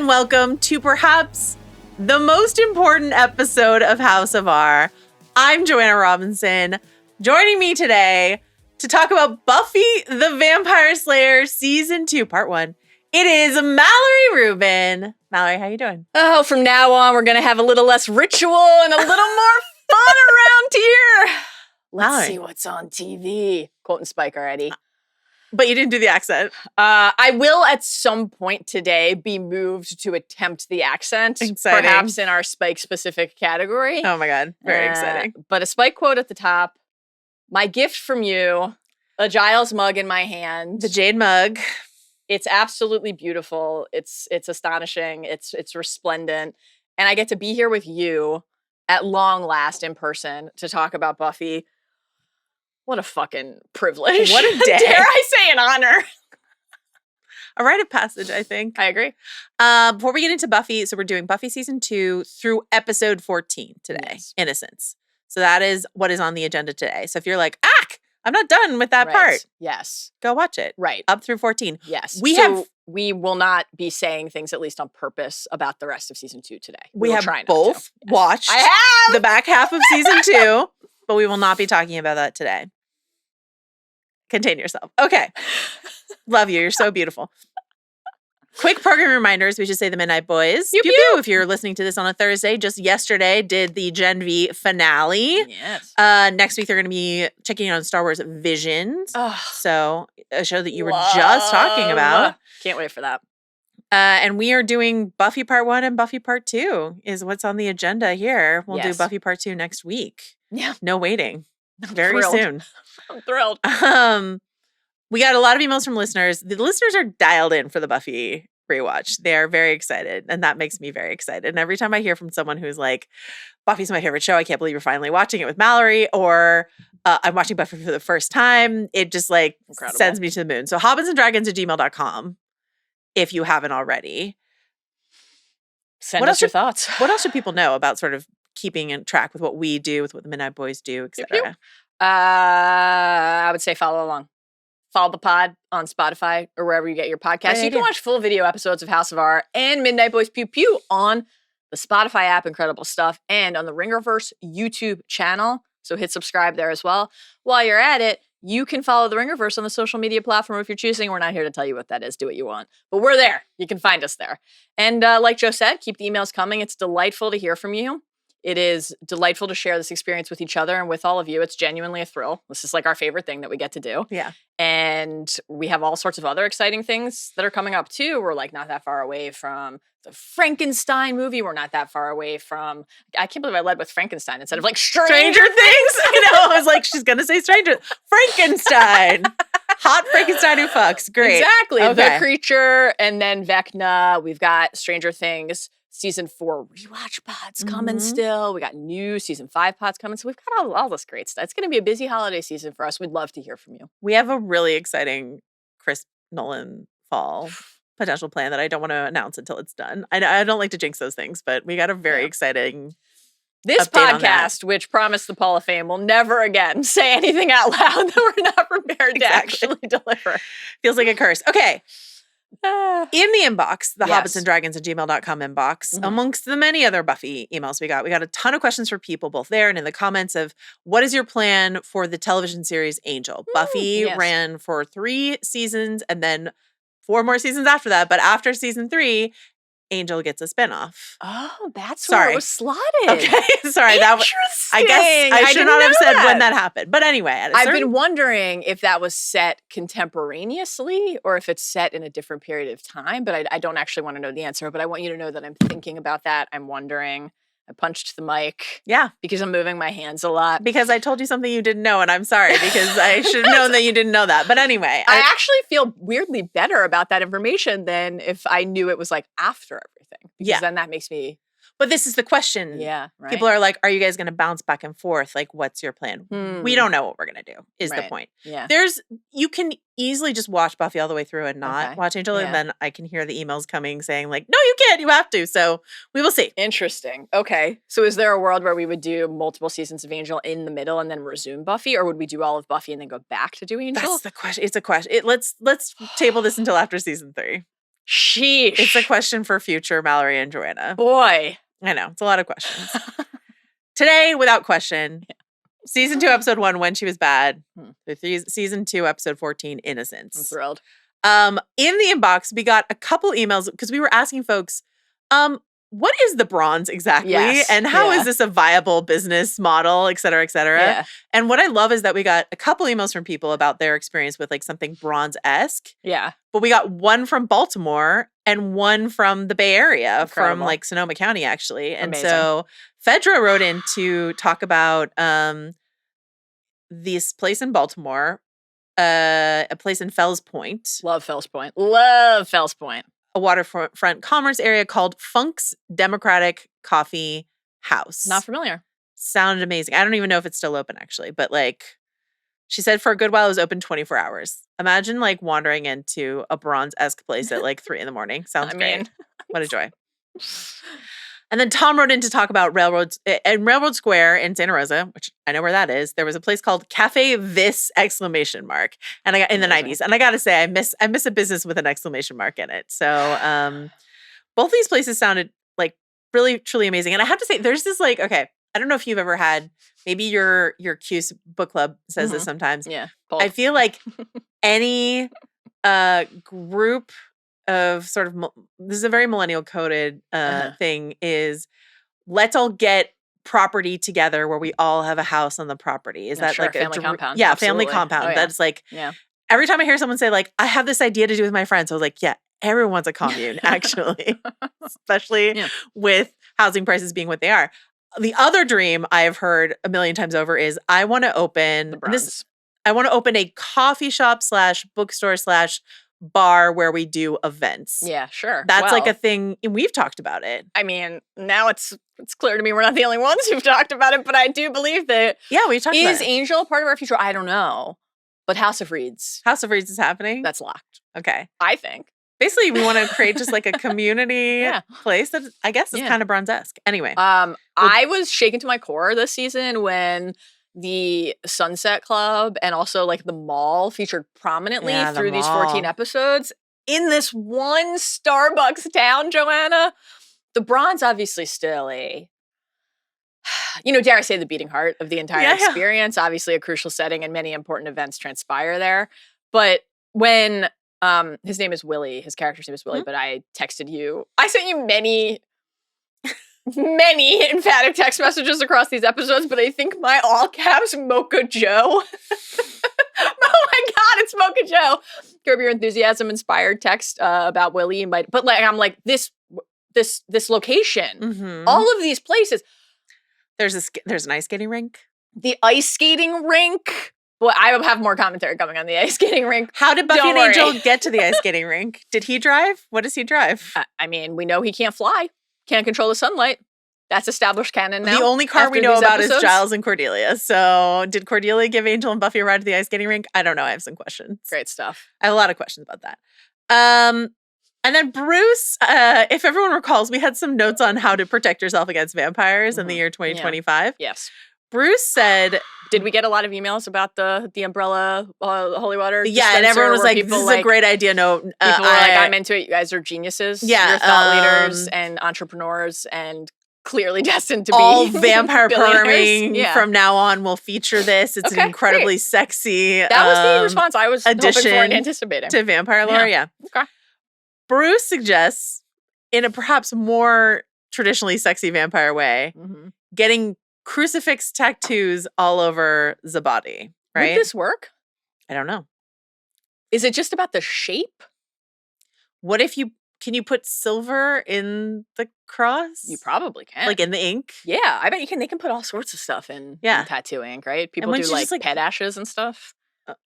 and welcome to perhaps the most important episode of House of R. I'm Joanna Robinson. Joining me today to talk about Buffy the Vampire Slayer Season 2, Part 1, it is Mallory Rubin. Mallory, how you doing? Oh, from now on, we're going to have a little less ritual and a little more fun around here. Let's see what's on TV. Quoting Spike already. But you didn't do the accent. I will at some point today be moved to attempt the accent. Exciting. Perhaps in our Spike-specific category. Oh my God, very exciting. But a Spike quote at the top. My gift from you, a Giles mug in my hand. The jade mug. It's absolutely beautiful. It's astonishing. It's resplendent. And I get to be here with you at long last in person to talk about Buffy. What a fucking privilege. What a day. Dare I say an honor. A rite of passage, I think. I agree. Before we get into Buffy, so we're doing Buffy Season 2 through episode 14 today, Yes. Innocence. So that is what is on the agenda today. So if you're like, I'm not done with that Right. part. Yes. Go watch it. Right. Up through 14. Yes. We will not be saying things, at least on purpose, about the rest of Season 2 today. We will have try not both to. Yes. watched I have! the back half of Season 2, but we will not be talking about that today. Contain yourself. Okay. Love you. You're so beautiful. Quick program reminders. We should say the Midnight Boys. Pew, Pew, pew. pew. If you're listening to this on a Thursday, just yesterday did the Gen V finale. Yes. Next week, they're going to be checking in on Star Wars Visions. Ugh. So a show that you were just talking about. Can't wait for that. And we are doing Buffy Part 1 and Buffy Part 2 is what's on the agenda here. We'll do Yes. Buffy Part 2 next week. Yeah. No waiting. Very thrilled. soon. I'm thrilled. We got a lot of emails from listeners. The listeners are dialed in for the Buffy rewatch. They are very excited, and that makes me very excited. And every time I hear from someone who's like, Buffy's my favorite show, I can't believe you're finally watching it with Mallory, or I'm watching Buffy for the first time, it just like Incredible. sends me to the moon. So hobbitsanddragons@gmail.com if you haven't already. Send What us else your should- thoughts. What else should people know about sort of keeping in track with what we do, with what the Midnight Boys do, Pew, etc.? I would say follow along. Follow the pod on Spotify or wherever you get your podcasts. Great You idea. can watch full video episodes of House of R and Midnight Boys Pew Pew on the Spotify app, incredible stuff, and on the Ringerverse YouTube channel. So hit subscribe there as well. While you're at it, you can follow the Ringerverse on the social media platform if you're choosing. We're not here to tell you what that is. Do what you want. But we're there. You can find us there. And like Joe said, keep the emails coming. It's delightful to hear from you. It is delightful to share this experience with each other and with all of you. It's genuinely a thrill. This is like our favorite thing that we get to do. Yeah. And we have all sorts of other exciting things that are coming up too. We're like not that far away from the Frankenstein movie. We're not that far away from, I can't believe I led with Frankenstein instead of like Stranger Things. I know. I was like, she's gonna say Stranger Frankenstein. Hot Frankenstein who fucks. Great. Exactly. Okay. The Creature and then Vecna. We've got Stranger Things Season 4 rewatch pods coming still. We got new Season 5 pods coming. So we've got all this great stuff. It's going to be a busy holiday season for us. We'd love to hear from you. We have a really exciting Chris Nolan fall potential plan that I don't want to announce until it's done. I don't like to jinx those things, but we got a very exciting This update on that. podcast, which promised the Hall of Fame, will never again say anything out loud that we're not prepared to actually deliver. Feels like a curse. Okay. In the inbox, the Yes. hobbitsanddragons@gmail.com inbox, Mhm. amongst the many other Buffy emails we got a ton of questions for people both there and in the comments of what is your plan for the television series Angel? Buffy yes. ran for 3 seasons and then 4 more seasons after that. But after season 3, Angel gets a spinoff. Oh, that's Sorry. where it was slotted. Okay. Sorry. That was, I guess I should didn't not have know said that. when that happened. But anyway, at a I've certain been wondering if that was set contemporaneously or if it's set in a different period of time, but I don't actually want to know the answer. But I want you to know that I'm thinking about that. I'm wondering. I punched the mic yeah. because I'm moving my hands a lot. Because I told you something you didn't know, and I'm sorry because I should have known that you didn't know that. But anyway, I actually feel weirdly better about that information than if I knew it was like after everything. Because Yeah. then that makes me, but this is the question. yeah, right. People are like, are you guys going to bounce back and forth? Like, what's your plan? We don't know what we're going to do, is the Right. point. yeah. You can easily just watch Buffy all the way through and not Okay. watch Angel. Yeah. And then I can hear the emails coming saying like, no, you can't, you have to. So we will see. Interesting. Okay. So is there a world where we would do multiple seasons of Angel in the middle and then resume Buffy? Or would we do all of Buffy and then go back to do Angel? That's the question. It's a question. Let's table this until after season 3. Sheesh. It's a question for future Mallory and Joanna. Boy. I know. It's a lot of questions. Today, without question, season 2, episode 1, When She Was Bad. Season 2, episode 14, Innocence. I'm thrilled. In the inbox, we got a couple emails because we were asking folks, what is the bronze exactly? Yes. And how is this a viable business model, et cetera, et cetera? Yeah. And what I love is that we got a couple emails from people about their experience with like something bronze-esque. Yeah. But we got one from Baltimore and one from the Bay Area, Incredible. from like Sonoma County, actually. And Amazing. so Fedra wrote in to talk about this place in Baltimore, a place in Fells Point. Love Fells Point. Love Fells Point. A waterfront commerce area called Funk's Democratic Coffee House. Not familiar. Sounded amazing. I don't even know if it's still open, actually. But like, she said for a good while it was open 24 hours. Imagine like wandering into a bronze-esque place at like 3 a.m. Sounds great. What a joy. And then Tom wrote in to talk about railroads in Railroad Square in Santa Rosa, which I know where that is. There was a place called Cafe This ! And I got in the 90s. And I gotta say, I miss a business with an exclamation mark in it. So both these places sounded like really, truly amazing. And I have to say, there's this like, okay, I don't know if you've ever had, maybe your Q's book club says this sometimes. Yeah. I feel like any group of sort of, this is a very millennial coded thing, is let's all get property together where we all have a house on the property. Is that like family compound? Yeah, Absolutely. family compound. Oh, yeah. That's like, every time I hear someone say like, I have this idea to do with my friends, I was like, yeah, everyone's a commune, actually, especially with housing prices being what they are. The other dream I've heard a million times over is I want to open a coffee shop / bookstore / bar where we do events. Yeah, sure. That's like a thing. And we've talked about it. I mean, now it's clear to me we're not the only ones who've talked about it, but I do believe that we've talked about it. Is Angel part of our future? I don't know. But House of Reeds is happening? That's locked. Okay. I think. Basically, we want to create just like a community place that I guess is kind of bronze-esque. Anyway. I was shaken to my core this season when the Sunset Club and also like the mall featured prominently through these 14 episodes in this one Starbucks town, Joanna. The bronze obviously still dare I say, the beating heart of the entire experience. Obviously a crucial setting and many important events transpire there. But when his name is Willie, his character's name is Willie, but I texted you. I sent you many emphatic text messages across these episodes, but I think my all caps Mocha Joe. Oh my God, it's Mocha Joe. Curb Your Enthusiasm inspired text about Willie. But like, I'm like, this location, all of these places. There's an ice skating rink. The ice skating rink. Well, I will have more commentary coming on the ice skating rink. How did Buffy and Angel get to the ice skating rink? Did he drive? What does he drive? I mean, we know he can't fly. Can't control the sunlight. That's established canon now. The only car we know about is Giles and Cordelia. So did Cordelia give Angel and Buffy a ride to the ice skating rink? I don't know. I have some questions. Great stuff. I have a lot of questions about that. And then Bruce, if everyone recalls, we had some notes on how to protect yourself against vampires in the year 2025. Yeah. Yes. Bruce said... Did we get a lot of emails about the umbrella holy water? Yeah, and everyone was like, this is a great idea. No, people were like, I'm into it. You guys are geniuses. Yeah. You're thought leaders and entrepreneurs and clearly destined to all be vampire perming from now on will feature this. It's an incredibly sexy that was the response I was hoping for and anticipating. To vampire lore, Okay. Bruce suggests, in a perhaps more traditionally sexy vampire way, getting crucifix tattoos all over the body, right? Would this work? I don't know. Is it just about the shape? What if can you put silver in the cross? You probably can. Like in the ink? Yeah, I bet you can. They can put all sorts of stuff in tattoo ink, right? People do like pet ashes and stuff.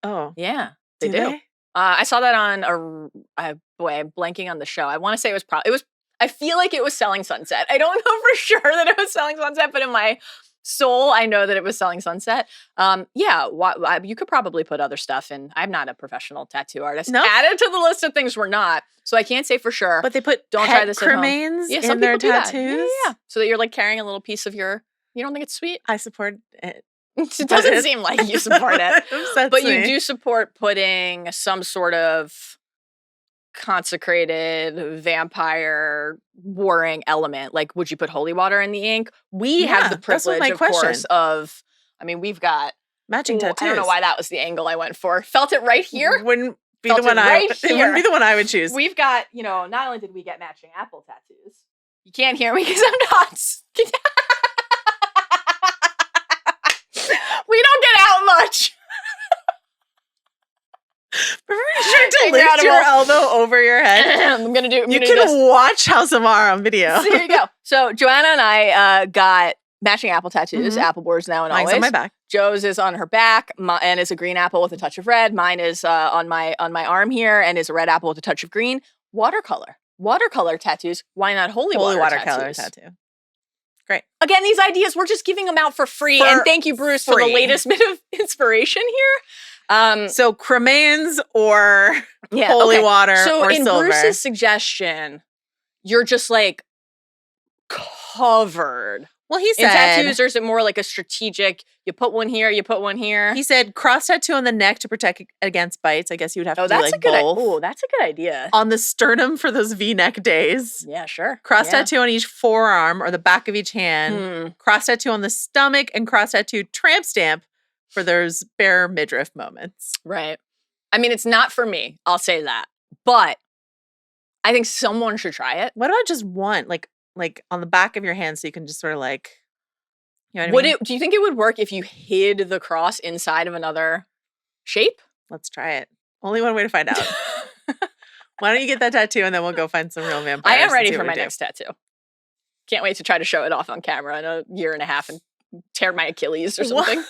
Yeah, they do. I saw that on I'm blanking on the show. I want to say it was I feel like it was Selling Sunset. I don't know for sure that it was Selling Sunset, but in my soul, I know that it was Selling Sunset. You could probably put other stuff in. I'm not a professional tattoo artist. No? Added to the list of things we're not, so I can't say for sure. But they put don't try this cremains in their tattoos? Yeah. So that you're like carrying a little piece of you don't think it's sweet? I support it. It doesn't seem like you support it. But me. You do support putting some sort of consecrated vampire warring element. Like, would you put holy water in the ink? We have the privilege, of course, of, I mean, we've got matching tattoos. I don't know why that was the angle I went for. Felt it right here. Wouldn't be the one it wouldn't be the one I would choose. We've got, not only did we get matching apple tattoos. You can't hear me because I'm not. We don't get out much. Pretty sure to lift your elbow over your head. You can watch House of R on video. So here you go. So Joanna and I got matching apple tattoos. Apple boards now and Mine's always. on my back. Joe's is on her back and is a green apple with a touch of red. Mine is on my arm here and is a red apple with a touch of green. Watercolor tattoos. Why not holy watercolor tattoo? Great. Again, these ideas, we're just giving them out for free. And thank you, Bruce, for the latest bit of inspiration here. So cremains or holy water or silver. So in Bruce's suggestion, you're just like covered. Well, he said in tattoos, or is it more like a strategic? You put one here, you put one here. He said cross tattoo on the neck to protect against bites. I guess you would have to do like both. Oh, that's a good idea. On the sternum for those V-neck days. Yeah, sure. Cross tattoo on each forearm or the back of each hand. Cross tattoo on the stomach and cross tattoo tramp stamp for those bare midriff moments. Right. I mean, it's not for me. I'll say that, but I think someone should try it. What about just one, like on the back of your hand, so you can just sort of like, you know what I mean? Do you think it would work if you hid the cross inside of another shape? Let's try it. Only one way to find out. Why don't you get that tattoo and then we'll go find some real vampires. I am ready for my next tattoo. Can't wait to try to show it off on camera in a year and a half and tear my Achilles or something.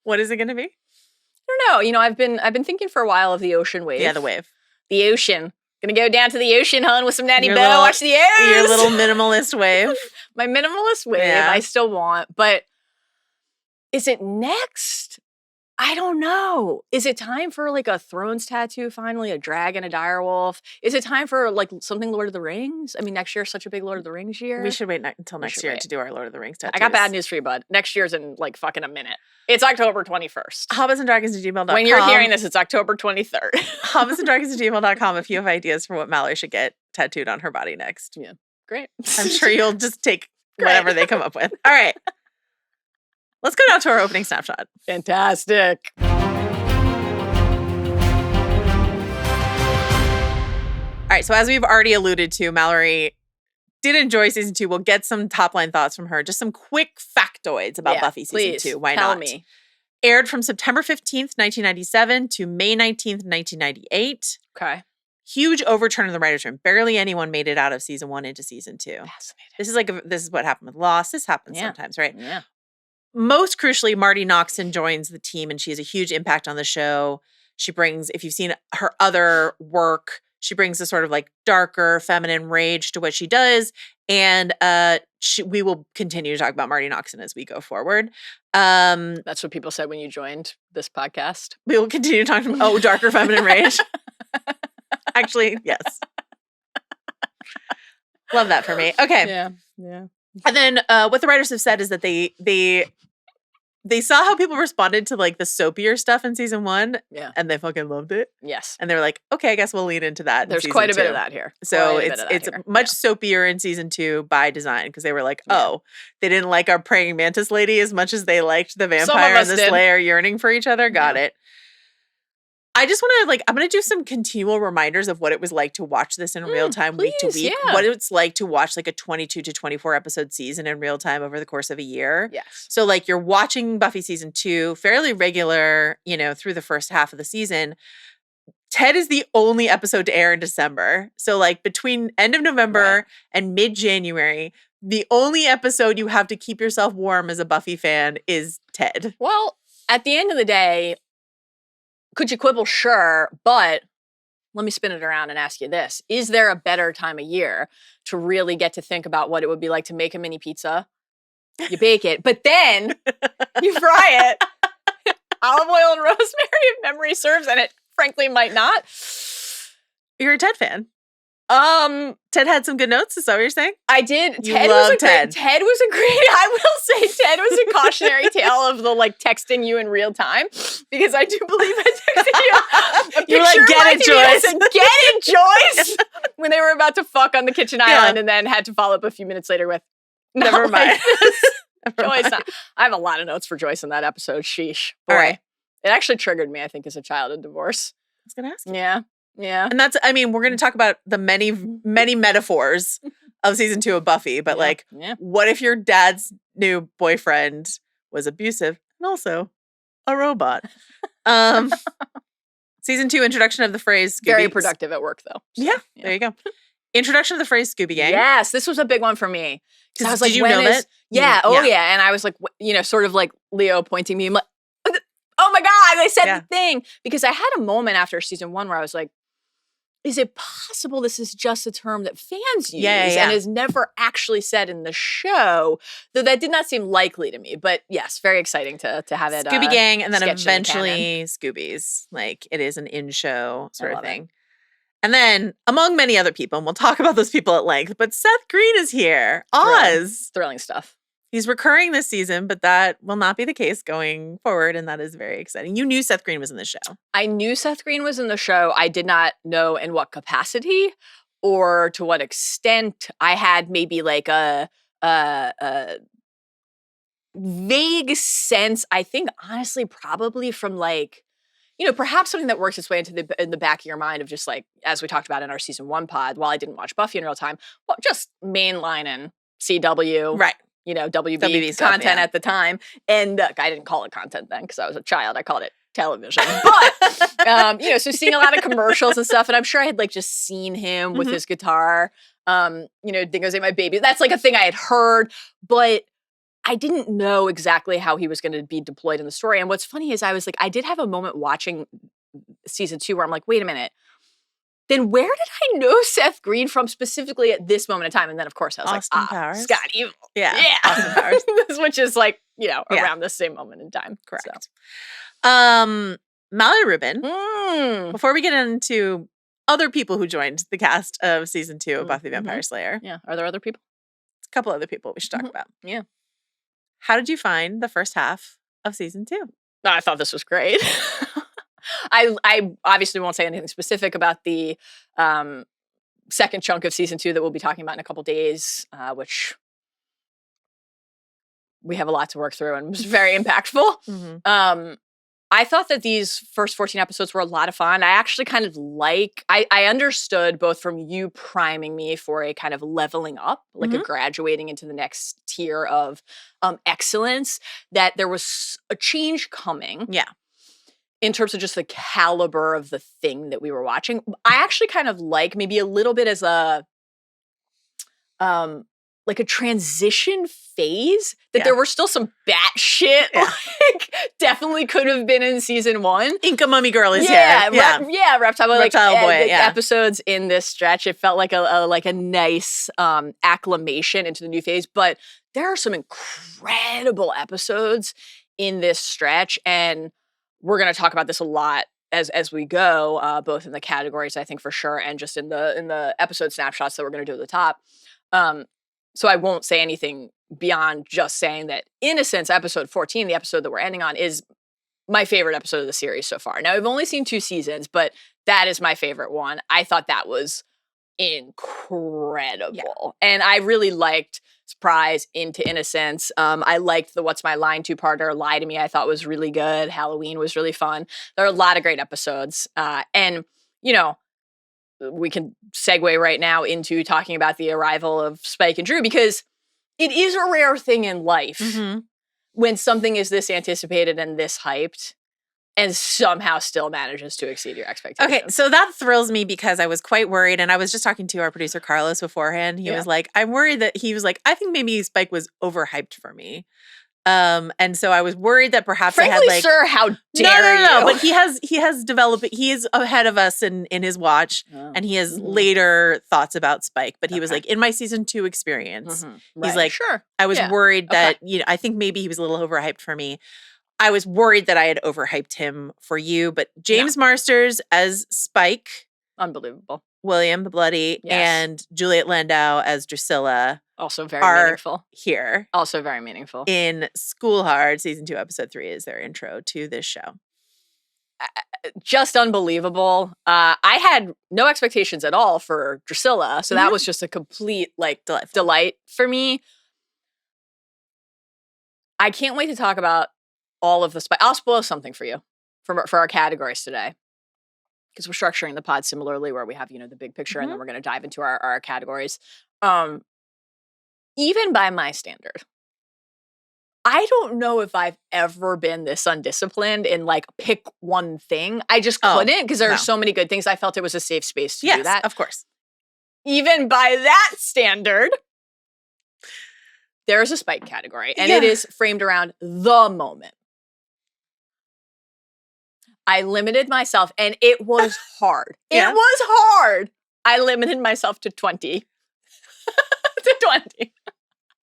What is it going to be? I don't know. I've been thinking for a while of the ocean wave. Yeah, the wave. The ocean. Gonna go down to the ocean, hon, with some Natty Bell, watch the airs. Your little minimalist wave. My minimalist wave, I still want. But is it next? I don't know. Is it time for like a Thrones tattoo finally? A dragon, a direwolf? Is it time for like something Lord of the Rings? I mean, next year is such a big Lord of the Rings year. We should wait until next year to do our Lord of the Rings tattoos. I got bad news for you, bud. Next year's in like fucking a minute. It's October 21st. hobbitsanddragons@gmail.com. When you're hearing this, it's October 23rd. hobbitsanddragons@gmail.com if you have ideas for what Mallory should get tattooed on her body next. Yeah. Great. I'm sure you'll just take whatever they come up with. All right. Let's go down to our opening snapshot. Fantastic. All right. So as we've already alluded to, Mallory did enjoy season 2. We'll get some top line thoughts from her. Just some quick factoids about Buffy season 2. Why tell not? Me. Aired from September 15th, 1997 to May 19th, 1998. Okay. Huge overturn in the writer's room. Barely anyone made it out of season 1 into season 2. Fascinating. This is what happened with Lost. This happens sometimes, right? Yeah. Most crucially, Marty Noxon joins the team and she has a huge impact on the show. She brings, if you've seen her other work, she brings a sort of like darker feminine rage to what she does. And we will continue to talk about Marty Noxon as we go forward. That's what people said when you joined this podcast. We will continue talking about, darker feminine rage. Actually, yes. Love that for me. Okay. Yeah. And then what the writers have said is that they saw how people responded to like the soapier stuff in season 1. Yeah. And they fucking loved it. Yes. And they're like, okay, I guess we'll lean into that. There's quite a bit of that here. So it's much soapier in season 2 by design because they were like, they didn't like our praying mantis lady as much as they liked the vampire and the Slayer yearning for each other. Got it. I just want to I'm going to do some continual reminders of what it was like to watch this in real time, week to week. Yeah. What it's like to watch like a 22 to 24 episode season in real time over the course of a year. Yes. So like you're watching Buffy season 2, fairly regular, through the first half of the season. Ted is the only episode to air in December. So like between end of November and mid-January, the only episode you have to keep yourself warm as a Buffy fan is Ted. Well, at the end of the day, could you quibble? Sure, but let me spin it around and ask you this. Is there a better time of year to really get to think about what it would be like to make a mini pizza? You bake it, but then you fry it. Olive oil and rosemary, if memory serves, and it frankly might not. You're a Ted fan. Ted had some good notes. Is that what you're saying? I did. Ted was a great. I will say Ted was a cautionary tale of the like texting you in real time because I do believe I texted you. You're like, get it, Joyce. Get it, Joyce. When they were about to fuck on the kitchen island and then had to follow up a few minutes later with, never mind. Joyce. I have a lot of notes for Joyce in that episode. Sheesh. Boy. All right. It actually triggered me, I think, as a child in divorce. I was going to ask you. Yeah. Yeah. And that's, I mean, we're going to talk about the many, many metaphors of season 2 of Buffy, but what if your dad's new boyfriend was abusive and also a robot? Season 2 introduction of the phrase Scooby. Very productive at work, though. So, yeah, there you go. Introduction of the phrase Scooby Gang. Yes, this was a big one for me. Because I was like, did you know that? Yeah, yeah. And I was like, sort of like Leo pointing me. I'm like, oh my God, I said the thing. Because I had a moment after season 1 where I was like, is it possible this is just a term that fans use and is never actually said in the show? Though that did not seem likely to me. But yes, very exciting to have it. Scooby Gang and then eventually Scoobies. Like it is an in-show sort of thing. And then among many other people, and we'll talk about those people at length, but Seth Green is here. Oz. Thrilling stuff. He's recurring this season, but that will not be the case going forward, and that is very exciting. You knew Seth Green was in the show. I knew Seth Green was in the show. I did not know in what capacity or to what extent. I had maybe like a vague sense, I think, honestly, probably from like, perhaps something that works its way in the back of your mind of just like, as we talked about in our season 1 pod, while I didn't watch Buffy in real time, well, just mainline and CW. Right. WB stuff, content at the time. And I didn't call it content then because I was a child. I called it television. But, so seeing a lot of commercials and stuff. And I'm sure I had like just seen him with his guitar, Dingo's Ain't My Baby. That's like a thing I had heard. But I didn't know exactly how he was going to be deployed in the story. And what's funny is I did have a moment watching season 2 where I'm like, wait a minute. Then where did I know Seth Green from specifically at this moment in time? And then, of course, I was Austin Powers. Scott Evil. Yeah. Austin Powers. Which is like, around the same moment in time. Correct. So. Mallory Rubin. Before we get into other people who joined the cast of season 2 of Buffy the Vampire Slayer. Yeah. Are there other people? A couple other people we should talk about. Yeah. How did you find the first half of season 2? Oh, I thought this was great. I obviously won't say anything specific about the second chunk of season 2 that we'll be talking about in a couple days, which we have a lot to work through and was very impactful. I thought that these first 14 episodes were a lot of fun. I actually kind of I understood both from you priming me for a kind of leveling up, like a graduating into the next tier of excellence, that there was a change coming. Yeah. In terms of just the caliber of the thing that we were watching. I actually kind of like maybe a little bit as a like a transition phase that there were still some batshit like definitly could have been in season 1. Inca Mummy Girl is here. Reptile Boy, episodes in this stretch. It felt like a nice acclimation into the new phase, but there are some incredible episodes in this stretch, and we're going to talk about this a lot as we go, both in the categories, I think for sure, and just in the episode snapshots that we're going to do at the top. So I won't say anything beyond just saying that Innocence, episode 14, the episode that we're ending on, is my favorite episode of the series so far. Now, I've only seen 2 seasons, but that is my favorite one. I thought that was incredible. Yeah. And I really liked Surprise into Innocence. I liked the What's My Line 2-parter, Lie to Me, I thought was really good. Halloween was really fun. There are a lot of great episodes. And, we can segue right now into talking about the arrival of Spike and Drew, because it is a rare thing in life when something is this anticipated and this hyped and somehow still manages to exceed your expectations. Okay, so that thrills me because I was quite worried, and I was just talking to our producer Carlos beforehand. He was like, I'm worried that I think maybe Spike was overhyped for me. And so I was worried that perhaps Frankly, I had sir, how dare you? No, but he has developed, he is ahead of us in his watch, and he has later thoughts about Spike, but he was like, in my season 2 experience, he's like, sure. I was worried that, I think maybe he was a little overhyped for me. I was worried that I had overhyped him for you, but James Marsters as Spike. Unbelievable. William the Bloody and Juliet Landau as Drusilla. Also very are meaningful. here. Also very meaningful. In School Hard, season 2, episode 3 is their intro to this show. Just unbelievable. I had no expectations at all for Drusilla, so that was just a complete delight for me. I can't wait to talk about all of the Spike. I'll spoil something for you for our categories today, because we're structuring the pod similarly, where we have the big picture, and then we're going to dive into our categories. Even by my standard, I don't know if I've ever been this undisciplined in pick one thing. I just couldn't, because there are so many good things. I felt it was a safe space to do that. Of course. Even by that standard, there is a Spike category, and it is framed around the moment. I limited myself, and it was hard. It was hard. I limited myself to 20. To 20.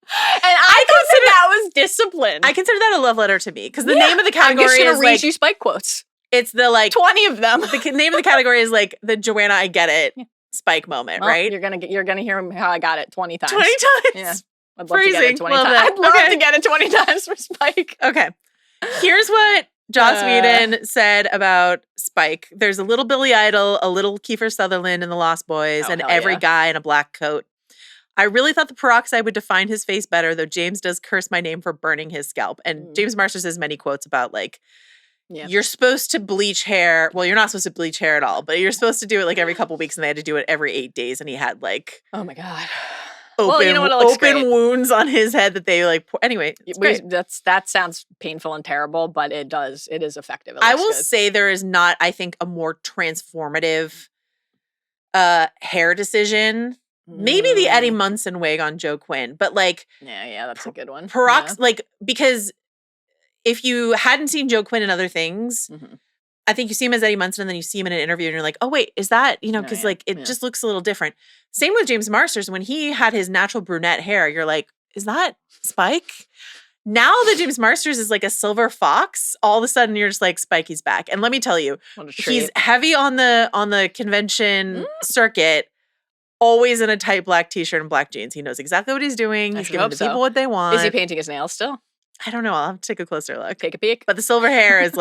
And I consider that was discipline. I consider that a love letter to me, because the name of the category is I'm just gonna read you Spike quotes. It's the 20 of them. The name of the category is the Joanna I get it Spike moment, right? You're gonna hear how I got it 20 times. 20 times. Yeah. I'd love to get it 20 Love times. it. I'd love to get it 20 times for Spike. Okay. Here's what Joss Whedon said about Spike. There's a little Billy Idol, a little Kiefer Sutherland in The Lost Boys, and every guy in a black coat. I really thought the peroxide would define his face better, though James does curse my name for burning his scalp. And James Marsters has many quotes about you're supposed to bleach hair. Well, you're not supposed to bleach hair at all, but you're supposed to do it every couple weeks, and they had to do it every 8 days. And he had oh my God. Open wounds on his head that they anyway. That sounds painful and terrible, but it is effective. I will say there is not, I think, a more transformative hair decision. Maybe the Eddie Munson wig on Joe Quinn, but that's a good one. Because if you hadn't seen Joe Quinn in other things, I think you see him as Eddie Munson, and then you see him in an interview, and you're like, oh wait, is that because it just looks a little different. Same with James Marsters. When he had his natural brunette hair, you're like, is that Spike? Now that James Marsters is a silver fox, all of a sudden you're just like, Spikey's back. And let me tell you, he's heavy on the convention circuit. Always in a tight black t-shirt and black jeans. He knows exactly what he's doing. He's giving the people what they want. Is he painting his nails still? I don't know. I'll have to take a closer look. Take a peek. But the silver hair is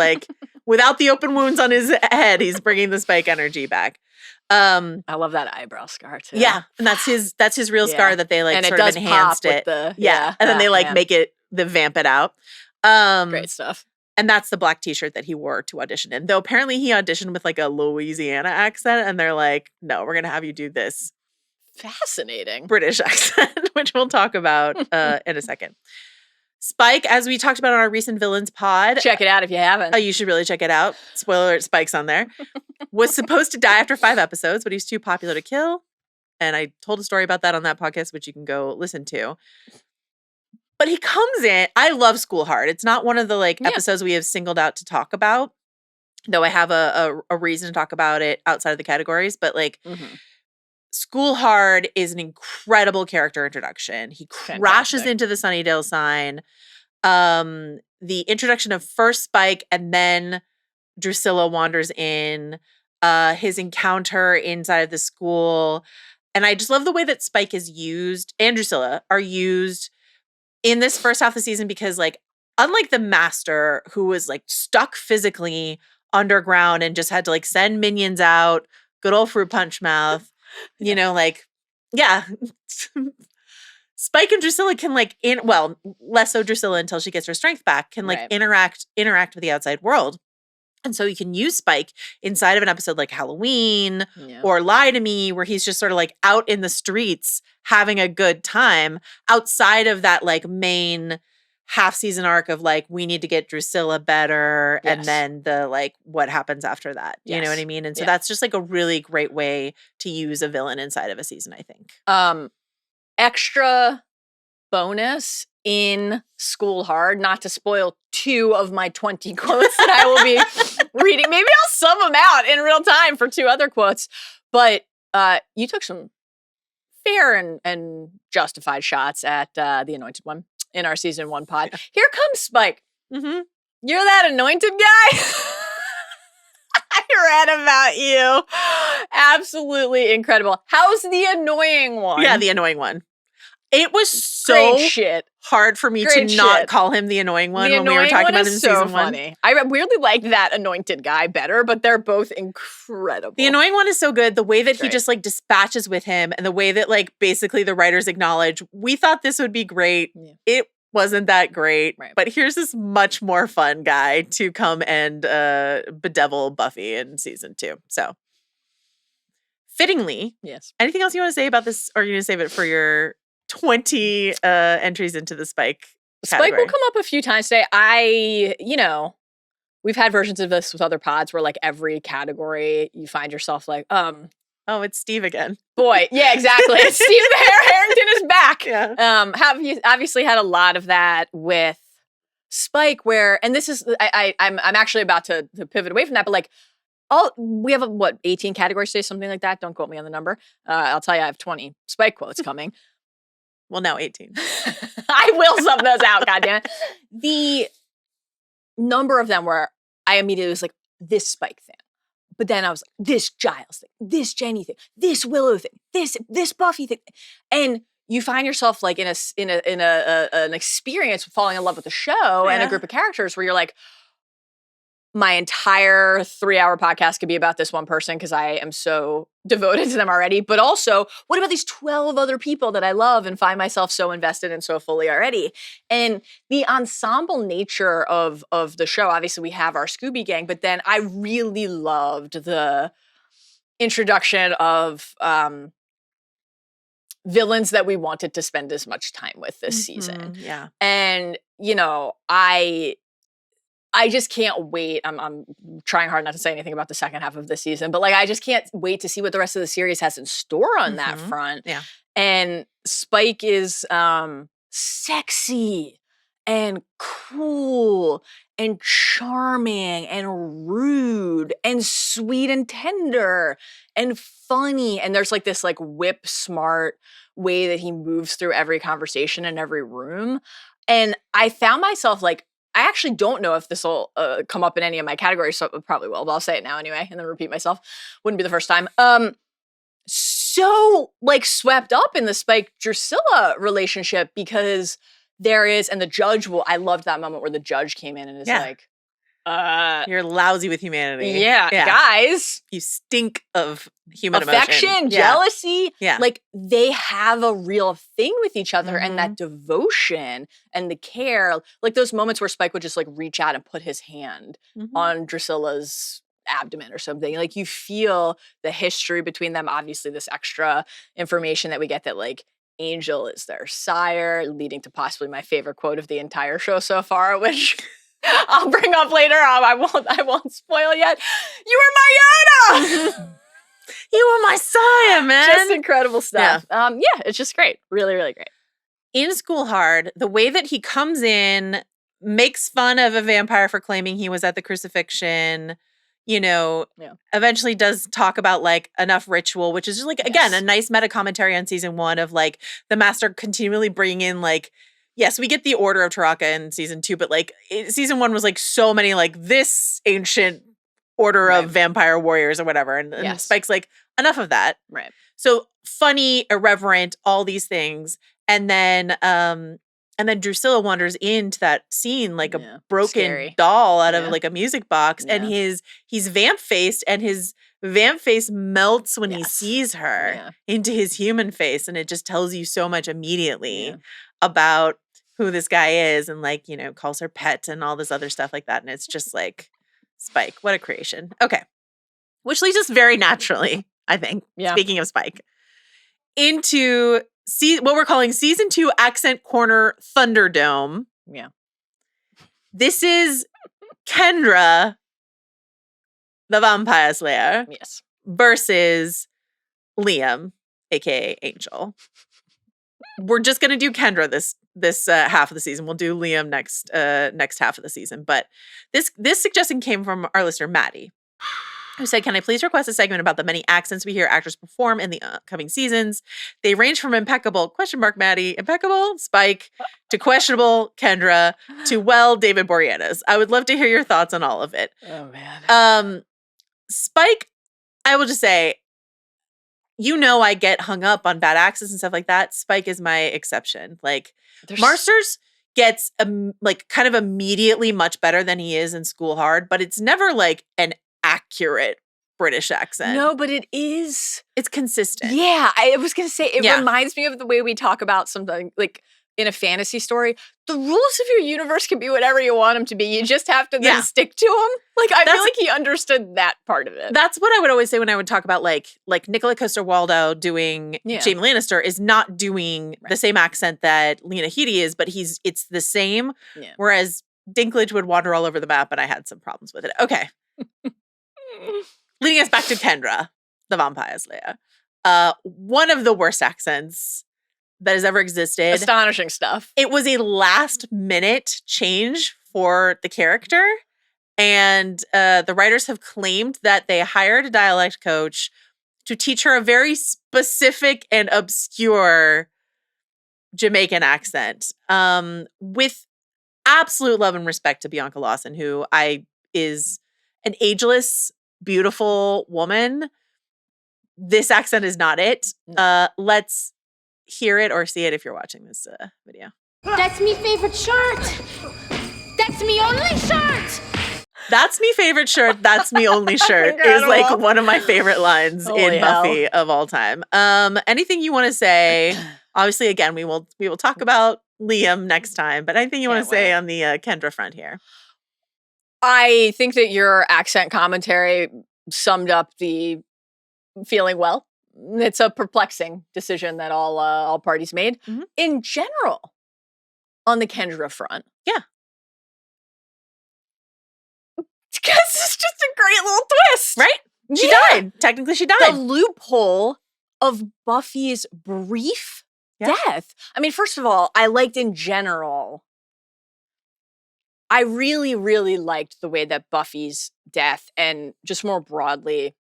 without the open wounds on his head, he's bringing the Spike energy back. I love that eyebrow scar too. Yeah, and that's his real scar that they and sort of enhanced it. And then they make it vamp it out. Great stuff. And that's the black t-shirt that he wore to audition in. Though apparently he auditioned with a Louisiana accent, and they're like, no, we're gonna have you do this fascinating British accent, which we'll talk about in a second. Spike, as we talked about on our recent Villains pod. Check it out if you haven't. Oh, you should really check it out. Spoiler alert, Spike's on there. Was supposed to die after 5 episodes, but he's too popular to kill. And I told a story about that on that podcast, which you can go listen to. But he comes in. I love School Hard. It's not one of the episodes we have singled out to talk about, though I have a reason to talk about it outside of the categories. But School Hard is an incredible character introduction. He crashes into the Sunnydale sign. The introduction of first Spike and then Drusilla wanders in. His encounter inside of the school. And I just love the way that Spike is used and Drusilla are used in this first half of the season because unlike the Master, who was stuck physically underground and just had to send minions out, good old fruit punch mouth. Spike and Drusilla can less so Drusilla until she gets her strength back, can interact with the outside world. And so you can use Spike inside of an episode like Halloween or Lie to Me, where he's just sort of out in the streets having a good time outside of that main half season arc of we need to get Drusilla better and then the what happens after that. You know what I mean? And so that's just a really great way to use a villain inside of a season, I think. Extra bonus in School Hard, not to spoil 2 of my 20 quotes that I will be reading. Maybe I'll sub them out in real time for 2 other quotes. But you took some fair and justified shots at the Anointed One in our season 1 pod. Here comes Spike. Mm-hmm. You're that anointed guy? I read about you. Absolutely incredible. How's the annoying one? Yeah, the annoying one. It was so Great shit. hard for me Great to not shit. call him the annoying one The when we were annoying talking one about him in is so season funny. 1. I weirdly like that anointed guy better, but they're both incredible. The annoying one is so good. The way that he Great. just like dispatches with him and the way that like basically the writers acknowledge, we thought this would be great. Yeah. It wasn't that great. Right. But here's this much more fun guy to come and bedevil Buffy in season 2. So fittingly, Yes. anything else you want to say about this? Or are you going to save it for your 20 entries into the Spike category? Spike will come up a few times today. We've had versions of this with other pods where like every category you find yourself like, Oh, it's Steve again. boy, yeah, exactly. Steve Harrington is back. Yeah. Have you obviously had a lot of that with Spike where, and this is, I'm actually about to pivot away from that, but like, we have 18 categories today, something like that. Don't quote me on the number. I'll tell you, I have 20 Spike quotes coming. Well, now 18. I will sub those out, goddammit. The number of them where I immediately was like, this Spike thing. But then I was like, this Giles thing, this Jenny thing, this Willow thing, this Buffy thing. And you find yourself like in an experience falling in love with the show and a group of characters where you're like, my entire 3-hour podcast could be about this one person because I am so devoted to them already. But also, what about these 12 other people that I love and find myself so invested in so fully already? And the ensemble nature of the show, obviously we have our Scooby Gang, but then I really loved the introduction of villains that we wanted to spend as much time with this season. Yeah. And, I just can't wait. I'm trying hard not to say anything about the second half of the season, but like I just can't wait to see what the rest of the series has in store on that front. Yeah. And Spike is sexy and cool and charming and rude and sweet and tender and funny. And there's like this like whip smart way that he moves through every conversation in every room. And I found myself like, I actually don't know if this will come up in any of my categories, so it probably will, but I'll say it now anyway and then repeat myself. Wouldn't be the first time. So like swept up in the Spike Drusilla relationship because there is, and the judge I loved that moment where the judge came in and is like, you're lousy with humanity. Yeah, guys. You stink of human affection, emotion. jealousy. Yeah. Like they have a real thing with each other and that devotion and the care. Like those moments where Spike would just like reach out and put his hand on Drusilla's abdomen or something. Like you feel the history between them. Obviously this extra information that we get that like Angel is their sire, leading to possibly my favorite quote of the entire show so far, which I'll bring up later. I won't spoil yet. You were my Yoda! You were my sire, man. Just incredible stuff. Yeah, it's just great. Really, really great. In School Hard, the way that he comes in, makes fun of a vampire for claiming he was at the crucifixion, eventually does talk about like enough ritual, which is just like, again, a nice meta commentary on season 1 of like the master continually bringing in like, yes, we get the Order of Taraka in season 2, but like season 1 was like so many like this ancient order of vampire warriors or whatever. And Spike's like, enough of that. Right. So funny, irreverent, all these things. And then Drusilla wanders into that scene like a broken doll out of like a music box. And he's vamp-faced and his vamp face melts when he sees her into his human face. And it just tells you so much immediately about who this guy is and like, calls her pet and all this other stuff like that. And it's just like, Spike, what a creation. Okay. Which leads us very naturally, I think, speaking of Spike, into what we're calling season 2 Accent Corner Thunderdome. Yeah. This is Kendra, the Vampire Slayer. Yes. Versus Liam, aka Angel. We're just gonna do Kendra this half of the season. We'll do Liam next half of the season. But this suggestion came from our listener Maddie, who said, "Can I please request a segment about the many accents we hear actors perform in the upcoming seasons? They range from impeccable Maddie, impeccable Spike to questionable Kendra to David Boreanaz. I would love to hear your thoughts on all of it." Oh man. Spike, I will just say, I get hung up on bad accents and stuff like that. Spike is my exception. Like, There's- Marsters gets like kind of immediately much better than he is in School Hard, but it's never like an accurate British accent. No, but it is. It's consistent. Yeah, I was going to say, it Yeah. reminds me of the way we talk about something like in a fantasy story. The rules of your universe can be whatever you want them to be. You just have to then stick to them. Like, I feel like he understood that part of it. That's what I would always say when I would talk about like Nicola Coster-Waldau doing Jaime Lannister is not doing the same accent that Lena Headey is, but it's the same. Yeah. Whereas Dinklage would wander all over the map, and I had some problems with it. Okay. Leading us back to Kendra, the Vampire Slayer. One of the worst accents that has ever existed. Astonishing stuff. It was a last minute change for the character. And the writers have claimed that they hired a dialect coach to teach her a very specific and obscure Jamaican accent. With absolute love and respect to Bianca Lawson, who is an ageless, beautiful woman. This accent is not it. Let's hear it or see it if you're watching this video. That's me favorite shirt. That's me only shirt. That's me favorite shirt. That's me only shirt is like one of my favorite lines in Buffy of all time. Anything you want to say? Obviously, again, we will talk about Liam next time. But anything you want to say on the Kendra front here? I think that your accent commentary summed up the feeling well. It's a perplexing decision that all parties made. Mm-hmm. In general, on the Kendra front. Yeah. Because it's just a great little twist. Right? She died. Technically, she died. The loophole of Buffy's brief death. I mean, first of all, I liked in general, I really, really liked the way that Buffy's death and just more broadly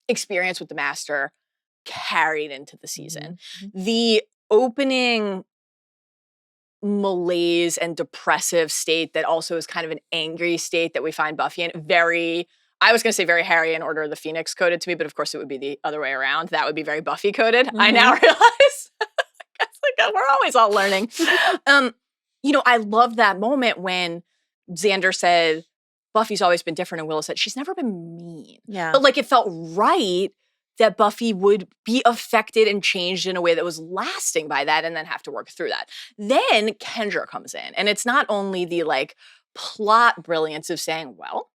experience with the Master carried into the season. Mm-hmm. The opening malaise and depressive state that also is kind of an angry state that we find Buffy in. I was going to say very Harry and Order of the Phoenix coded to me, but of course it would be the other way around. That would be very Buffy coded. Mm-hmm. I now realize. We're always all learning. I love that moment when Xander said, Buffy's always been different, and Willow said, she's never been mean. Yeah. But like it felt right that Buffy would be affected and changed in a way that was lasting by that and then have to work through that. Then Kendra comes in, and it's not only the like plot brilliance of saying, well,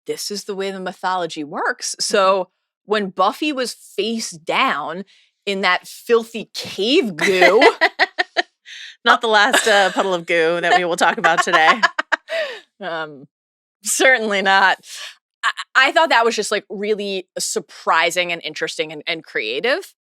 this is the way the mythology works. So when Buffy was face down in that filthy cave goo. Not the last puddle of goo that we will talk about today. Certainly not. I thought that was just like really surprising and interesting and creative.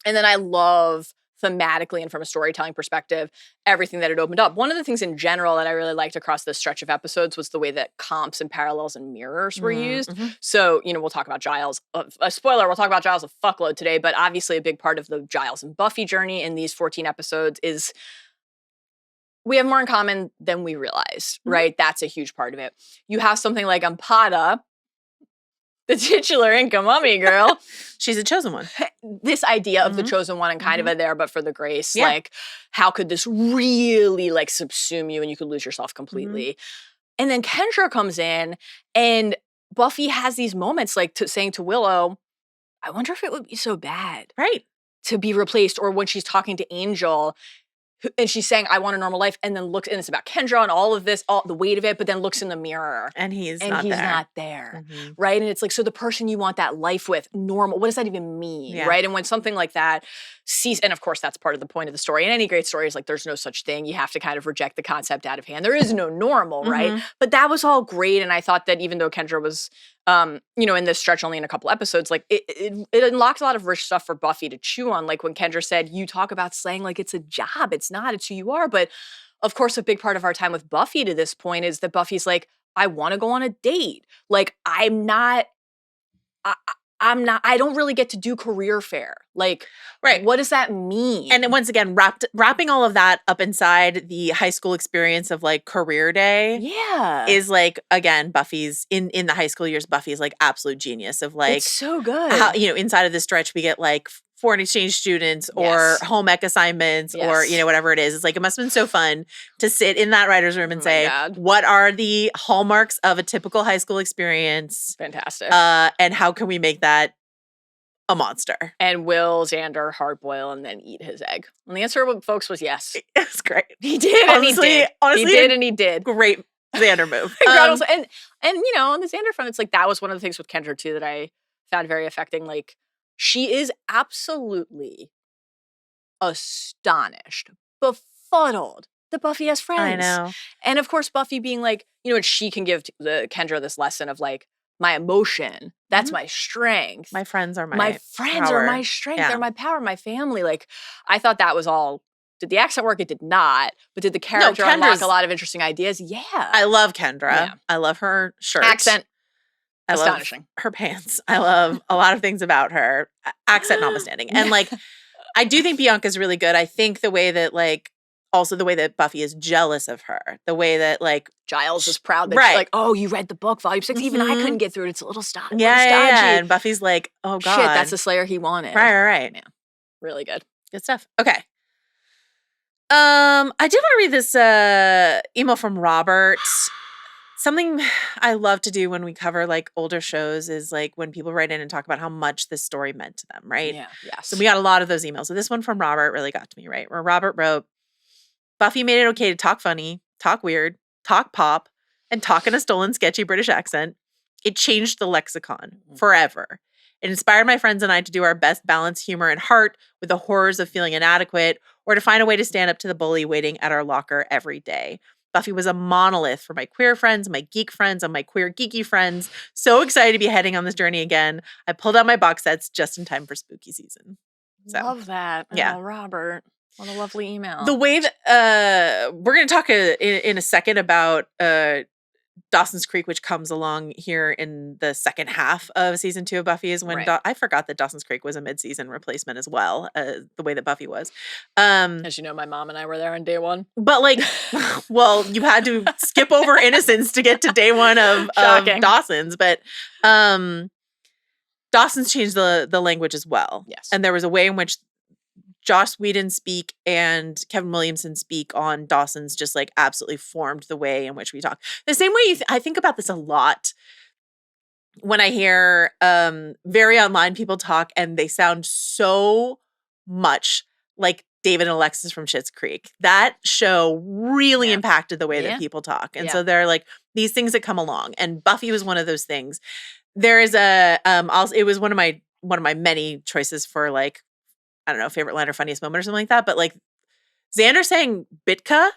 And then I love thematically and from a storytelling perspective, everything that it opened up. One of the things in general that I really liked across this stretch of episodes was the way that comps and parallels and mirrors were used. Mm-hmm. So, we'll talk about Giles. A spoiler, we'll talk about Giles a fuckload today, but obviously a big part of the Giles and Buffy journey in these 14 episodes is we have more in common than we realized, right? That's a huge part of it. You have something like Ampada, the titular Inca mummy girl. She's a chosen one. This idea of the chosen one and kind of a there but for the grace. Like, how could this really like subsume you and you could lose yourself completely? And then Kendra comes in and Buffy has these moments like saying to Willow, I wonder if it would be so bad. Right. To be replaced, or when she's talking to Angel and she's saying, I want a normal life, and then looks, and it's about Kendra and all of this, all the weight of it, but then looks in the mirror. And he's not there. Right? And it's like, so the person you want that life with, normal, what does that even mean? Yeah. Right? And when something like that sees, and of course that's part of the point of the story, and any great story is like, there's no such thing. You have to kind of reject the concept out of hand. There is no normal, right? But that was all great, and I thought that even though Kendra was, in this stretch only in a couple episodes, like it unlocked a lot of rich stuff for Buffy to chew on. Like when Kendra said, you talk about slang like it's a job. It's not, it's who you are. But of course, a big part of our time with Buffy to this point is that Buffy's like, I want to go on a date. Like I don't really get to do career fair. Like, Right. what does that mean? And then once again, wrapping all of that up inside the high school experience of like career day yeah. is like, again, Buffy's in the high school years, Buffy's like absolute genius of like, it's so good. how, inside of this stretch, we get like foreign exchange students or Yes. home ec assignments or, Yes. whatever it is. It's like, it must have been so fun to sit in that writer's room and Oh my say, God. what are the hallmarks of a typical high school experience? Fantastic. And how can we make that a monster? And will Xander hardboil and then eat his egg? And the answer, folks, was yes. It's great. He did, Honestly, he did, and he did. Great Xander move. Incredible. And on the Xander front, it's like that was one of the things with Kendra too that I found very affecting. Like, she is absolutely astonished, befuddled that Buffy has friends. I know. And of course, Buffy being like, and she can give Kendra this lesson of like, my emotion, that's my strength. My friends are my friends power. are my strength. Yeah. They're my power, my family. Like, I thought that was all. Did the accent work? It did not. But did the character unlock a lot of interesting ideas? Yeah. I love Kendra. Yeah. I love her shirt. Accent. I astonishing. love her pants. I love a lot of things about her. Accent notwithstanding. And like, I do think Bianca's really good. I think the way that like, also the way that Buffy is jealous of her. The way that like, Giles is proud that Right. she's like, oh, you read the book, volume 6. Even I Mhm. couldn't get through it. It's a little stodgy. yeah. And Buffy's like, oh God. Shit, that's the Slayer he wanted. Right. Yeah. Really good. Good stuff. Okay. I did want to read this email from Robert. Something I love to do when we cover like older shows is like when people write in and talk about how much this story meant to them, right? Yeah. Yes. So we got a lot of those emails. So this one from Robert really got to me, right? Where Robert wrote, Buffy made it okay to talk funny, talk weird, talk pop, and talk in a stolen, sketchy British accent. It changed the lexicon forever. It inspired my friends and I to do our best balance humor and heart with the horrors of feeling inadequate or to find a way to stand up to the bully waiting at our locker every day. Buffy was a monolith for my queer friends, my geek friends, and my queer geeky friends. So excited to be heading on this journey again. I pulled out my box sets just in time for spooky season. So, Love that. Yeah. Oh, Robert. What a lovely email. the way that we're going to talk in a second about Dawson's Creek, which comes along here in the second half of season 2 of Buffy, is when Right. I forgot that Dawson's Creek was a mid-season replacement as well, the way that Buffy was. As you know, my mom and I were there on day 1. But like, well, you had to skip over Innocence to get to day 1 of Shocking. Dawson's, but Dawson's changed the language as well. Yes. And there was a way in which Joss Whedon speak and Kevin Williamson speak on Dawson's just like absolutely formed the way in which we talk. The same way I think about this a lot when I hear very online people talk and they sound so much like David and Alexis from Schitt's Creek. That show really Yeah. impacted the way Yeah. that people talk. And Yeah. so they're like these things that come along. And Buffy was one of those things. There is a it was one of my many choices for like, I don't know, favorite line or funniest moment or something like that. But like Xander saying Bitka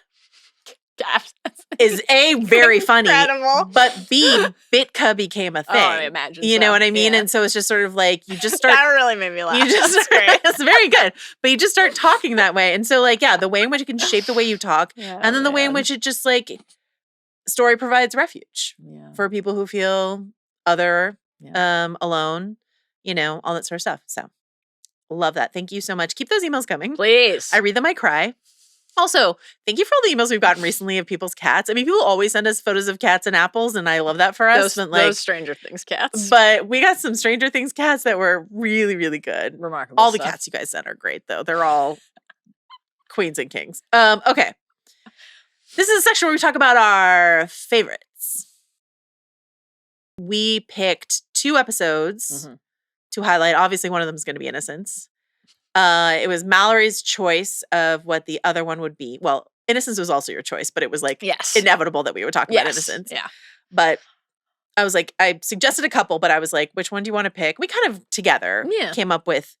is A, very funny, Incredible. but B, Bitka became a thing. Oh, I imagine You know so. what I mean? Yeah. And so it's just sort of like, you just start, That really made me laugh. you just, That's great. it's very good, but you just start talking that way. And so like, yeah, the way in which it can shape the way you talk Yeah, and then the way in man. which it just like, story provides refuge Yeah. for people who feel other, Yeah. alone, all that sort of stuff. So love that. Thank you so much. Keep those emails coming. Please. I read them, I cry. Also, thank you for all the emails we've gotten recently of people's cats. I mean, people always send us photos of cats and apples, and I love that for us. those Stranger Things cats. But we got some Stranger Things cats that were really, really good. Remarkable All the stuff. cats you guys sent are great, though. They're all queens and kings. Okay. This is a section where we talk about our favorites. We picked 2 episodes Mhm. to highlight. Obviously, one of them is going to be Innocence. It was Mallory's choice of what the other one would be. Well, Innocence was also your choice, but it was like Yes. inevitable that we would talk about Yes. Innocence. Yeah. But I was like, I suggested a couple, but I was like, which one do you want to pick? We kind of together Yeah. came up with,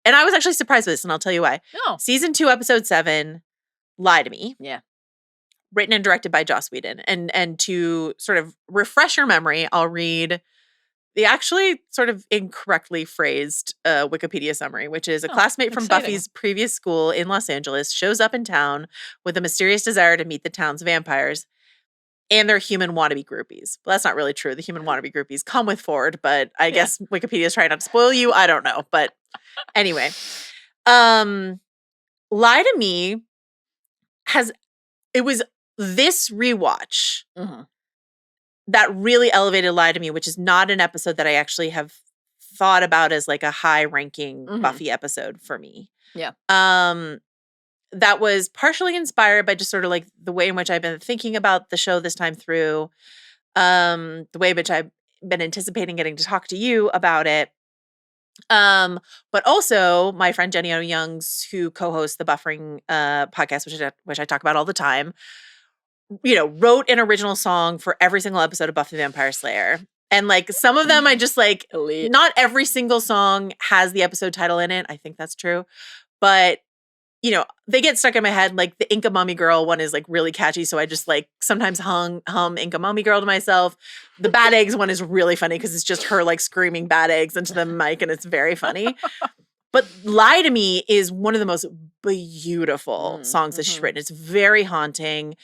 and I was actually surprised with this, and I'll tell you why. No. Season 2, episode 7, Lie to Me. Yeah. Written and directed by Joss Whedon. And to sort of refresh your memory, I'll read the actually sort of incorrectly phrased Wikipedia summary, which is a classmate from exciting. Buffy's previous school in Los Angeles shows up in town with a mysterious desire to meet the town's vampires. and they're human wannabe groupies. Well, that's not really true. The human wannabe groupies come with Ford, but I guess Wikipedia is trying not to spoil you. I don't know. But anyway, Lie to Me it was this rewatch that really elevated Lie to Me, which is not an episode that I actually have thought about as like a high ranking Buffy episode for me. Yeah. That was partially inspired by just sort of like the way in which I've been thinking about the show this time through, the way in which I've been anticipating getting to talk to you about it. But also my friend Jenny Youngs, who co-hosts the Buffering podcast, which I talk about all the time, wrote an original song for every single episode of Buffy the Vampire Slayer. And like some of them I just like, Elite. Not every single song has the episode title in it. I think that's true. But they get stuck in my head. Like the Inca Mummy Girl one is like really catchy. So I just like sometimes hum Inca Mummy Girl to myself. The Bad Eggs one is really funny because it's just her like screaming bad eggs into the mic and it's very funny. But Lie to Me is one of the most beautiful songs that she's written. It's very haunting.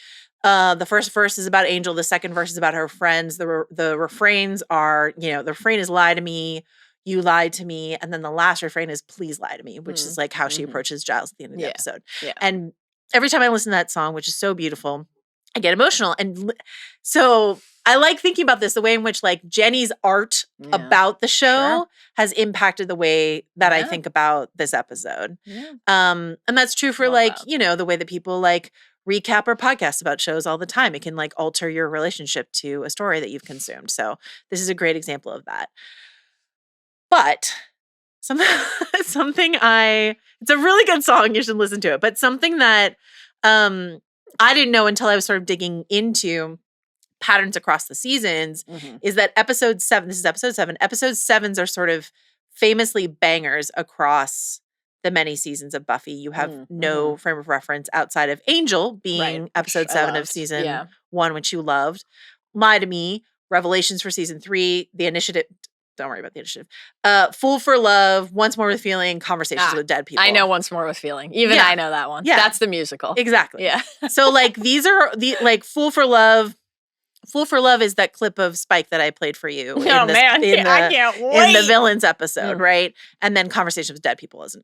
The first verse is about Angel. The second verse is about her friends. The refrains are, the refrain is lie to me. You lied to me. And then the last refrain is please lie to me, which is like how she approaches Giles at the end of the episode. Yeah. And every time I listen to that song, which is so beautiful, I get emotional. And so I like thinking about this, the way in which like Jenny's art about the show has impacted the way that I think about this episode. Yeah. And that's true for the way that people like recap or podcast about shows all the time. It can like alter your relationship to a story that you've consumed. So this is a great example of that. But it's a really good song. You should listen to it. But something that I didn't know until I was sort of digging into patterns across the seasons is that episode 7, this is episode 7, episode 7s are sort of famously bangers across the many seasons of Buffy. You have no frame of reference outside of Angel being episode 7 of season 1, which you loved. Lie to Me, Revelations for season 3, The Initiative. Don't worry about the initiative. Fool for Love, Once More with Feeling, Conversations with Dead People. I know Once More with Feeling. Even I know that one. Yeah. That's the musical. Exactly. Yeah. So like these are like Fool for Love. Fool for Love is that clip of Spike that I played for you. I can't wait. In the Villains episode, right? And then Conversations with Dead People is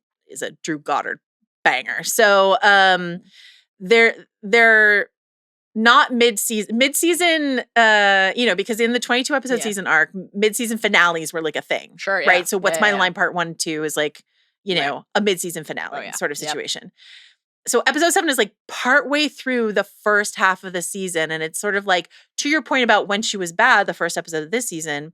a Drew Goddard banger. So they're not mid-season, because in the 22 episode season arc, mid-season finales were like a thing. Sure, yeah. Right? So What's My Line Part 1 and 2 is like, a mid-season finale sort of situation. So episode 7 is like partway through the first half of the season. And it's sort of like, to your point about when she was bad, the first episode of this season,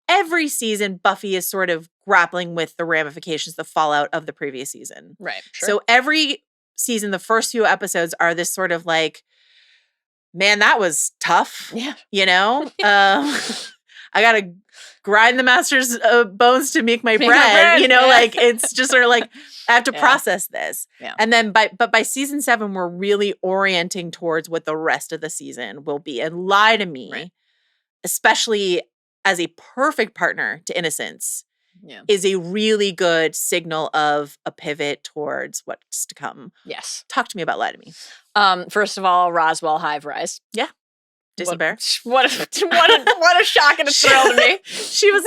every season Buffy is sort of grappling with the ramifications, the fallout of the previous season. Right. Sure. So every season, the first few episodes are this sort of like, man, that was tough. Yeah. I got to grind the master's bones to make my bread. Like it's just sort of like, I have to process this. Yeah. And then by season 7, we're really orienting towards what the rest of the season will be. And Lie to Me, especially as a perfect partner to Innocence, is a really good signal of a pivot towards what's to come. Yes. Talk to me about Lie to Me. First of all, Roswell Hive Rise. Yeah. Jason Bear. What a shock and a thrill to me. She's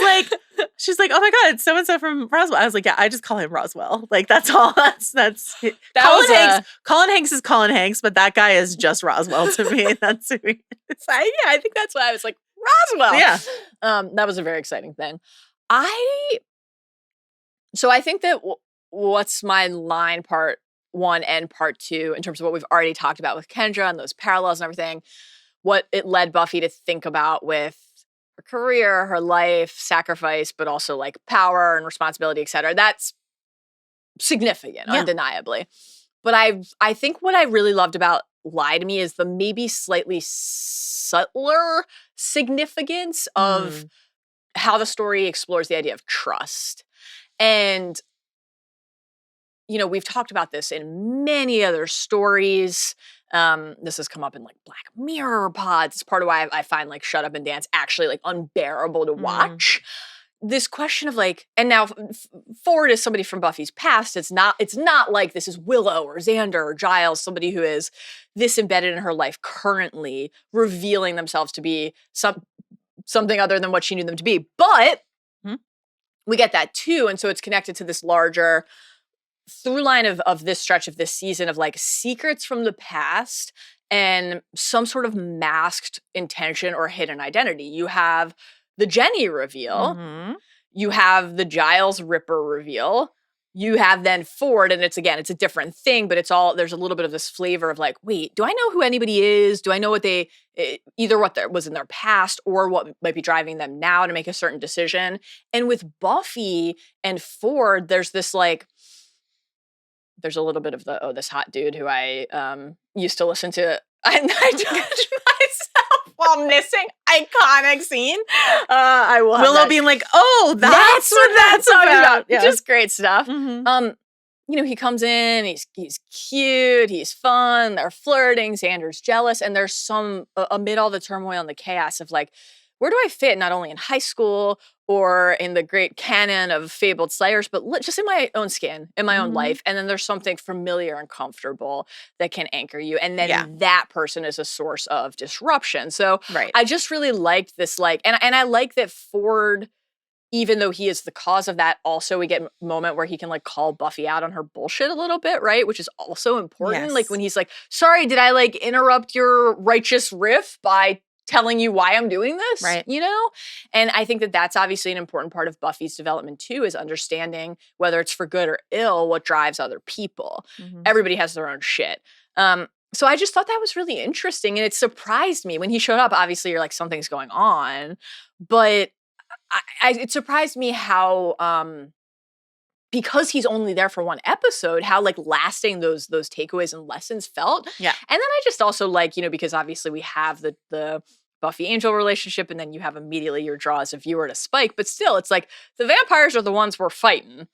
like, oh my God, it's so-and-so from Roswell. I was like, yeah, I just call him Roswell. Like, that's all. Colin Hanks is Colin Hanks, but that guy is just Roswell to me. That's who he is. I think that's why I was like, Roswell. Yeah. That was a very exciting thing. I think that what's my line part 1 and part 2 in terms of what we've already talked about with Kendra and those parallels and everything, what it led Buffy to think about with her career, her life, sacrifice, but also like power and responsibility, et cetera. That's significant, undeniably. But I think what I really loved about Lie to Me is the maybe slightly subtler significance of how the story explores the idea of trust. And, we've talked about this in many other stories. This has come up in like Black Mirror pods. It's part of why I find like Shut Up and Dance actually like unbearable to watch. this question of like, and now Ford is somebody from Buffy's past. It's not like this is Willow or Xander or Giles, somebody who is this embedded in her life currently, revealing themselves to be something other than what she knew them to be. But we get that too. And so it's connected to this larger through line of this stretch of this season of like secrets from the past and some sort of masked intention or hidden identity. You have the Jenny reveal. You have the Giles Ripper reveal. You have then Ford, and it's a different thing, but there's a little bit of this flavor of like, wait, do I know who anybody is? Do I know what either what was in their past or what might be driving them now to make a certain decision? And with Buffy and Ford, there's this like, there's a little bit of this hot dude who I used to listen to. I judge myself while missing iconic scene. I will have Willow being like, oh, that's what that's about. Yeah. Just great stuff. He comes in, he's cute, he's fun, they're flirting, Xander's jealous, and there's some, amid all the turmoil and the chaos of like, where do I fit not only in high school or in the great canon of fabled slayers, but just in my own skin, in my own life. And then there's something familiar and comfortable that can anchor you. And then that person is a source of disruption. So I just really liked this, like, and I like that Ford, even though he is the cause of that, also we get a moment where he can like call Buffy out on her bullshit a little bit, right? Which is also important. Like when he's like, sorry, did I like interrupt your righteous riff by telling you why I'm doing this, right? And I think that that's obviously an important part of Buffy's development too, is understanding whether it's for good or ill, what drives other people. Everybody has their own shit. So I just thought that was really interesting, and it surprised me when he showed up. Obviously, you're like, something's going on, but it surprised me how, because he's only there for one episode, how like lasting those takeaways and lessons felt. Yeah. And then I just also like, because obviously we have the Buffy Angel relationship, and then you have immediately your draw as a viewer to Spike, but still it's like the vampires are the ones we're fighting.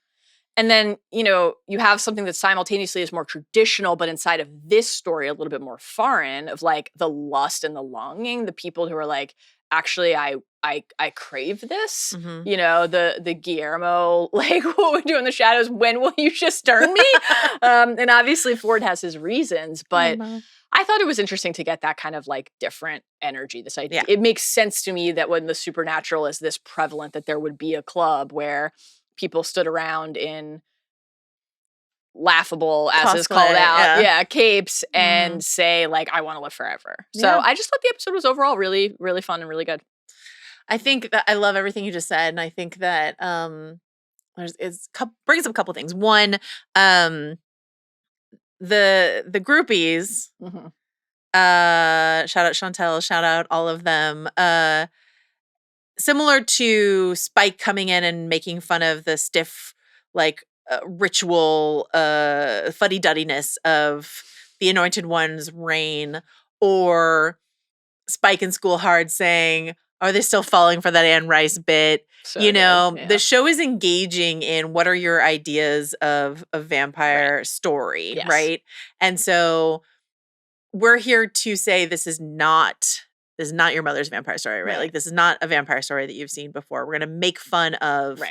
And then, you have something that simultaneously is more traditional, but inside of this story, a little bit more foreign, of like the lust and the longing, the people who are like, actually, I crave this, the Guillermo, like what we do in the shadows. When will you just turn me? And obviously Ford has his reasons, but I thought it was interesting to get that kind of like different energy, this idea. It makes sense to me that when the supernatural is this prevalent, that there would be a club where people stood around in laughable, as is called out, capes, and say like, I want to live forever. So I just thought the episode was overall really, really fun and really good. I think that I love everything you just said, and I think that brings up a couple things. One, the groupies, shout out Chantel, shout out all of them. Similar to Spike coming in and making fun of the stiff, like, ritual fuddy-duddiness of the Anointed One's reign, or Spike in School Hard saying, are they still falling for that Anne Rice bit? So the show is engaging in what are your ideas of a vampire story, right? And so we're here to say this is not your mother's vampire story, right? Like, this is not a vampire story that you've seen before. We're going to make fun of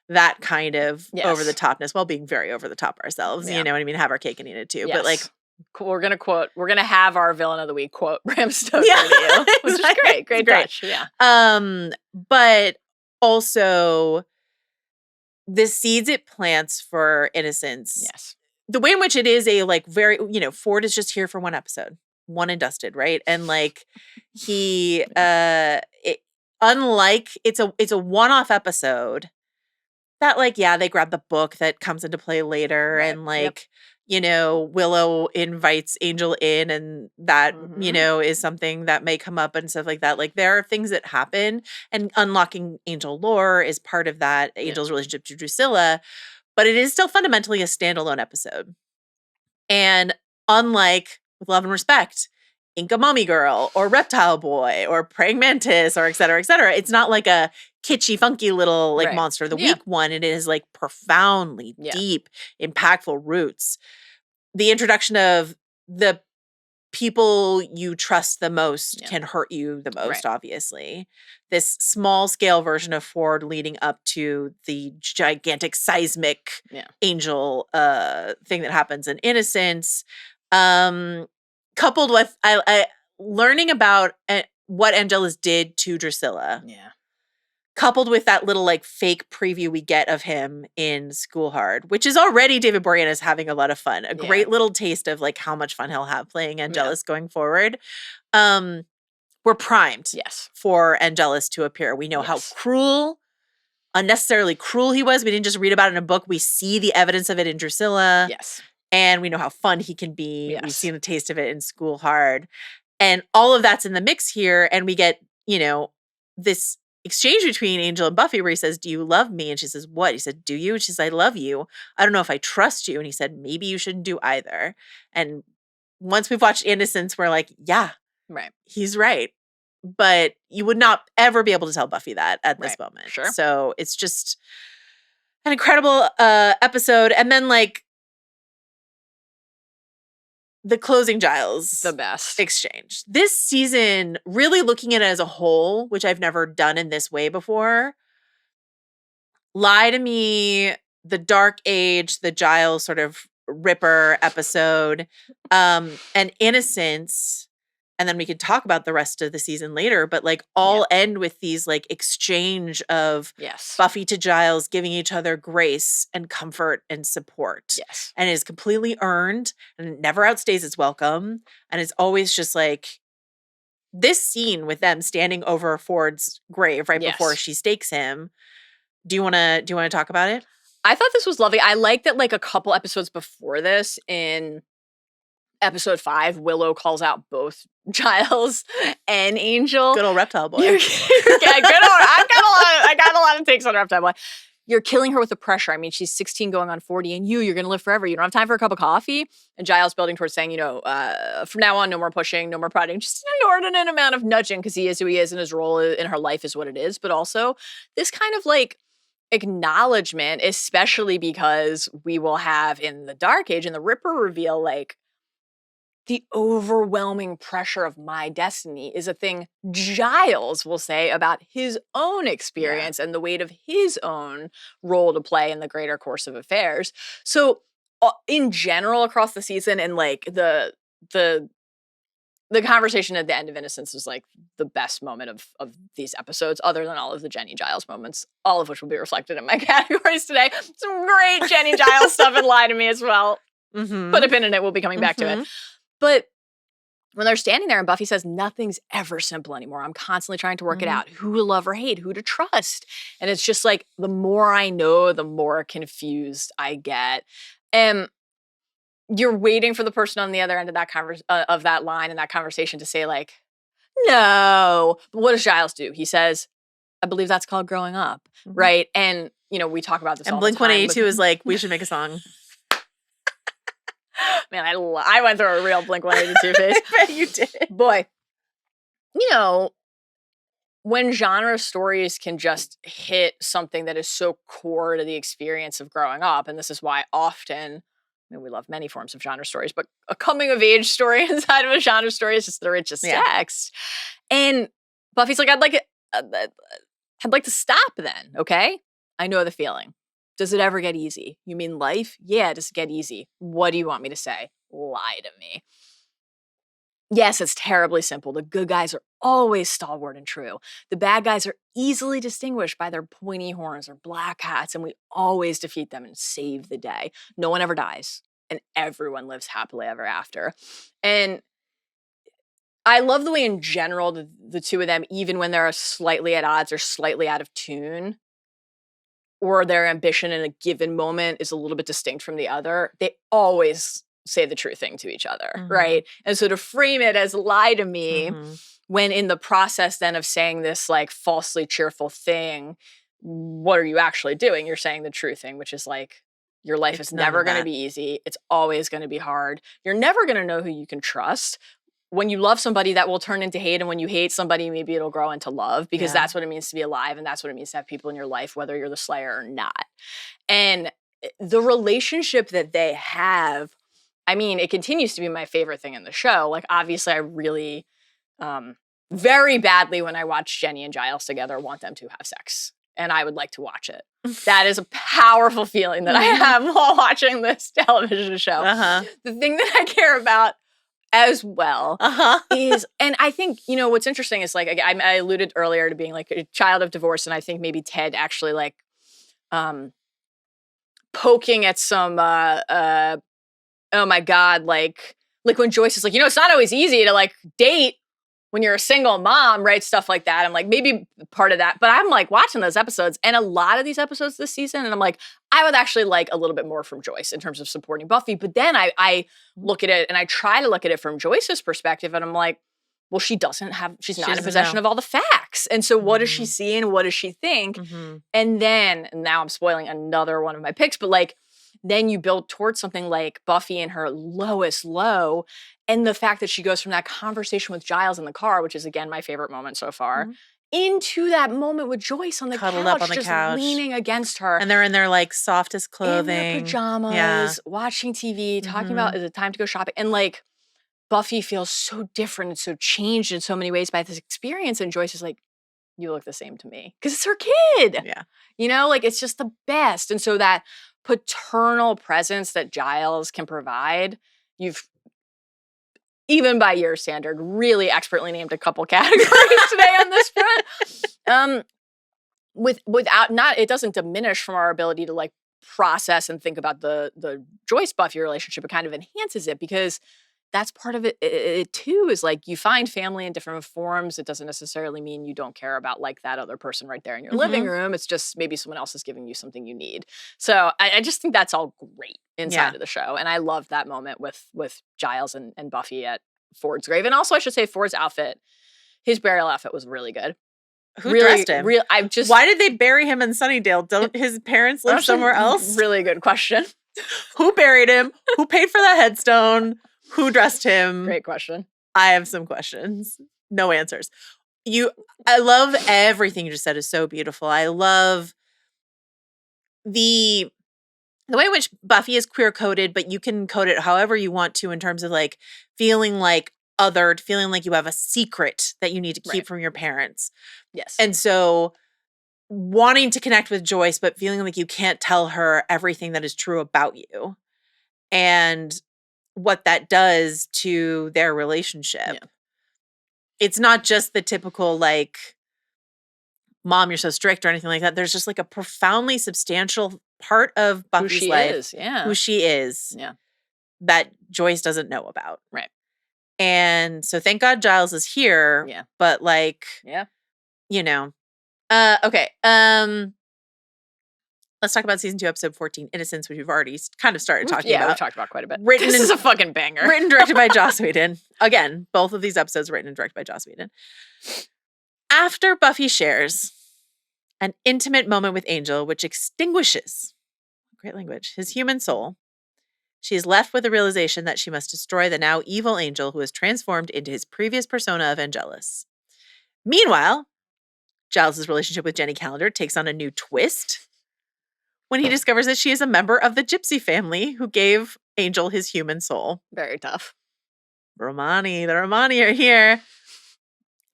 that kind of over-the-topness while being very over-the-top ourselves. You know what I mean? Have our cake and eat it too. But like, we're gonna have our villain of the week quote Bram Stoker to you, which is great. Great touch. Yeah. But also the seeds it plants for Innocence. Yes. The way in which it is a like very, Ford is just here for one episode, one and dusted, right? And like he unlike it's a one-off episode that like, they grab the book that comes into play later, and like Willow invites Angel in, and that, is something that may come up and stuff like that. Like, there are things that happen, and unlocking Angel lore is part of that, Angel's relationship to Drusilla, but it is still fundamentally a standalone episode. And unlike With Love and Respect, Inca Mommy Girl, or Reptile Boy, or Praying Mantis, or et cetera, it's not like a kitschy, funky little like monster of the week one. It is like profoundly deep, impactful roots. The introduction of the people you trust the most Yeah. can hurt you the most, Right. obviously. This small scale version of Ford leading up to the gigantic seismic Yeah. angel thing that happens in Innocence, coupled with I learning about what Angelus did to Drusilla, Yeah. coupled with that little like fake preview we get of him in School Hard, which is already David Boreanaz having a lot of fun. A great little taste of like how much fun he'll have playing Angelus going forward. We're primed Yes. for Angelus to appear. We know how cruel, unnecessarily cruel he was. We didn't just read about it in a book. We see the evidence of it in Drusilla. Yes. And we know how fun he can be. Yes. We've seen a taste of it in School Hard. And all of that's in the mix here. And we get, this exchange between Angel and Buffy where he says, "Do you love me?" And she says, "What?" He said, "Do you?" And she says, "I love you. I don't know if I trust you." And he said, "Maybe you shouldn't do either." And once we've watched Innocence, we're like, yeah, Right. he's right. But you would not ever be able to tell Buffy that at this moment. Sure. So it's just an incredible episode. And then like the closing Giles The best. exchange. This season, really looking at it as a whole, which I've never done in this way before. Lie to Me, the Dark Age, the Giles sort of Ripper episode, and Innocence. And then we could talk about the rest of the season later, but like all end with these like exchange of Buffy to Giles giving each other grace and comfort and support. Yes. And it is completely earned and it never outstays its welcome. And it's always just like this scene with them standing over Ford's grave right before she stakes him. Do you want to talk about it? I thought this was lovely. I liked that like a couple episodes before this in episode 5, Willow calls out both Giles and Angel. Good old reptile boy. Good old. I got a lot of takes on reptile boy. You're killing her with the pressure. I mean, she's 16 going on 40, and you're going to live forever. You don't have time for a cup of coffee. And Giles building towards saying, from now on, no more pushing, no more prodding, just an inordinate amount of nudging because he is who he is and his role in her life is what it is. But also this kind of like acknowledgement, especially because we will have in the Dark Age, in the Ripper reveal, like, the overwhelming pressure of my destiny is a thing Giles will say about his own experience and the weight of his own role to play in the greater course of affairs. So in general, across the season, and like the conversation at the end of Innocence was like the best moment of these episodes, other than all of the Jenny Giles moments, all of which will be reflected in my categories today. Some great Jenny Giles stuff and Lie to Me as well. Mm-hmm. Put a pin in it. We'll be coming back to it. But when they're standing there and Buffy says, nothing's ever simple anymore. I'm constantly trying to work it out. Who to love or hate, who to trust. And it's just like, the more I know, the more confused I get. And you're waiting for the person on the other end of that of that line and that conversation to say like, no. But what does Giles do? He says, I believe that's called growing up. Right. And, we talk about this all the time. And Blink-182 is like, we should make a song. Man, I went through a real Blink-182 phase. I bet you did. Boy, when genre stories can just hit something that is so core to the experience of growing up, and this is why often, we love many forms of genre stories, but a coming-of-age story inside of a genre story is just the richest text. And Buffy's like, I'd like to stop then, okay? I know the feeling. Does it ever get easy? You mean life? Yeah, does it get easy? What do you want me to say? Lie to me. Yes, it's terribly simple. The good guys are always stalwart and true. The bad guys are easily distinguished by their pointy horns or black hats, and we always defeat them and save the day. No one ever dies, and everyone lives happily ever after. And I love the way, in general, the two of them, even when they're slightly at odds or slightly out of tune, or their ambition in a given moment is a little bit distinct from the other, they always say the true thing to each other, right? And so to frame it as lie to me, when in the process then of saying this like falsely cheerful thing, what are you actually doing? You're saying the true thing, which is like, your life is never going to be easy. It's always going to be hard. You're never going to know who you can trust. When you love somebody, that will turn into hate. And when you hate somebody, maybe it'll grow into love, because that's what it means to be alive. And that's what it means to have people in your life, whether you're the Slayer or not. And the relationship that they have I mean, it continues to be my favorite thing in the show. Like, obviously, I really, very badly when I watch Jenny and Giles together, want them to have sex. And I would like to watch it. That is a powerful feeling that I have while watching this television show. The thing that I care about as well is, and I think, you know, what's interesting is, like, I alluded earlier to being like a child of divorce, and I think maybe Ted actually, like, poking at some, oh my God, like when Joyce is like, you know, it's not always easy to, like, date when you're a single mom, right? Stuff like that. I'm like, maybe part of that. But I'm like watching those episodes, and a lot of these episodes this season, and I'm like, I would actually like a little bit more from Joyce in terms of supporting Buffy. But then I look at it, and I try to look at it from Joyce's perspective, and I'm like, well, she's not in possession of all the facts. And so what does she see and what does she think? And then, and now I'm spoiling another one of my picks, but like, then you build towards something like Buffy in her lowest low, and the fact that she goes from that conversation with Giles in the car, which is, again, my favorite moment so far, into that moment with Joyce on the Cuddled couch, up on the just couch, leaning against her. And they're in their, like, softest clothing. In their pajamas, watching TV, talking about, is it time to go shopping? And, like, Buffy feels so different and so changed in so many ways by this experience. And Joyce is like, you look the same to me. Because it's her kid. Yeah. You know, like, it's just the best. And so that paternal presence that Giles can provide, you've, even by your standard, really expertly named a couple categories today on this front. Without, not, it doesn't diminish from our ability to, like, process and think about the Joyce Buffy relationship. It kind of enhances it, because that's part of it too, is like, you find family in different forms. It doesn't necessarily mean you don't care about, like, that other person right there in your living room. It's just maybe someone else is giving you something you need. So I just think that's all great inside of the show. And I love that moment with Giles and Buffy at Ford's grave. And also, I should say, Ford's outfit, his burial outfit was really good. Who dressed him? Why did they bury him in Sunnydale? Don't his parents live somewhere else? Really good question. Who buried him? Who paid for that headstone? Who dressed him? Great question. I have some questions. No answers. I love everything you just said is so beautiful. I love the way in which Buffy is queer coded, but you can code it however you want to, in terms of, like, feeling like othered, feeling like you have a secret that you need to keep from your parents. Yes. And so wanting to connect with Joyce, but feeling like you can't tell her everything that is true about you. And what that does to their relationship. Yeah. It's not just the typical, like, mom, you're so strict or anything like that. There's just, like, a profoundly substantial part of Buffy's life. Who she is. Yeah. That Joyce doesn't know about. Right. And so thank God Giles is here. Yeah. But, like, you know. Okay. Let's talk about season 2, episode 14, Innocence, which we've already kind of started talking about. Yeah, we've talked about quite a bit. This is a fucking banger. Written and directed by Joss Whedon. Again, both of these episodes written and directed by Joss Whedon. After Buffy shares an intimate moment with Angel, which extinguishes, great language, his human soul, she is left with the realization that she must destroy the now evil Angel who is transformed into his previous persona of Angelus. Meanwhile, Giles' relationship with Jenny Calendar takes on a new twist when he discovers that she is a member of the Gypsy family who gave Angel his human soul. Very tough. The Romani are here.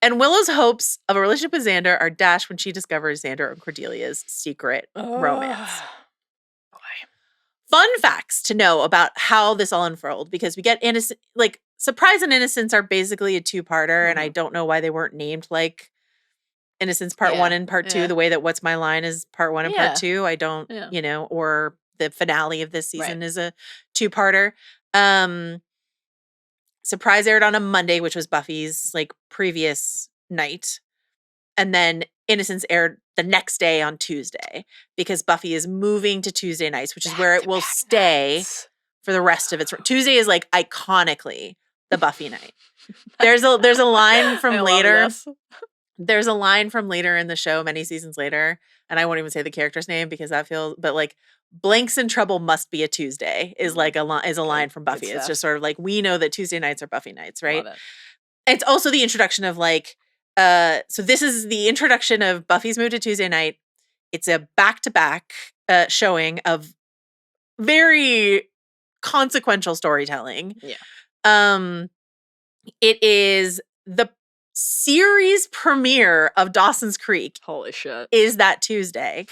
And Willow's hopes of a relationship with Xander are dashed when she discovers Xander and Cordelia's secret romance. Boy. Fun facts to know about how this all unfurled, because we get Innocence, like, Surprise and Innocence are basically a two-parter, and I don't know why they weren't named, like, Innocence Part 1 and Part 2, the way that What's My Line is Part 1 and Part 2. I don't, you know, or the finale of this season is a two-parter. Surprise aired on a Monday, which was Buffy's, like, previous night. And then Innocence aired the next day on Tuesday, because Buffy is moving to Tuesday nights, which is where it will stay for the rest of its... Tuesday is, like, iconically the Buffy night. There's a line from later... There's a line from later in the show, many seasons later, and I won't even say the character's name because that feels, but, like, Blanks in Trouble must be a Tuesday is, like, a line from Buffy. It's just sort of like, we know that Tuesday nights are Buffy nights, right? It's also the introduction of, like, so this is the introduction of Buffy's move to Tuesday night. It's a back-to-back showing of very consequential storytelling. Yeah. It is the series premiere of Dawson's Creek Holy shit. is that Tuesday.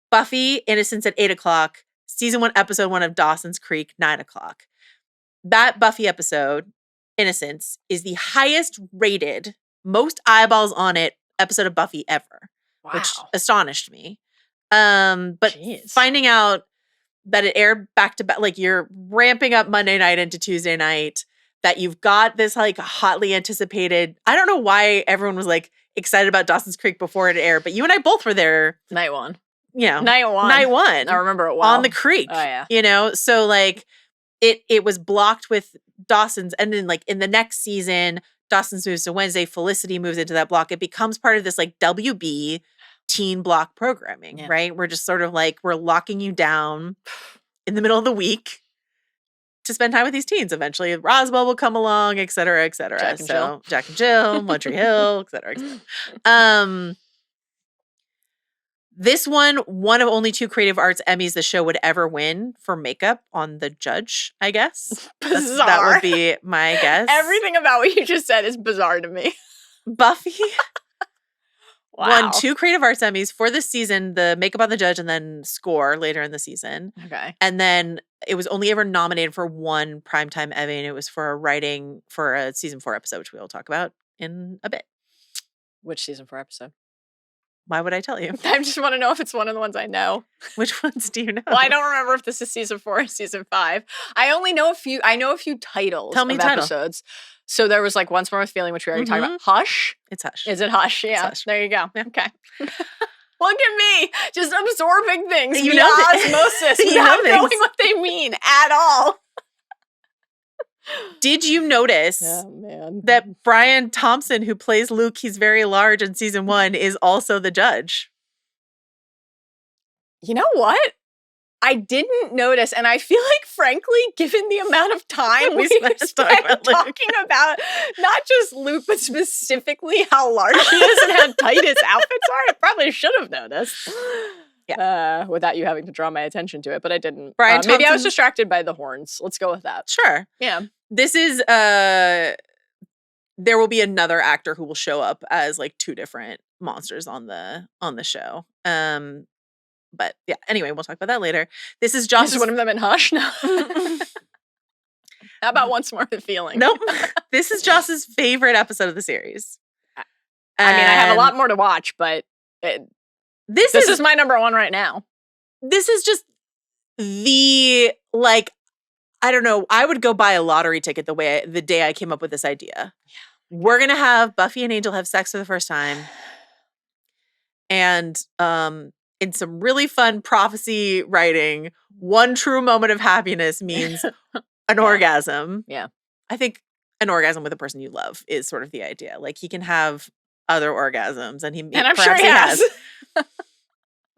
Buffy, Innocence at 8 o'clock. Season 1, episode 1 of Dawson's Creek, 9 o'clock. That Buffy episode, Innocence, is the highest rated, most eyeballs on it episode of Buffy ever, which astonished me. But Jeez. finding out that it aired back to back, like you're ramping up Monday night into Tuesday night, that you've got this like hotly anticipated, I don't know why everyone was like excited about Dawson's Creek before it aired, but you and I both were there. Night one. You know, Night one. I remember it well. On the creek. Oh, yeah. You know, so like it was blocked with Dawson's, and then like in the next season, Dawson's moves to Wednesday, Felicity moves into that block. It becomes part of this like WB teen block programming, right? We're just sort of like, we're locking you down in the middle of the week to spend time with these teens. Eventually Roswell will come along, et cetera, et cetera. Jack and Jill, One Tree Hill, et cetera, et cetera. This one of only 2 Creative Arts Emmys the show would ever win for makeup on The Judge, I guess. Bizarre. That would be my guess. Everything about what you just said is bizarre to me. Buffy Wow. won 2 Creative Arts Emmys for this season, the makeup on The Judge and then score later in the season. Okay. And then it was only ever nominated for 1 Primetime Emmy, and it was for writing for a season 4 episode, which we will talk about in a bit. Which season 4 episode? Why would I tell you? I just want to know if it's one of the ones I know. Which ones do you know? Well, I don't remember if this is season 4 or season 5. I only know a few. I know a few titles Tell me of title. episodes. So there was like Once More with Feeling, which we already talked about. Hush. It's Hush. Is it Hush? Yeah. Hush. There you go. Yeah. Okay. Look at me, just absorbing things You via know osmosis You know without things. knowing what they mean at all. Did you notice man. that Brian Thompson, who plays Luke, he's very large in season 1, is also the judge? You know what? I didn't notice, and I feel like, frankly, given the amount of time we spent talking about not just Luke, but specifically how large he is and how tight his outfits are, I probably should have noticed. Yeah. Without you having to draw my attention to it, but I didn't. Brian maybe I was Thompson- distracted by the horns. Let's go with that. Sure. Yeah. This is there will be another actor who will show up as like 2 different monsters on the show. But yeah, anyway, we'll talk about that later. This is Joss's... Is one of them in Hush? No. How about Once More with Feeling? Nope. This is Joss's favorite episode of the series. I mean, I have a lot more to watch, but this is my number 1 right now. This is just the, like, I don't know, I would go buy a lottery ticket the day I came up with this idea. Yeah. We're going to have Buffy and Angel have sex for the first time. And in some really fun prophecy writing, 1 true moment of happiness means an orgasm. Yeah. I think an orgasm with a person you love is sort of the idea. Like, he can have other orgasms, and I'm sure he has.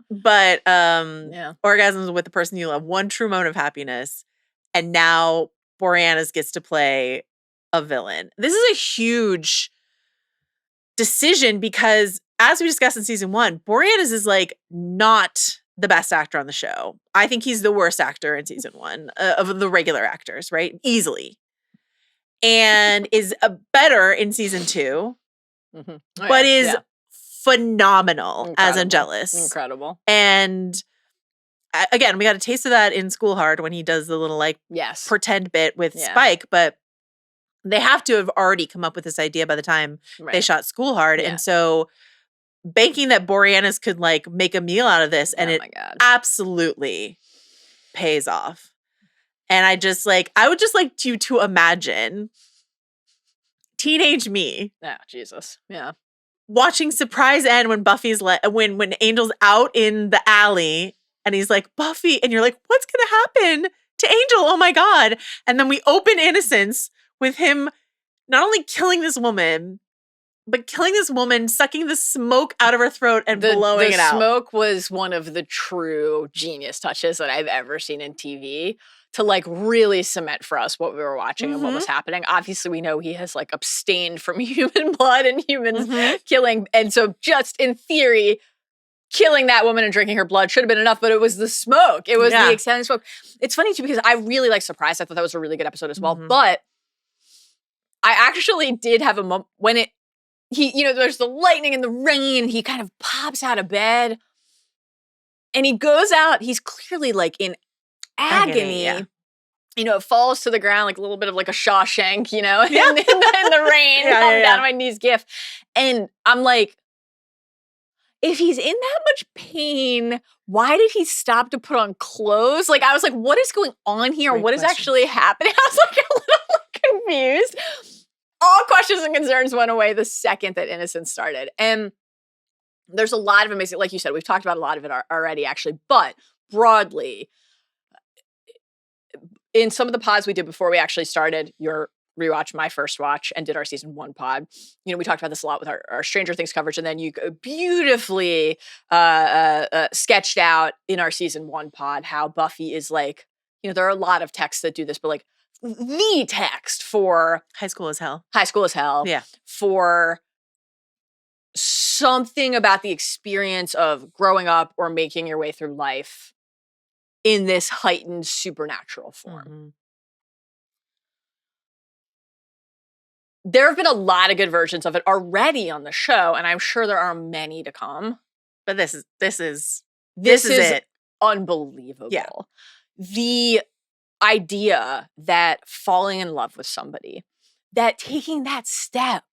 But orgasms with the person you love, 1 true moment of happiness. And now Boreanaz gets to play a villain. This is a huge decision because, as we discussed in season 1, Boreanaz is like not the best actor on the show. I think he's the worst actor in season 1 of the regular actors, right? Easily. And is better in season 2, but is phenomenal as Angelus. Incredible. And again, we got a taste of that in School Hard when he does the little like pretend bit with Spike, but they have to have already come up with this idea by the time they shot School Hard. And so banking that Boreanaz could like make a meal out of this, and it absolutely pays off. And I would just like you to imagine teenage me. Oh, Jesus. Yeah. Watching surprise end when Buffy's when Angel's out in the alley and he's like, Buffy, and you're like, what's gonna happen to Angel? Oh my God. And then we open Innocence with him not only killing this woman, but killing this woman, sucking the smoke out of her throat and blowing it out. The smoke was one of the true genius touches that I've ever seen in TV to like really cement for us what we were watching and what was happening. Obviously, we know he has like abstained from human blood and humans killing. And so just in theory, killing that woman and drinking her blood should have been enough, but it was the smoke. It was Yeah. the extended smoke. It's funny too because I really like Surprise. I thought that was a really good episode as well. Mhm. But I actually did have a moment when there's the lightning and the rain. He kind of pops out of bed and he goes out. He's clearly like in agony. yeah. It falls to the ground like a little bit of like a Shawshank, in the rain, Yeah, down on my knees gif. And I'm like, if he's in that much pain, why did he stop to put on clothes? Like, I was like, what is going on here? Great What is question. actually happening? I was like a little confused. All questions and concerns went away the second that Innocence started. And there's a lot of amazing, like you said, we've talked about a lot of it already, actually. But broadly, in some of the pods we did before we actually started your rewatch, my first watch, and did our season 1 pod, we talked about this a lot with our Stranger Things coverage, and then you beautifully sketched out in our season 1 pod how Buffy is like, there are a lot of texts that do this, but like the text for High School as Hell. High School as Hell, Yeah. for something about the experience of growing up or making your way through life in this heightened supernatural form. Mhm. There have been a lot of good versions of it already on the show, and I'm sure there are many to come. But this is it. Unbelievable. Yeah. The idea that falling in love with somebody, that taking that step,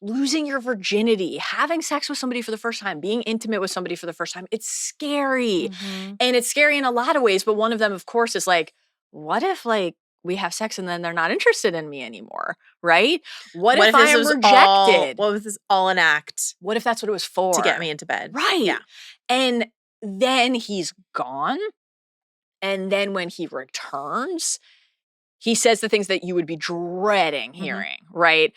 losing your virginity, having sex with somebody for the first time, being intimate with somebody for the first time, it's scary. Mhm. And it's scary in a lot of ways, but one of them, of course, is like, what if like we have sex and then they're not interested in me anymore, right? What if I am rejected? What if this is all an act What if that's what it was for? to get me into bed? Right. Yeah. And then he's gone. And then when he returns, he says the things that you would be dreading hearing, right?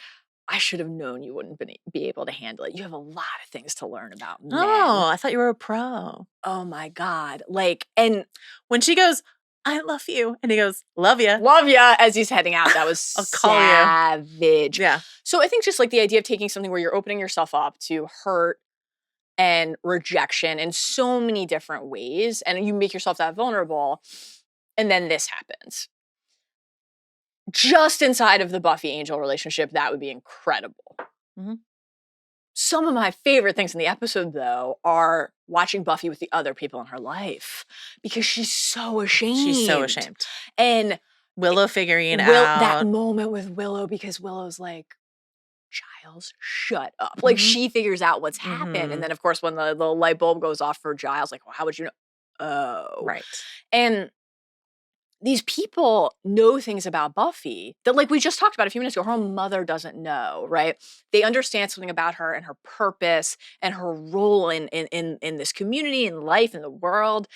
I should have known you wouldn't be able to handle it. You have a lot of things to learn about men. Oh, I thought you were a pro. Oh my God. Like, and When she goes, I love you. And he goes, love you. love ya as he's heading out. That was I'll call you. savage. Yeah. So I think just like the idea of taking something where you're opening yourself up to hurt and rejection in so many different ways, and you make yourself that vulnerable, and then this happens. Just inside of the Buffy Angel relationship, that would be incredible. Mhm. Some of my favorite things in the episode, though, are watching Buffy with the other people in her life, because she's so ashamed. She's so ashamed. And Willow figuring out. that moment with Willow, because Willow's like, Giles, shut up. Like, Mhm. she figures out what's happened. Mhm. And then, of course, when the light bulb goes off for Giles, like, well, how would you know? Oh. Right. And these people know things about Buffy that, like we just talked about a few minutes ago, her own mother doesn't know, right? They understand something about her and her purpose and her role in this community and life in the world.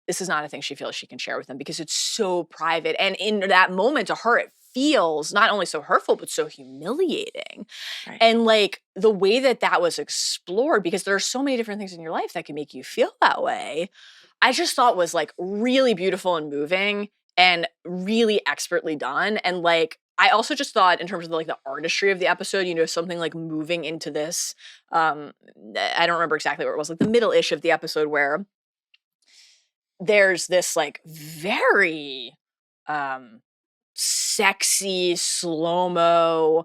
This is not a thing she feels she can share with them because it's so private. And in that moment, to her, it feels not only so hurtful, but so humiliating. Right. And like the way that was explored, because there are so many different things in your life that can make you feel that way, I just thought was like really beautiful and moving and really expertly done. And like, I also just thought in terms of like the artistry of the episode, something like moving into this, I don't remember exactly where it was, like the middle-ish of the episode where there's this like very sexy slow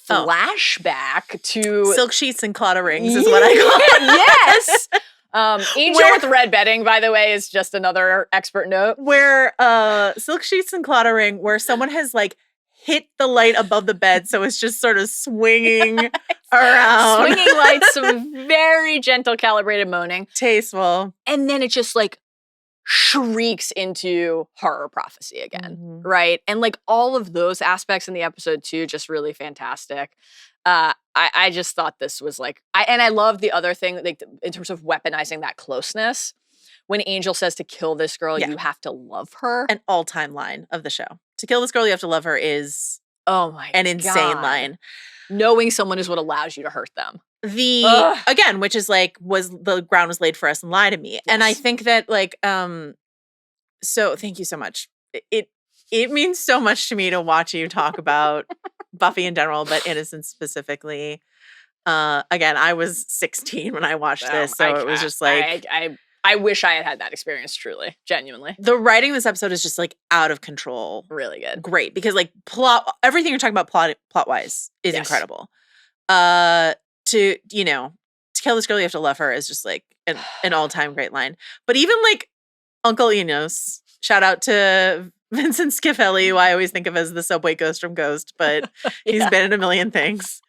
flashback to Silk sheets and Clawda rings is what I call it. Yes. Angel with red bedding, by the way, is just another expert note. Where silk sheets and Clawda ring, where someone has like hit the light above the bed, so it's just sort of swinging around. Swinging lights, some very gentle calibrated moaning. Tasteful. And then it just like shrieks into horror prophecy again, right? And like all of those aspects in the episode too, just really fantastic. I just thought this was like, I love the other thing, like in terms of weaponizing that closeness. When Angel says to kill this girl, you have to love her. An all-time line of the show. To kill this girl, you have to love her is an insane line. Knowing someone is what allows you to hurt them. Again, which is like, the ground was laid for us and lie to me. Yes. And I think that like, so thank you so much. It means so much to me to watch you talk about Buffy in general, but Innocence specifically. Again, I was 16 when I watched this, so it was just like I wish I had that experience. Truly, genuinely, the writing in this episode is just like out of control. really good. Great, because like everything you're talking about plot wise is Yes. incredible. To kill this girl, you have to love her is just like an all-time great line. But even like Uncle Enos, shout out to Vincent Schiavelli, who I always think of as the subway ghost from Ghost, but he's been in a million things.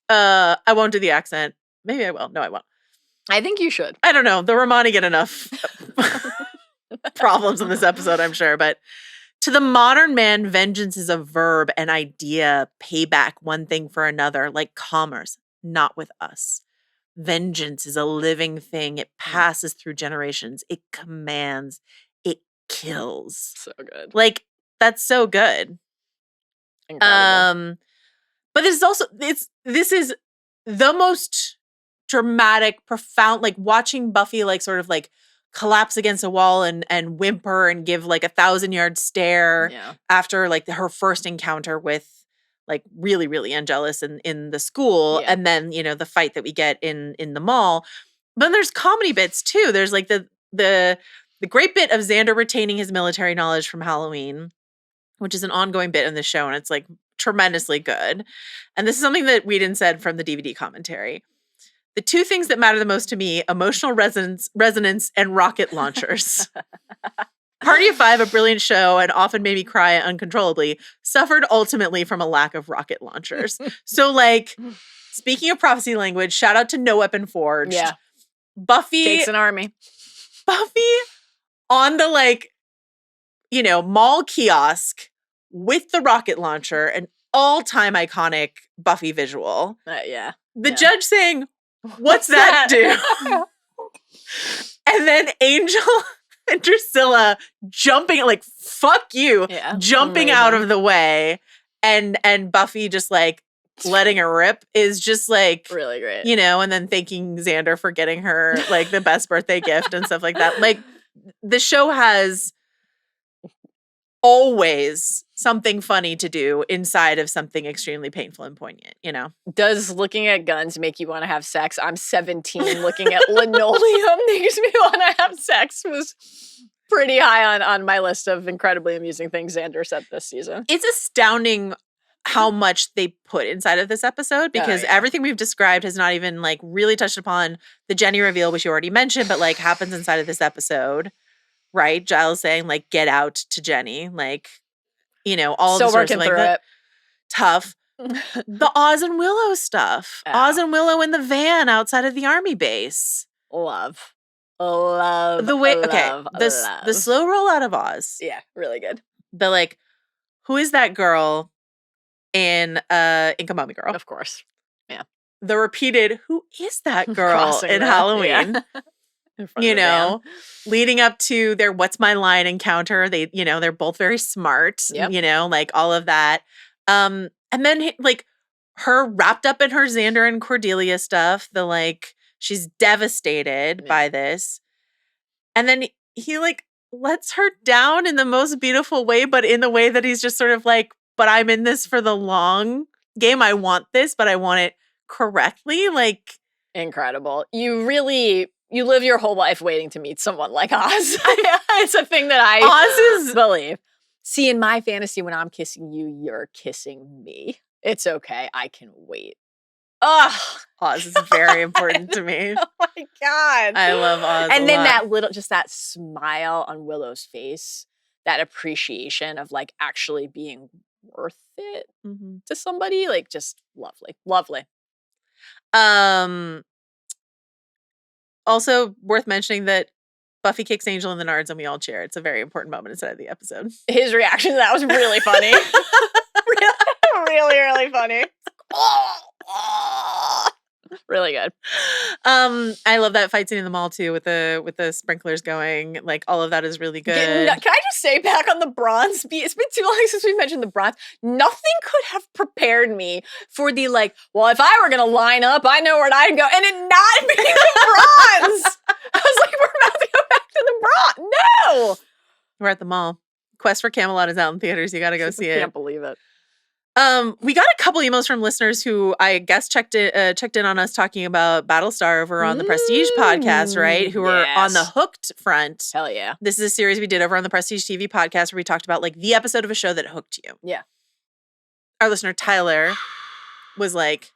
I won't do the accent. Maybe I will. No, I won't. I think you should. I don't know. The Romani get enough problems in this episode, I'm sure. But to the modern man, vengeance is a verb, an idea, payback, one thing for another, like commerce, not with us. Vengeance is a living thing. It passes through generations. It commands. It kills. So good. Like, that's so good. Incredible. But this is the most dramatic, profound, like watching Buffy like sort of like collapse against a wall and whimper and give like 1,000-yard stare after like her first encounter with like really, really Angelus in the school. And then, the fight that we get in the mall. But then there's comedy bits too. There's like the great bit of Xander retaining his military knowledge from Halloween, which is an ongoing bit in the show. And it's like tremendously good. And this is something that Whedon said from the DVD commentary. The two things that matter the most to me, emotional resonance and rocket launchers. Party of Five, a brilliant show and often made me cry uncontrollably, suffered ultimately from a lack of rocket launchers. So like, speaking of prophecy language, shout out to No Weapon Forged. Yeah. Buffy. Takes an army. Buffy on the like, mall kiosk with the rocket launcher, an all-time iconic Buffy visual. The judge saying, What's that do? And then Angel and Drusilla jumping, like, fuck you, jumping out of the way. And Buffy just like letting her rip is just like really great. And then thanking Xander for getting her like the best birthday gift and stuff like that. Like the show has always something funny to do inside of something extremely painful and poignant, Does looking at guns make you want to have sex? I'm 17. Looking at linoleum makes me want to have sex was pretty high on my list of incredibly amusing things Xander said this season. It's astounding how much they put inside of this episode because everything we've described has not even like really touched upon the Jenny reveal, which you already mentioned, but like happens inside of this episode. Right? Giles saying, like, get out to Jenny. Like, all Still the sorts working of like through that. it. Tough. The Oz and Willow stuff. Oz and Willow in the van outside of the army base. Love. The way, the slow roll out of Oz. Yeah, really good. The like, who is that girl in Inca Mommy Girl? Of course. Yeah. The repeated, who is that girl in Halloween? Leading up to their What's My Line encounter. They, they're both very smart, like all of that. And then like her wrapped up in her Xander and Cordelia stuff, the like, she's devastated by this. And then he like lets her down in the most beautiful way, but in the way that he's just sort of like, but I'm in this for the long game. I want this, but I want it correctly. Like incredible. You live your whole life waiting to meet someone like Oz. It's a thing that I believe. See, in my fantasy, when I'm kissing you, you're kissing me. It's okay. I can wait. Ugh. Oz is very important to me. Oh my God. I love Oz. And then that smile on Willow's face, that appreciation of like actually being worth it to somebody, like just lovely. Lovely. Also worth mentioning that Buffy kicks Angel in the nards and we all cheer. It's a very important moment inside of the episode. His reaction to that was really funny. really, really funny. Really good. I love that fight scene in the mall too with the sprinklers going. Like all of that is really good. Can I just say back on the bronze beat? It's been too long since we mentioned the bronze. Nothing could have prepared me for the like, well, if I were gonna line up, I know where I'd go. And it not being the bronze. I was like, we're about to go back to the bronze. No. We're at the mall. Quest for Camelot is out in theaters. You gotta go see it. I can't believe it. We got a couple emails from listeners who I guess checked in on us talking about Battlestar over on the Prestige podcast, right? Who were on the Hooked front. Hell yeah. This is a series we did over on the Prestige TV podcast where we talked about like the episode of a show that hooked you. Yeah. Our listener Tyler was like,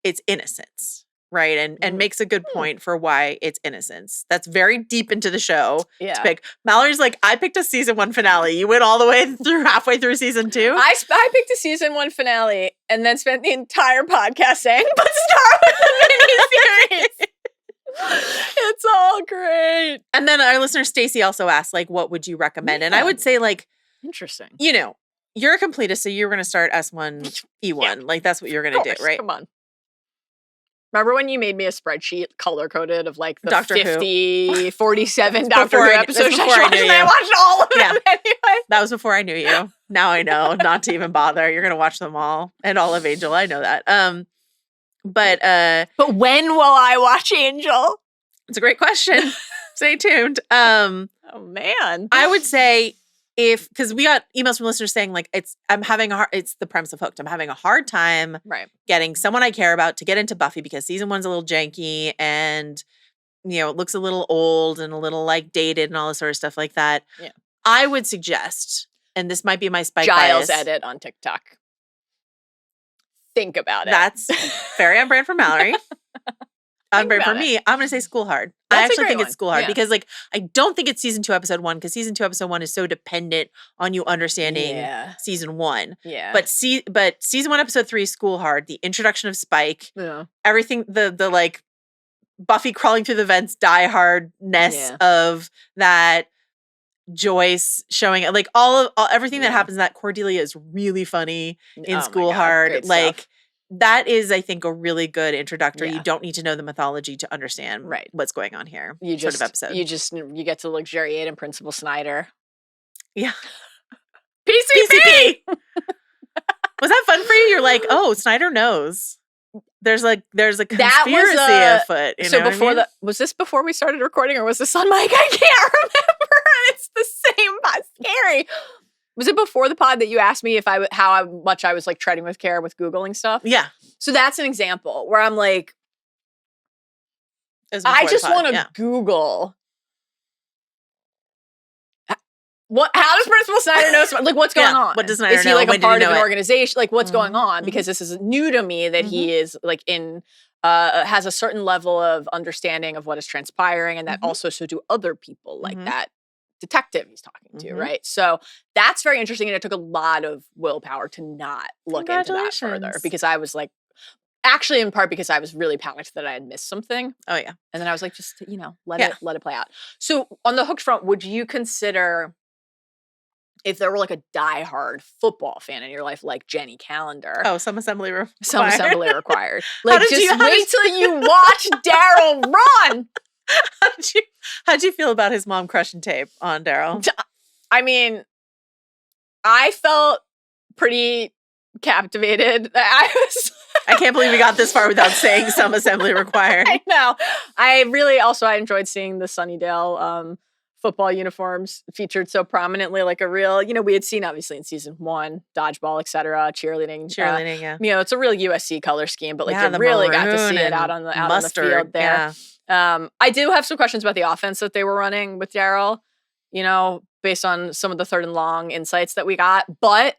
it's Innocence. Right. And makes a good point for why it's Innocence. That's very deep into the show to pick. Mallory's like, I picked a season 1 finale. You went all the way through halfway through season 2. I picked a season 1 finale and then spent the entire podcast saying, but start with the miniseries. It's all great. And then our listener Stacy also asked, like, what would you recommend? And I would say, like, interesting. You know, you're a completist, so you're going to start S1, E1. Yeah. Like, that's what you're going to do, right? Come on. Remember when you made me a spreadsheet color-coded of like the Doctor 50, 47 Doctor Who episodes I watched all of them anyway. That was before I knew you. Now I know not to even bother. You're going to watch them all. And all of Angel, I know that. But when will I watch Angel? It's a great question. Stay tuned. Oh man. I would say because we got emails from listeners saying like it's the premise of Hooked. I'm having a hard time getting someone I care about to get into Buffy because season 1's a little janky and you know it looks a little old and a little like dated and all this sort of stuff like that. Yeah. I would suggest, and this might be my spike Giles bias, edit on TikTok. Think about it. That's very on brand for Mallory. On brand for me, I'm going to say School Hard. I actually think it's School Hard because like I don't think it's season 2 episode 1 because season 2 episode 1 is so dependent on you understanding season 1. Yeah. But season 1 episode 3 School Hard, the introduction of Spike, everything the like Buffy crawling through the vents die hardness of that, Joyce showing like everything that happens in that Cordelia is really funny in School Hard. Like stuff. That is, I think, a really good introductory. You don't need to know the mythology to understand what's going on here. You get to luxuriate in Principal Snyder. Yeah. PCP! Was that fun for you? You're like, oh, Snyder knows. There's a conspiracy afoot. You know before was this before we started recording or was this on mic? I can't remember. It's the same. Scary. Was it before the pod that you asked me how much I was like treading with care with Googling stuff? Yeah. So that's an example where I'm like, I just want to Google. How does Principal Snyder know? Like, what's going on? What does Snyder know? Is he like a part of an organization? Like, what's going on? Because this is new to me that he is like has a certain level of understanding of what is transpiring, and that also so do other people like that detective he's talking to, right? So that's very interesting, and it took a lot of willpower to not look into that further because I was like, actually in part because I was really panicked that I had missed something. Oh yeah, and then I was like, just let it play out. So on the Hooked front, would you consider if there were like a diehard football fan in your life, like Jenny Calendar? Oh, some assembly required. Some assembly required. Like, wait till you watch Daryl run. How'd you feel about his mom crushing tape on Daryl? I mean, I felt pretty captivated. I can't believe we got this far without saying some assembly required. I know. I enjoyed seeing the Sunnydale football uniforms featured so prominently, like a real, we had seen obviously in season 1, dodgeball, etc., cheerleading. It's a real USC color scheme, but like you really got to see it out on the field there. Yeah. I do have some questions about the offense that they were running with Daryl, based on some of the third and long insights that we got, but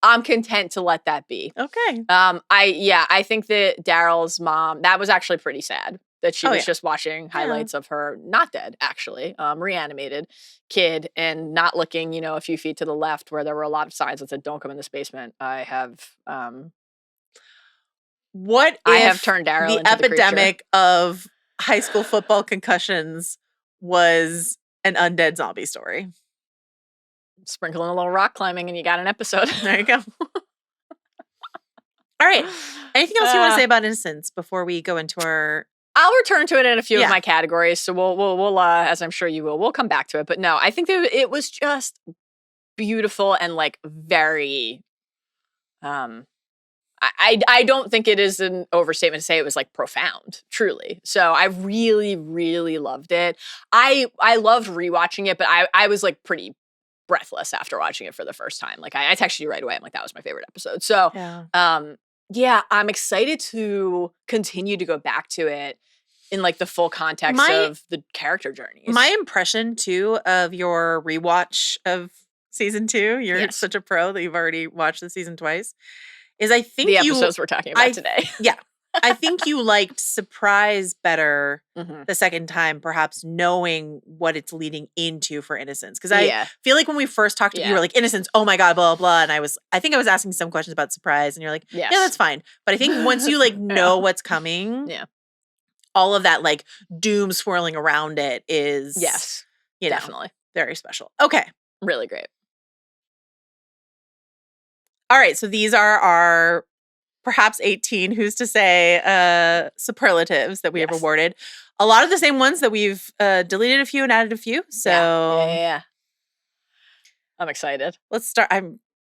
I'm content to let that be. Okay. I think that Daryl's mom, that was actually pretty sad that she was just watching highlights of her not dead, actually, reanimated kid and not looking, a few feet to the left where there were a lot of signs that said, don't come in this basement. I have turned Daryl into the epidemic of high school football concussions was an undead zombie story? Sprinkle in a little rock climbing and you got an episode. There you go. All right. Anything else you want to say about Innocence before we go into our... I'll return to it in a few of my categories. So we'll as I'm sure you will, we'll come back to it. But no, I think that it was just beautiful and like very... I don't think it is an overstatement to say it was like profound, truly. So I really, really loved it. I loved rewatching it, but I was like pretty breathless after watching it for the first time. Like I texted you right away. I'm like, that was my favorite episode. So Yeah. yeah, I'm excited to continue to go back to it in like the full context of the character journeys. My impression too of your rewatch of season 2, you're such a pro that you've already watched the season twice, is I think the episodes we're talking about today. Yeah. I think you liked Surprise better the second time, perhaps knowing what it's leading into for Innocence. Because I feel like when we first talked, you were like, Innocence, oh my God, blah, blah, blah. And I think I was asking some questions about Surprise, and you're like, yeah, that's fine. But I think once you like know what's coming, all of that like doom swirling around it is, you know, definitely very special. Okay. Really great. All right. So these are our perhaps 18, who's to say, superlatives that we have awarded. A lot of the same ones that we've deleted a few and added a few. So yeah. I'm excited. Let's start.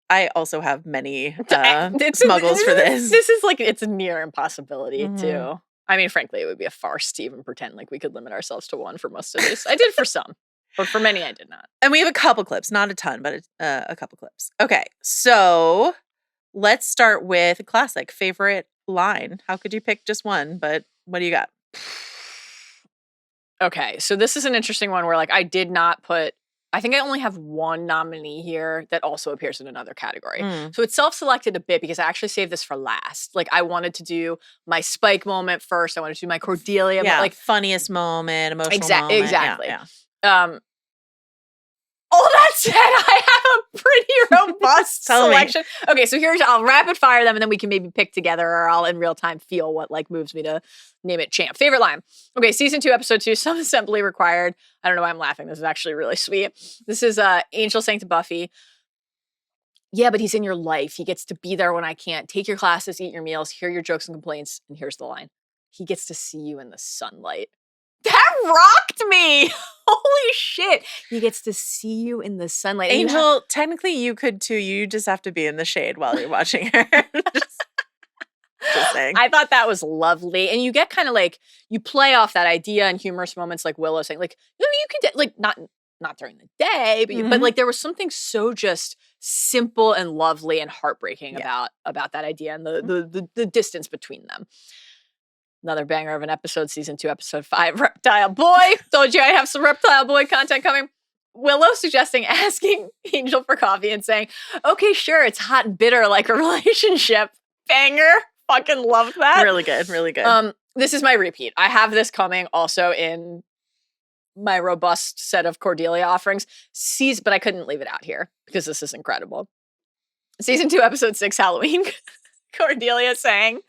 I also have many smuggles for this. This is like, it's a near impossibility too. I mean, frankly, it would be a farce to even pretend like we could limit ourselves to one for most of these. I did for some, but for many I did not. And we have a couple clips, not a ton, but a couple clips. Okay, so let's start with a classic favorite line. How could you pick just one? But what do you got? Okay, so this is an interesting one where like I did not put, I think I only have one nominee here that also appears in another category. So it's self-selected a bit because I actually saved this for last. Like I wanted to do my Spike moment first. I wanted to do my Cordelia moment. Like funniest moment, emotional moment. Exactly. All that said, I have a pretty robust selection. Okay, so I'll rapid fire them and then we can maybe pick together, or I'll in real time feel what like moves me to name it champ. Favorite line. Okay, season 2, episode 2, some assembly required. I don't know why I'm laughing. This is actually really sweet. This is Angel saying to Buffy, yeah, but he's in your life. He gets to be there when I can't. Take your classes, eat your meals, hear your jokes and complaints. And here's the line. He gets to see you in the sunlight. That rocked me. Holy shit. He gets to see you in the sunlight. Angel, technically you could too. You just have to be in the shade while you're watching her. Just saying. I thought that was lovely. And you get kind of like, you play off that idea in humorous moments like Willow saying like, you can, like not during the day, but like there was something so just simple and lovely and heartbreaking about that idea and the distance between them. Another banger of an episode, season 2, episode 5, Reptile Boy. Told you I'd have some Reptile Boy content coming. Willow asking Angel for coffee and saying, okay, sure, it's hot and bitter like a relationship. Banger. Fucking loved that. Really good, really good. This is my repeat. I have this coming also in my robust set of Cordelia offerings. But I couldn't leave it out here because this is incredible. Season 2, episode 6, Halloween. Cordelia saying,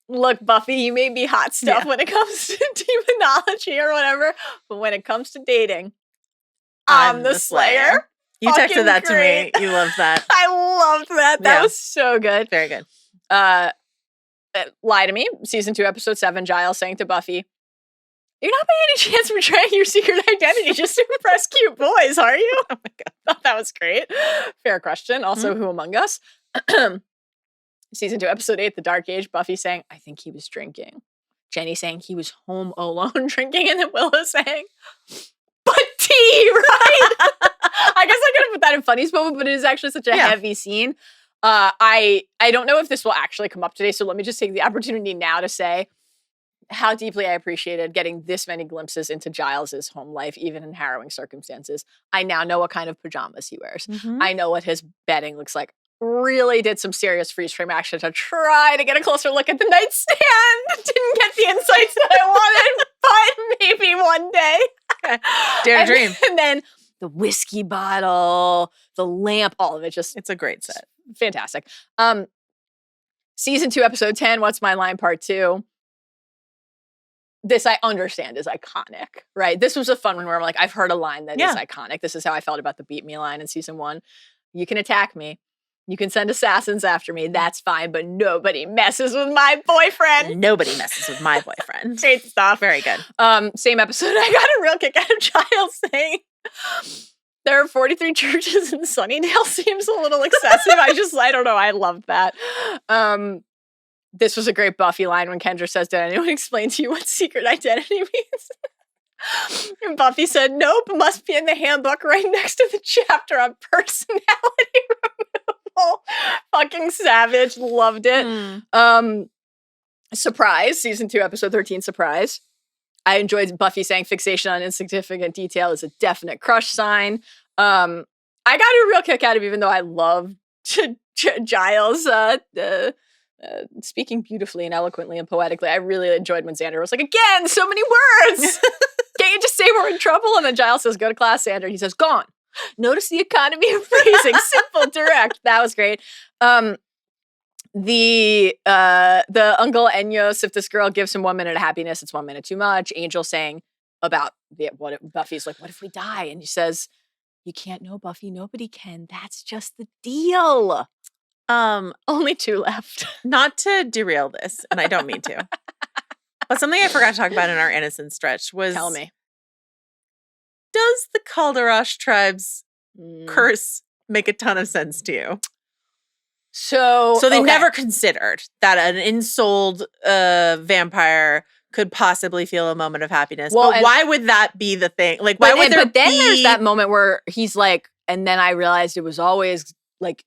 look, Buffy, you may be hot stuff when it comes to demonology or whatever, but when it comes to dating, I'm the Slayer. You texted that to me. You loved that. I loved that. That was so good. Very good. Lie to Me, season 2, episode 7, Giles saying to Buffy, you're not by any chance betraying your secret identity just to impress cute boys, are you? Oh my God. Thought that was great. Fair question. Also, who among us? Season 2, episode 8, The Dark Age, Buffy saying, I think he was drinking. Jenny saying he was home alone drinking, and then Willow saying, but tea, right? I guess I could have put that in Funny's moment, but it is actually such a heavy scene. I don't know if this will actually come up today, so let me just take the opportunity now to say how deeply I appreciated getting this many glimpses into Giles's home life, even in harrowing circumstances. I now know what kind of pajamas he wears. I know what his bedding looks like. Really did some serious freeze frame action to try to get a closer look at the nightstand. Didn't get the insights that I wanted, but maybe one day. Dare to dream. And then the whiskey bottle, the lamp, all of it just... It's a great set. Fantastic. Season 2, episode 10, What's My Line, part 2. This I understand is iconic, right? This was a fun one where I'm like, I've heard a line that is iconic. This is how I felt about the Beat Me line in season 1. You can attack me. You can send assassins after me. That's fine, but nobody messes with my boyfriend. Nobody messes with my boyfriend. Great stuff. Very good. Same episode. I got a real kick out of Giles saying there are 43 churches in Sunnydale seems a little excessive. I don't know. I loved that. This was a great Buffy line when Kendra says, did anyone explain to you what secret identity means? And Buffy said, nope, must be in the handbook right next to the chapter on personality removal. Fucking savage. Loved it. Surprise. Season 2, episode 13, surprise. I enjoyed Buffy saying fixation on insignificant detail is a definite crush sign. I got a real kick out of, even though I love Giles speaking beautifully and eloquently and poetically. I really enjoyed when Xander was like, again, so many words. Can't you just say we're in trouble? And then Giles says, go to class, Xander. He says, gone. Notice the economy of phrasing. Simple, direct. That was great. The Uncle Enyos, if this girl gives him 1 minute of happiness, it's 1 minute too much. Angel saying about Buffy's like, what if we die? And he says, you can't know, Buffy. Nobody can. That's just the deal. Only 2 left. Not to derail this, and I don't mean to. But something I forgot to talk about in our Innocence stretch was... Tell me. Does the Kalderash tribe's curse make a ton of sense to you? So they never considered that an insouled vampire could possibly feel a moment of happiness. Well, but why would that be the thing? Like, why would there be... But then there's that moment where he's like, and then I realized it was always like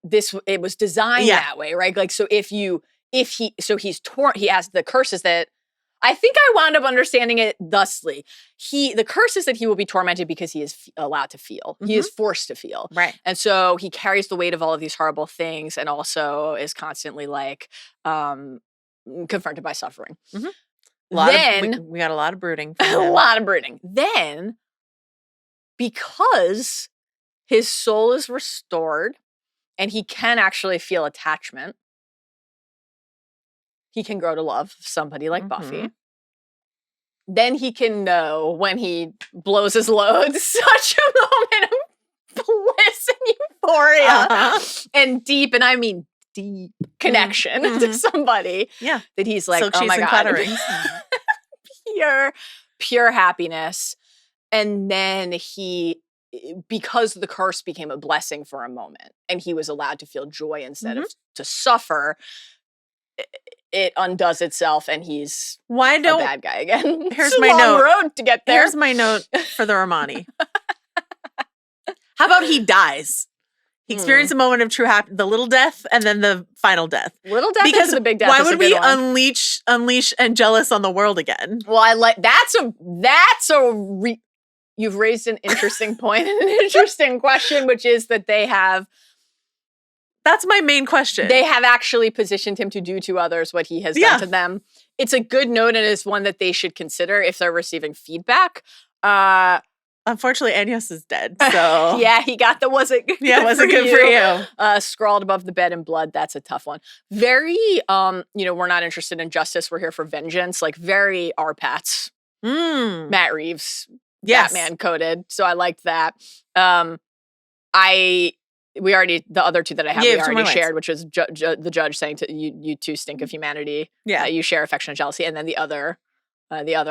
this. It was designed that way, right? Like, so he's torn. He has the curses that. I think I wound up understanding it thusly. The curse is that he will be tormented because he is allowed to feel. Mm-hmm. He is forced to feel. Right. And so he carries the weight of all of these horrible things and also is constantly like confronted by suffering. Mm-hmm. We got a lot of brooding. A lot of brooding. Then, because his soul is restored and he can actually feel attachment, he can grow to love somebody like Buffy. Then he can know when he blows his load, such a moment of bliss and euphoria and deep, and I mean deep connection to somebody. Yeah. That he's like, Silk oh my sheets God. pure happiness. And then because the curse became a blessing for a moment and he was allowed to feel joy instead of to suffer, it undoes itself and he's a bad guy again. Here's it's my a long note. road to get there. Here's my note for the Romani. How about he dies? He experienced a moment of true happiness, the little death, and then the final death. Little death because is the big death. Why would we unleash Angelus on the world again? Well, I like you've raised an interesting point and an interesting question, which is that they have. That's my main question. They have actually positioned him to do to others what he has done to them. It's a good note and it's one that they should consider if they're receiving feedback. Unfortunately, Enyos is dead, so... yeah, he got the wasn't good for you. Scrawled above the bed in blood. That's a tough one. Very, we're not interested in justice. We're here for vengeance. Like, very R-Pats. Matt Reeves. Yes. Batman coded. So I liked that. The other 2 that I have, we already shared, which was the judge saying to you 2 stink of humanity. Yeah. You share affection and jealousy. And then the other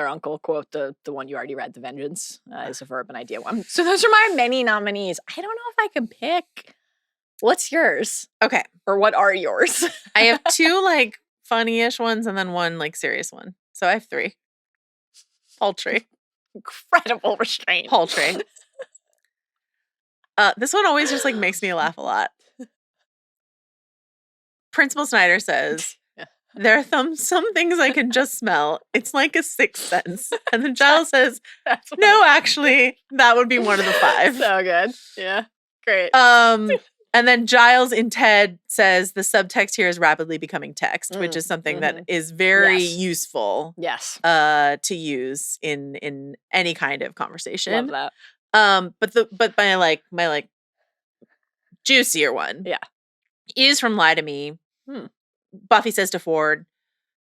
uncle quote, the one you already read, the vengeance is a verb and idea one. So those are my many nominees. I don't know if I can pick. What's yours? Okay. Or what are yours? I have 2 like funny-ish ones and then 1 like serious one. So I have 3. Paltry. Incredible restraint. Paltry. This one always just like makes me laugh a lot. Principal Snyder says, there are some things I can just smell. It's like a 6th sense. And then Giles says, no, actually, that would be one of the 5. So good. Yeah. Great. And then Giles in Ted says the subtext here is rapidly becoming text, which is something that is very useful. Yes. To use in any kind of conversation. Love that. But my juicier one is from Lie to Me. Buffy says to Ford,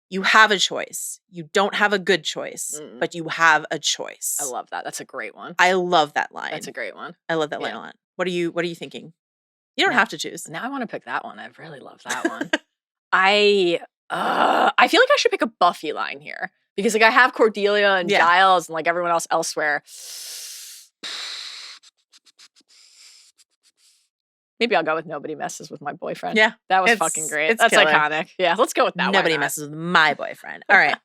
you have a choice. You don't have a good choice, but you have a choice. I love that. That's a great one. I love that line. That's a great one. I love that line a lot. What are you thinking? You don't have to choose. Now I want to pick that one. I really love that one. I feel like I should pick a Buffy line here because like I have Cordelia and Giles and like everyone else elsewhere. Maybe I'll go with Nobody Messes with My Boyfriend. Yeah. That was fucking great. That's killer. iconic. Yeah, let's go with that. Nobody messes with my boyfriend. All right.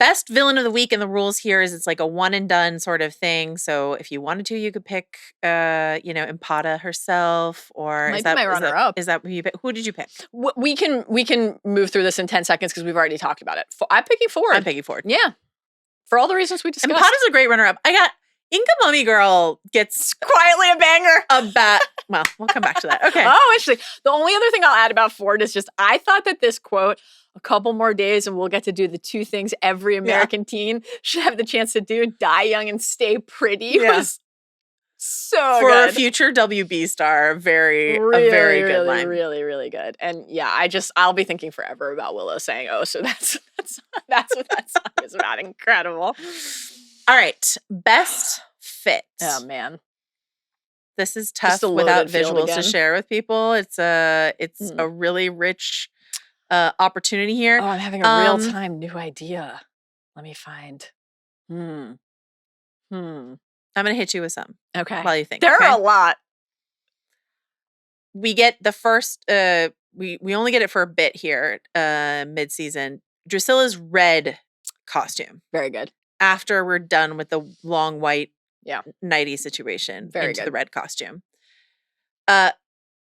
Best villain of the week, and the rules here is it's like a one and done sort of thing. So if you wanted to, you could pick, Impata herself, or Might be my runner-up. Is that who you pick? Who did you pick? We can move through this in 10 seconds because we've already talked about it. I'm picking Ford. I'm picking Ford. Yeah. For all the reasons we discussed. Impata's a great runner-up. I got Inca Mummy Girl gets quietly a banger. Well, we'll come back to that. Okay. Oh, interesting. The only other thing I'll add about Ford is just I thought that this quote, a couple more days and we'll get to do the two things every American teen should have the chance to do, die young and stay pretty, was so for good. a future WB star, very good line. Really, really good. And yeah, I'll be thinking forever about Willow saying, "Oh, so that's what that song is about." Incredible. All right, best fit. Oh man, this is tough without visuals to share with people. It's a really rich opportunity here. Oh, I'm having a real time new idea. Let me find. I'm gonna hit you with some. Okay. While you think. There are a lot. We get the first we only get it for a bit here, mid-season. Drusilla's red costume. Very good. After we're done with the long white nighty situation into the red costume.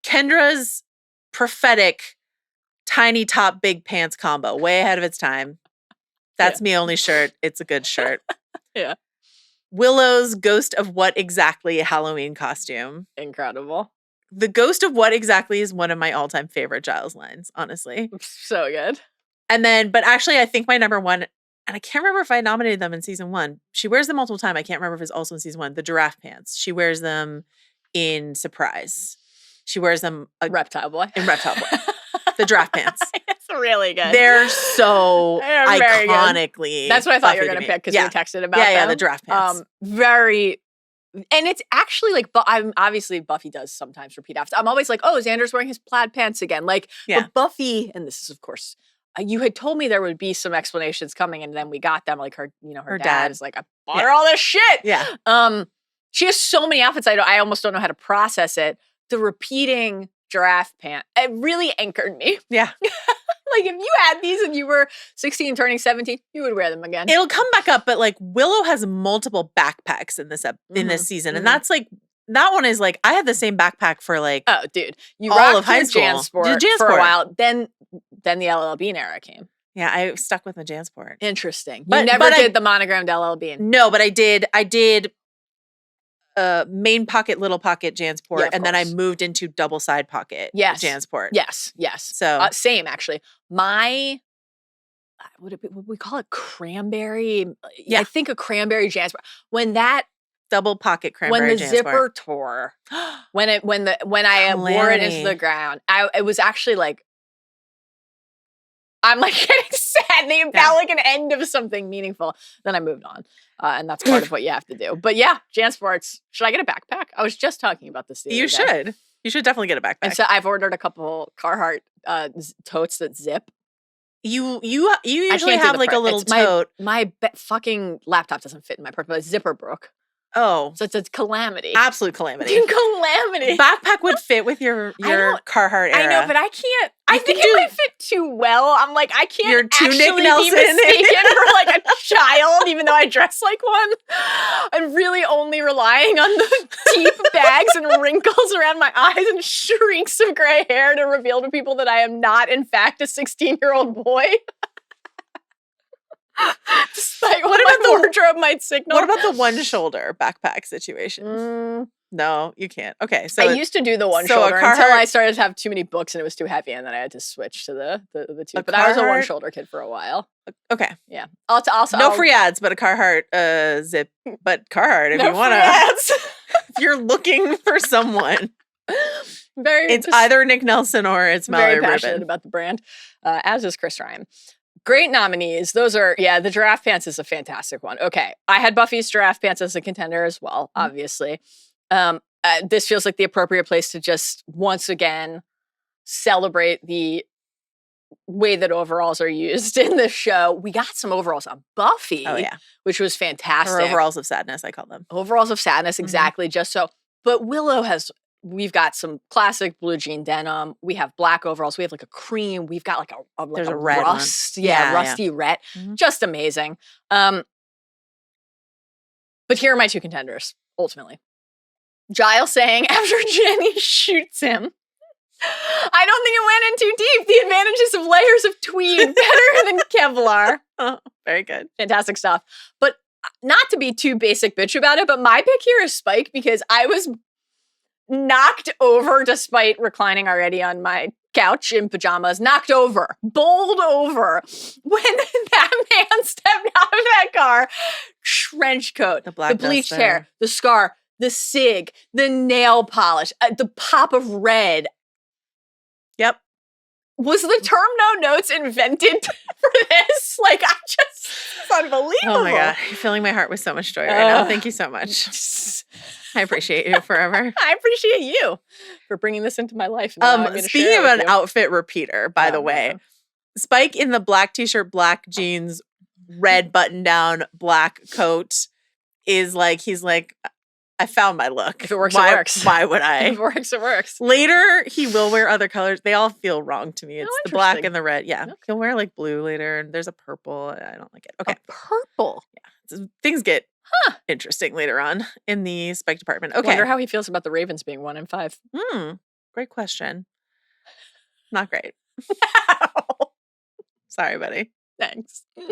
Kendra's prophetic tiny top, big pants combo, way ahead of its time. That's me only shirt. It's a good shirt. Yeah. Willow's Ghost of What Exactly Halloween costume. Incredible. The Ghost of What Exactly is one of my all-time favorite Giles lines, honestly. So good. And then, but actually I think my number one, and I can't remember if I nominated them in season 1. She wears them multiple times. I can't remember if it's also in season 1. The giraffe pants. She wears them in Surprise. She wears them Reptile Boy. In Reptile Boy. The giraffe pants. It's really good. They're so iconically. That's what I thought you were going to pick because you texted about them. Yeah, the giraffe pants. And it's actually like, but I'm obviously Buffy does sometimes repeat after. I'm always like, oh, Xander's wearing his plaid pants again. Like, but Buffy, and this is of course, you had told me there would be some explanations coming, and then we got them. Like her dad is like, I bought her all this shit. Yeah. She has so many outfits. I almost don't know how to process it. The repeating giraffe pant, it really anchored me. Yeah. Like if you had these and you were 16 turning 17, you would wear them again. It'll come back up, but like Willow has multiple backpacks in this season. And that's like, that one is like, I had the same backpack for like, oh dude, you all rocked of high school. Jansport for a while. Then the LL Bean era came. Yeah, I stuck with my Jansport. Interesting. You never did the monogrammed LL Bean. No, but I did main pocket, little pocket Jansport, and then I moved into double side pocket Jansport. Yes. So same actually. My would we call it cranberry? Yeah, I think a cranberry Jansport. When that double pocket cranberry, when the Jansport. zipper tore, when I wore it into the ground, it was actually like. I'm like getting sad. They felt like an end of something meaningful. Then I moved on. And that's part of what you have to do. But yeah, Jansports. Should I get a backpack? I was just talking about this the other day. You should definitely get a backpack. And so I've ordered a couple Carhartt totes that zip. You usually have like a little tote. My fucking laptop doesn't fit in my purse, but a zipper broke. Oh. So it's a calamity. Absolute calamity. Calamity. Backpack would fit with your Carhartt era. I know, but I can't. I think it might fit too well. I'm like, I can't your actually Nick Nelson. be mistaken for like a child, even though I dress like one. I'm really only relying on the deep bags and wrinkles around my eyes and shrinks of gray hair to reveal to people that I am not, in fact, a 16-year-old boy. Despite what my wardrobe might signal. What about the one shoulder backpack situation? No, you can't. Okay, so I used to do the one shoulder until I started to have too many books and it was too heavy, and then I had to switch to the two. But I was a one shoulder kid for a while. Okay, yeah. Also, no free ads, but a Carhartt zip. But Carhartt, if you want to, if you're looking for someone, it's either Nick Nelson or it's Mallory Rubin. Very passionate Rubin. about the brand, as is Chris Ryan. Great nominees. Those are, the giraffe pants is a fantastic one. Okay. I had Buffy's giraffe pants as a contender as well, obviously. This feels like the appropriate place to just once again celebrate the way that overalls are used in the show. We got some overalls on Buffy, which was fantastic. Or overalls of sadness, I call them. Overalls of sadness, exactly. Just so. But Willow has we've got some classic blue jean denim. We have black overalls. We have like a cream. We've got like There's a a red rust. one. Yeah, Yeah, rusty red. Mhm. Just amazing. But here are my two contenders, ultimately. Giles saying after Jenny shoots him, I don't think it went in too deep. The advantages of layers of tweed better than Kevlar. Oh, very good. Fantastic stuff. But not to be too basic bitch about it, but my pick here is Spike because I was knocked over despite reclining already on my couch in pajamas. Knocked over. Bowled over. When that man stepped out of that car. Trench coat. The black bleached duster. hair. The scar. The cig. The nail polish. The pop of red. Yep. Was the term no notes invented for this? Like, it's unbelievable. Oh my God. You're filling my heart with so much joy right now. Thank you so much. I appreciate you forever. I appreciate you for bringing this into my life. And allowing me to Speaking share of it an with you. outfit repeater, by the way, man. Spike in the black t-shirt, black jeans, red button down, black coat is like, he's like, I found my look. If it works, why, it works. Why would I? If it works, it works. Later, he will wear other colors. They all feel wrong to me. It's the black interesting. and the red. Yeah. Okay. He'll wear like blue later, and there's a purple. I don't like it. Okay. Purple. Things get interesting later on in the Spike department. Okay. Wonder how he feels about the Ravens being 1-5. Great question. Not great. Sorry, buddy. Thanks. We're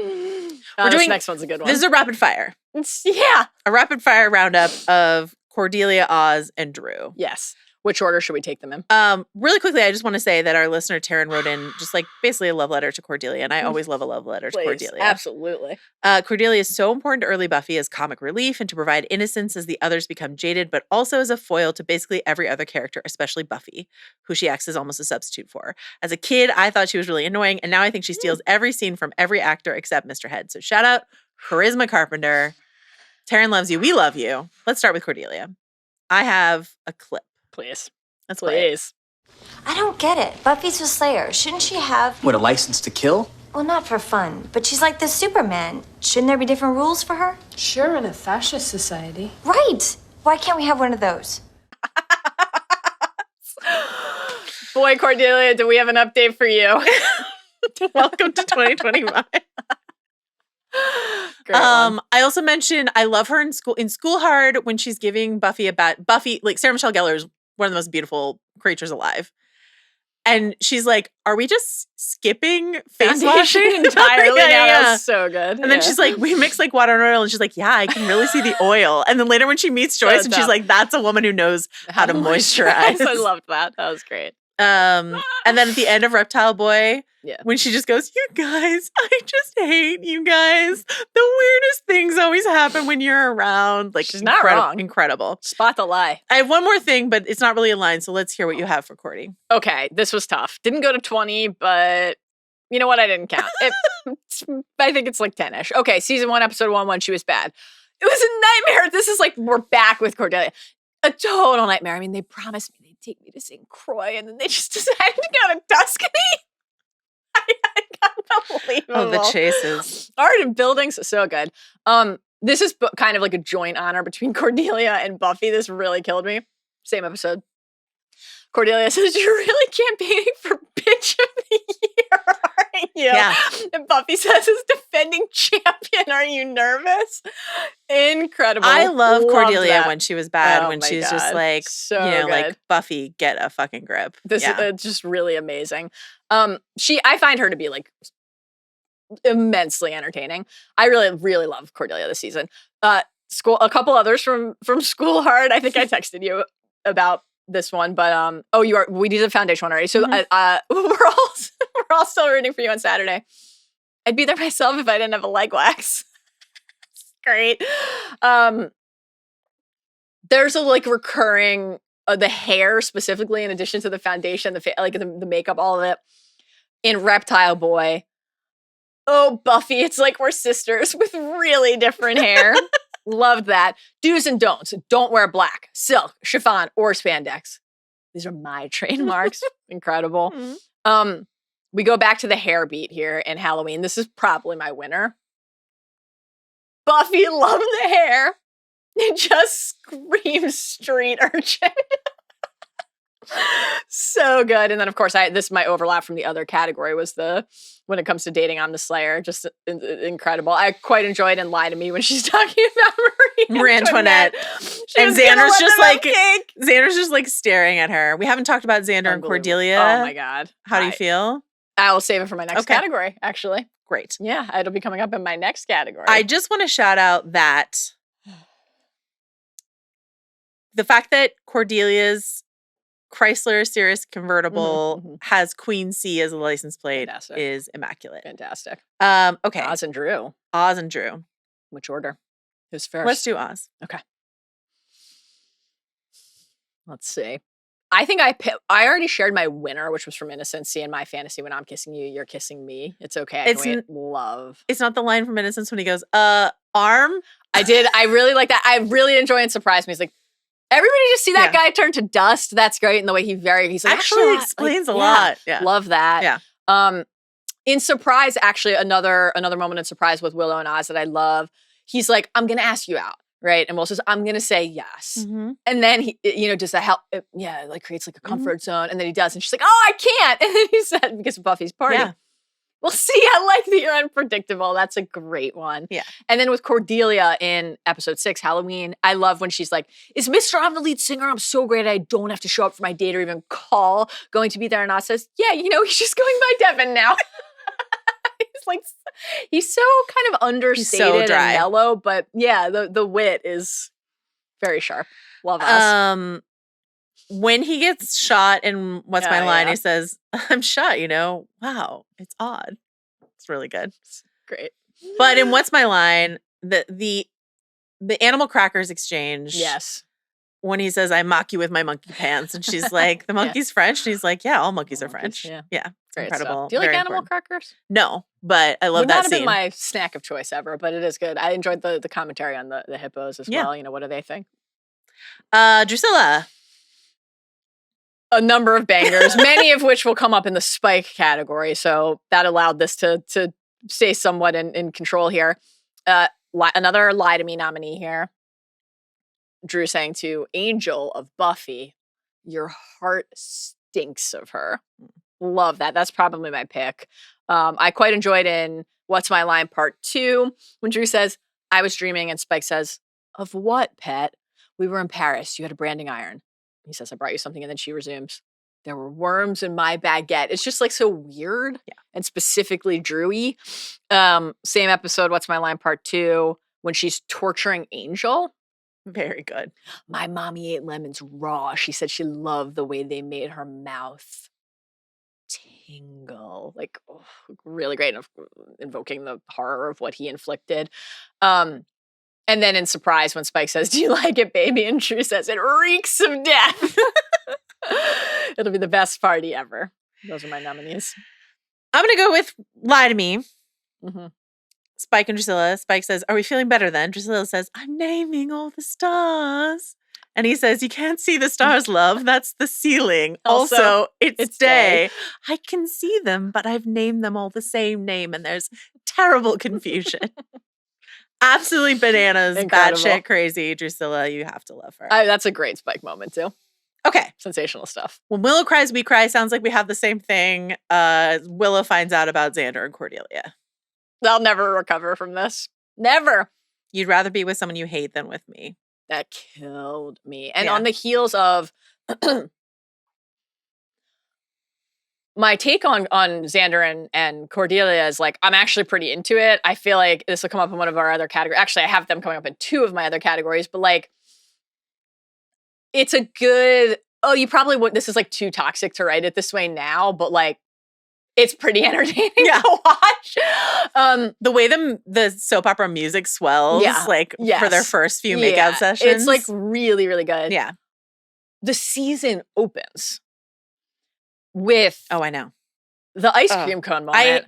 This doing- next one's a good one. This is a rapid fire. Yeah. A rapid fire roundup of Cordelia, Oz, and Drew. Yes. Which order should we take them in? Really quickly, I just want to say that our listener Taryn wrote in just like basically a love letter to Cordelia, and I always love a love letter to Please. Cordelia. Absolutely. Cordelia is so important to early Buffy as comic relief and to provide innocence as the others become jaded, but also as a foil to basically every other character, especially Buffy, who she acts as almost a substitute for. As a kid, I thought she was really annoying, and now I think she steals every scene from every actor except Mr. Head. So shout out Charisma Carpenter. Taryn loves you. We love you. Let's start with Cordelia. I have a clip. Please. Let's play it. Please. I don't get it. Buffy's a Slayer. Shouldn't she have... What, a license to kill? Well, not for fun, but she's like the Superman. Shouldn't there be different rules for her? Sure, in a fascist society. Right. Why can't we have one of those? Boy, Cordelia, do we have an update for you? Welcome to 2025. Great one. I also mentioned I love her in School Hard when she's giving Buffy Buffy, like Sarah Michelle Gellar is one of the most beautiful creatures alive. And she's like, are we just skipping face washing entirely? Yeah. That was so good. And then she's like, we mix like water and oil. And she's like, yeah, I can really see the oil. And then later when she meets Joyce and she's tough. like, that's a woman who knows how to moisturize. I loved that. That was great. And then at the end of Reptile Boy, Yeah. when she just goes, you guys, I just hate you guys. The weirdest things always happen when you're around. Like, She's not wrong. Incredible. Spot the lie. I have one more thing, but it's not really in line. So let's hear what you have for Cordy. Okay, this was tough. Didn't go to 20, but you know what? I didn't count. I think it's like 10-ish. Okay, season 1, episode 1, when she was bad. It was a nightmare. This is like, we're back with Cordelia. A total nightmare. I mean, they promised me they'd take me to St. Croix, and then they just decided to go to Tuscany. Unbelievable. Oh, the chases. Art and buildings, so good. This is kind of like a joint honor between Cordelia and Buffy. This really killed me. Same episode. Cordelia says, you're really campaigning for bitch of the year, aren't you? Yeah. And Buffy says, as defending champion, are you nervous? Incredible. I love Loved Cordelia that. when she was bad, Oh when my she's just God. like, So you know, good. like, Buffy, get a fucking grip. This Yeah. is just really amazing. I find her to be like immensely entertaining. I really, really love Cordelia this season. A couple others from School Hard. I think I texted you about this one, but we did the foundation one already. So we're all still rooting for you on Saturday. I'd be there myself if I didn't have a leg wax. Great. There's a like recurring the hair specifically, in addition to the foundation, the makeup, all of it in Reptile Boy. Oh, Buffy, it's like we're sisters with really different hair. Loved that. Do's and don'ts. Don't wear black, silk, chiffon, or spandex. These are my trademarks. Incredible. Mhm. We go back to the hair beat here in Halloween. This is probably my winner. Buffy loved the hair. It just screams street urchin. So good. And then, of course, this might overlap from the other category was when it comes to dating, I'm the Slayer. Just incredible. I quite enjoyed and Lie to Me when she's talking about Marie Antoinette. And Xander's just like staring at her. We haven't talked about Xander and Cordelia. Oh my God. How do you feel? I'll save it for my next category, actually. Great. Yeah, it'll be coming up in my next category. I just want to shout out that the fact that Cordelia's Chrysler Cirrus convertible has Queen C as a license plate is immaculate. Fantastic. Okay. Oz and Drew. Which order? Who's first? Let's do Oz. Okay. Let's see. I think I already shared my winner, which was from Innocence. See, in my fantasy, when I'm kissing you, you're kissing me. It's okay. I can wait. Love. It's not the line from Innocence when he goes, arm? I did. I really like that. I really enjoy and surprise me. He's like, everybody just see that guy turn to dust. That's great. And the way he's like, actually explains a lot. Yeah. Love that. Yeah. In Surprise, actually, another moment in Surprise with Willow and Oz that I love. He's like, I'm going to ask you out. Right. And Will says, I'm going to say yes. And then he, does that help? Yeah. Like creates like a comfort zone. And then he does. And she's like, oh, I can't. And then he said, because of Buffy's party. Yeah. Well, see, I like that you're unpredictable. That's a great one. Yeah. And then with Cordelia in episode 6, Halloween, I love when she's like, is Mr. I'm the lead singer? I'm so great I don't have to show up for my date or even call. Going to be there. And Oz says, yeah, he's just going by Devin now. He's so kind of understated and mellow, but yeah, the wit is very sharp. Love us. When he gets shot in What's My Line, he says, I'm shot, wow, it's odd. It's really good. It's great. But in What's My Line, the animal crackers exchange. Yes. When he says, I mock you with my monkey pants. And she's like, the monkey's French. And he's like, yeah, all monkeys are French. Yeah. It's great incredible. Stuff. Do you like animal crackers? No, but I love that scene. Would not have been my snack of choice ever, but it is good. I enjoyed the commentary on the hippos as well. What do they think? Drusilla. A number of bangers, many of which will come up in the Spike category. So that allowed this to stay somewhat in control here. Another Lie to Me nominee here. Drew saying to Angel of Buffy, your heart stinks of her. Love that. That's probably my pick. I quite enjoyed in What's My Line Part 2 when Drew says, I was dreaming, and Spike says, of what, pet? We were in Paris. You had a branding iron. He says, I brought you something. And then she resumes, there were worms in my baguette. It's just like so weird and specifically Drewy. Same episode, What's My Line Part 2, when she's torturing Angel. Very good. My mommy ate lemons raw. She said she loved the way they made her mouth tingle. Like, really great. Invoking the horror of what he inflicted. And then in Surprise, when Spike says, do you like it, baby? And Drew says, it reeks of death. It'll be the best party ever. Those are my nominees. I'm going to go with Lie to Me. Spike and Drusilla. Spike says, are we feeling better then? Drusilla says, I'm naming all the stars. And he says, you can't see the stars, love. That's the ceiling. Also, it's day. I can see them, but I've named them all the same name. And there's terrible confusion. Absolutely bananas. Batshit crazy. Drusilla, you have to love her. That's a great Spike moment, too. Okay. Sensational stuff. When Willow cries, we cry. Sounds like we have the same thing. Willow finds out about Xander and Cordelia. They'll never recover from this. Never. You'd rather be with someone you hate than with me. That killed me. And on the heels of my take on Xander and Cordelia is like, I'm actually pretty into it. I feel like this will come up in one of our other categories. Actually, I have them coming up in 2 of my other categories, but like, it's a good, you probably wouldn't, this is like too toxic to write it this way now, but like, it's pretty entertaining to watch. The way the soap opera music swells, for their first few makeout sessions. It's like really, really good. Yeah. The season opens with I know. The ice cream cone moment.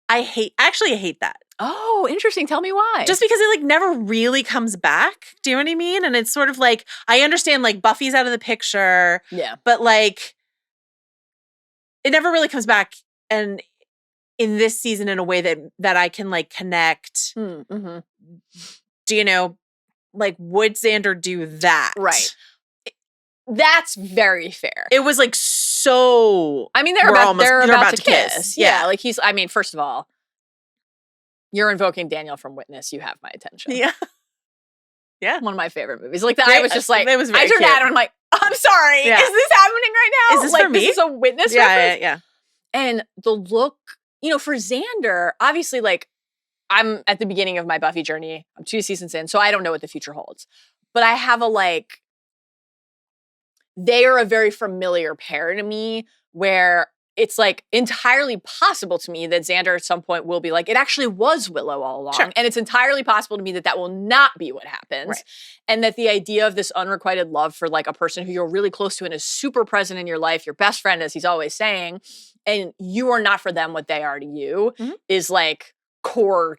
I hate that. Oh, interesting. Tell me why. Just because it like never really comes back. Do you know what I mean? And it's sort of like, I understand like Buffy's out of the picture. Yeah. But like, it never really comes back. And in this season, in a way that I can like connect. Mm-hmm. Do you know, like, would Xander do that? Right. That's very fair. It was like so. I mean, they're about to kiss. Yeah. Like first of all, you're invoking Daniel from Witness. You have my attention. Yeah. Yeah. One of my favorite movies. Like that, I was just like, it was very I turned cute. to Adam and I'm like, I'm sorry. Yeah. Is this happening right now? Is this like, for me? This is a Witness Yeah, reference? yeah. And the look, for Xander, obviously, like, I'm at the beginning of my Buffy journey. I'm 2 seasons in, so I don't know what the future holds. But I have they are a very familiar pair to me where it's like entirely possible to me that Xander at some point will be like, it actually was Willow all along. Sure. And it's entirely possible to me that will not be what happens. Right. And that the idea of this unrequited love for like a person who you're really close to and is super present in your life, your best friend, as he's always saying, and you are not for them what they are to you, is like core,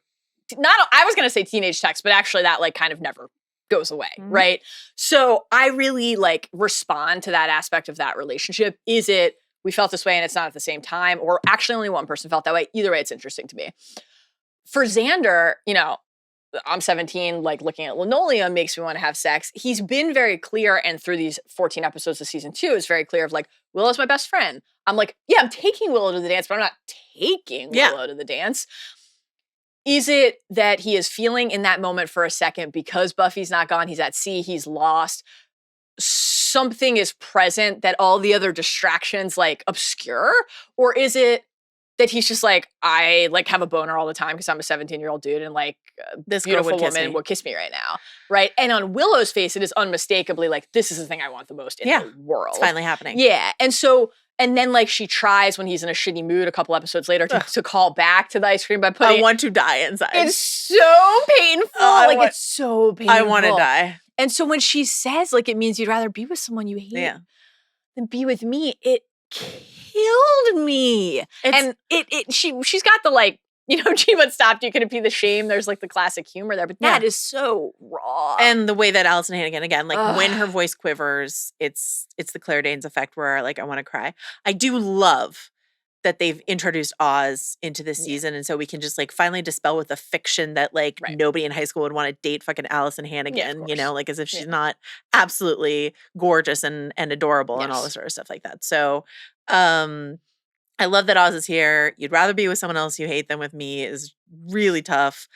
I was going to say teenage text, but actually that like kind of never goes away, right? So I really like respond to that aspect of that relationship. Is it, we felt this way and it's not at the same time, or actually only one person felt that way? Either way, it's interesting to me. For Xander, I'm 17, like looking at linoleum makes me want to have sex. He's been very clear, and through these 14 episodes of season 2, is very clear of like, Willow's my best friend. I'm like, yeah, I'm taking Willow to the dance, but I'm not taking Willow to the dance. Is it that he is feeling in that moment for a second because Buffy's not gone, he's at sea, he's lost, something is present that all the other distractions like obscure? Or is it that he's just like, I like have a boner all the time because I'm a 17-year-old dude and like this beautiful woman would kiss me right now, right? And on Willow's face, it is unmistakably like, this is the thing I want the most in the world. It's finally happening. Yeah. And then like she tries when he's in a shitty mood a couple episodes later to call back to the ice cream by putting, I want to die inside. It's so painful. It's so painful. I want to die. And so when she says like it means you'd rather be with someone you hate than be with me, it killed me. And she's got the like, Gene stopped you, could it be the shame? There's like the classic humor there, but that is so raw. And the way that Allison Hannigan, again, like when her voice quivers, it's the Claire Danes effect where like I want to cry. I do love that they've introduced Oz into this season, and so we can just like finally dispel with the fiction that like nobody in high school would want to date fucking Allison Hannigan, like as if she's not absolutely gorgeous and adorable and all this sort of stuff like that. So I love that Oz is here. You'd rather be with someone else you hate than with me is really tough.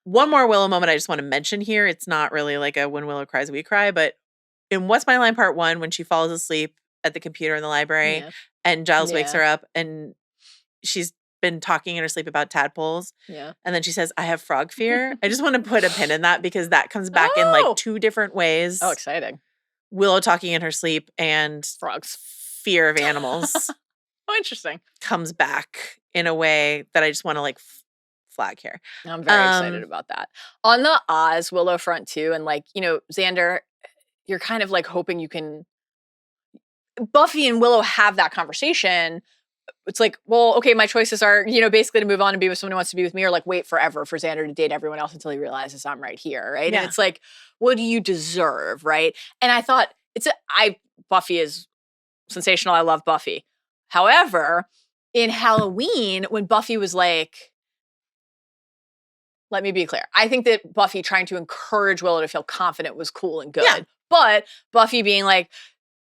One more Willow moment I just want to mention here. It's not really like a when Willow cries, we cry, but in What's My Line Part 1, when she falls asleep at the computer in the library and Giles wakes her up and she's been talking in her sleep about tadpoles. Yeah. And then she says, I have frog fear. I just want to put a pin in that because that comes back in like 2 different ways. Oh, exciting. Willow talking in her sleep and frogs. Fear of animals. Oh, interesting. Comes back in a way that I just want to like flag here. I'm very excited about that. On the Oz Willow front too, and like, Xander, you're kind of like hoping you can, Buffy and Willow have that conversation. It's like, well, okay, my choices are, basically to move on and be with someone who wants to be with me, or like wait forever for Xander to date everyone else until he realizes I'm right here, right? Yeah. And it's like, what do you deserve, right? And I thought Buffy is sensational. I love Buffy. However, in Halloween, when Buffy was like, let me be clear. I think that Buffy trying to encourage Willow to feel confident was cool and good. Yeah. But Buffy being like,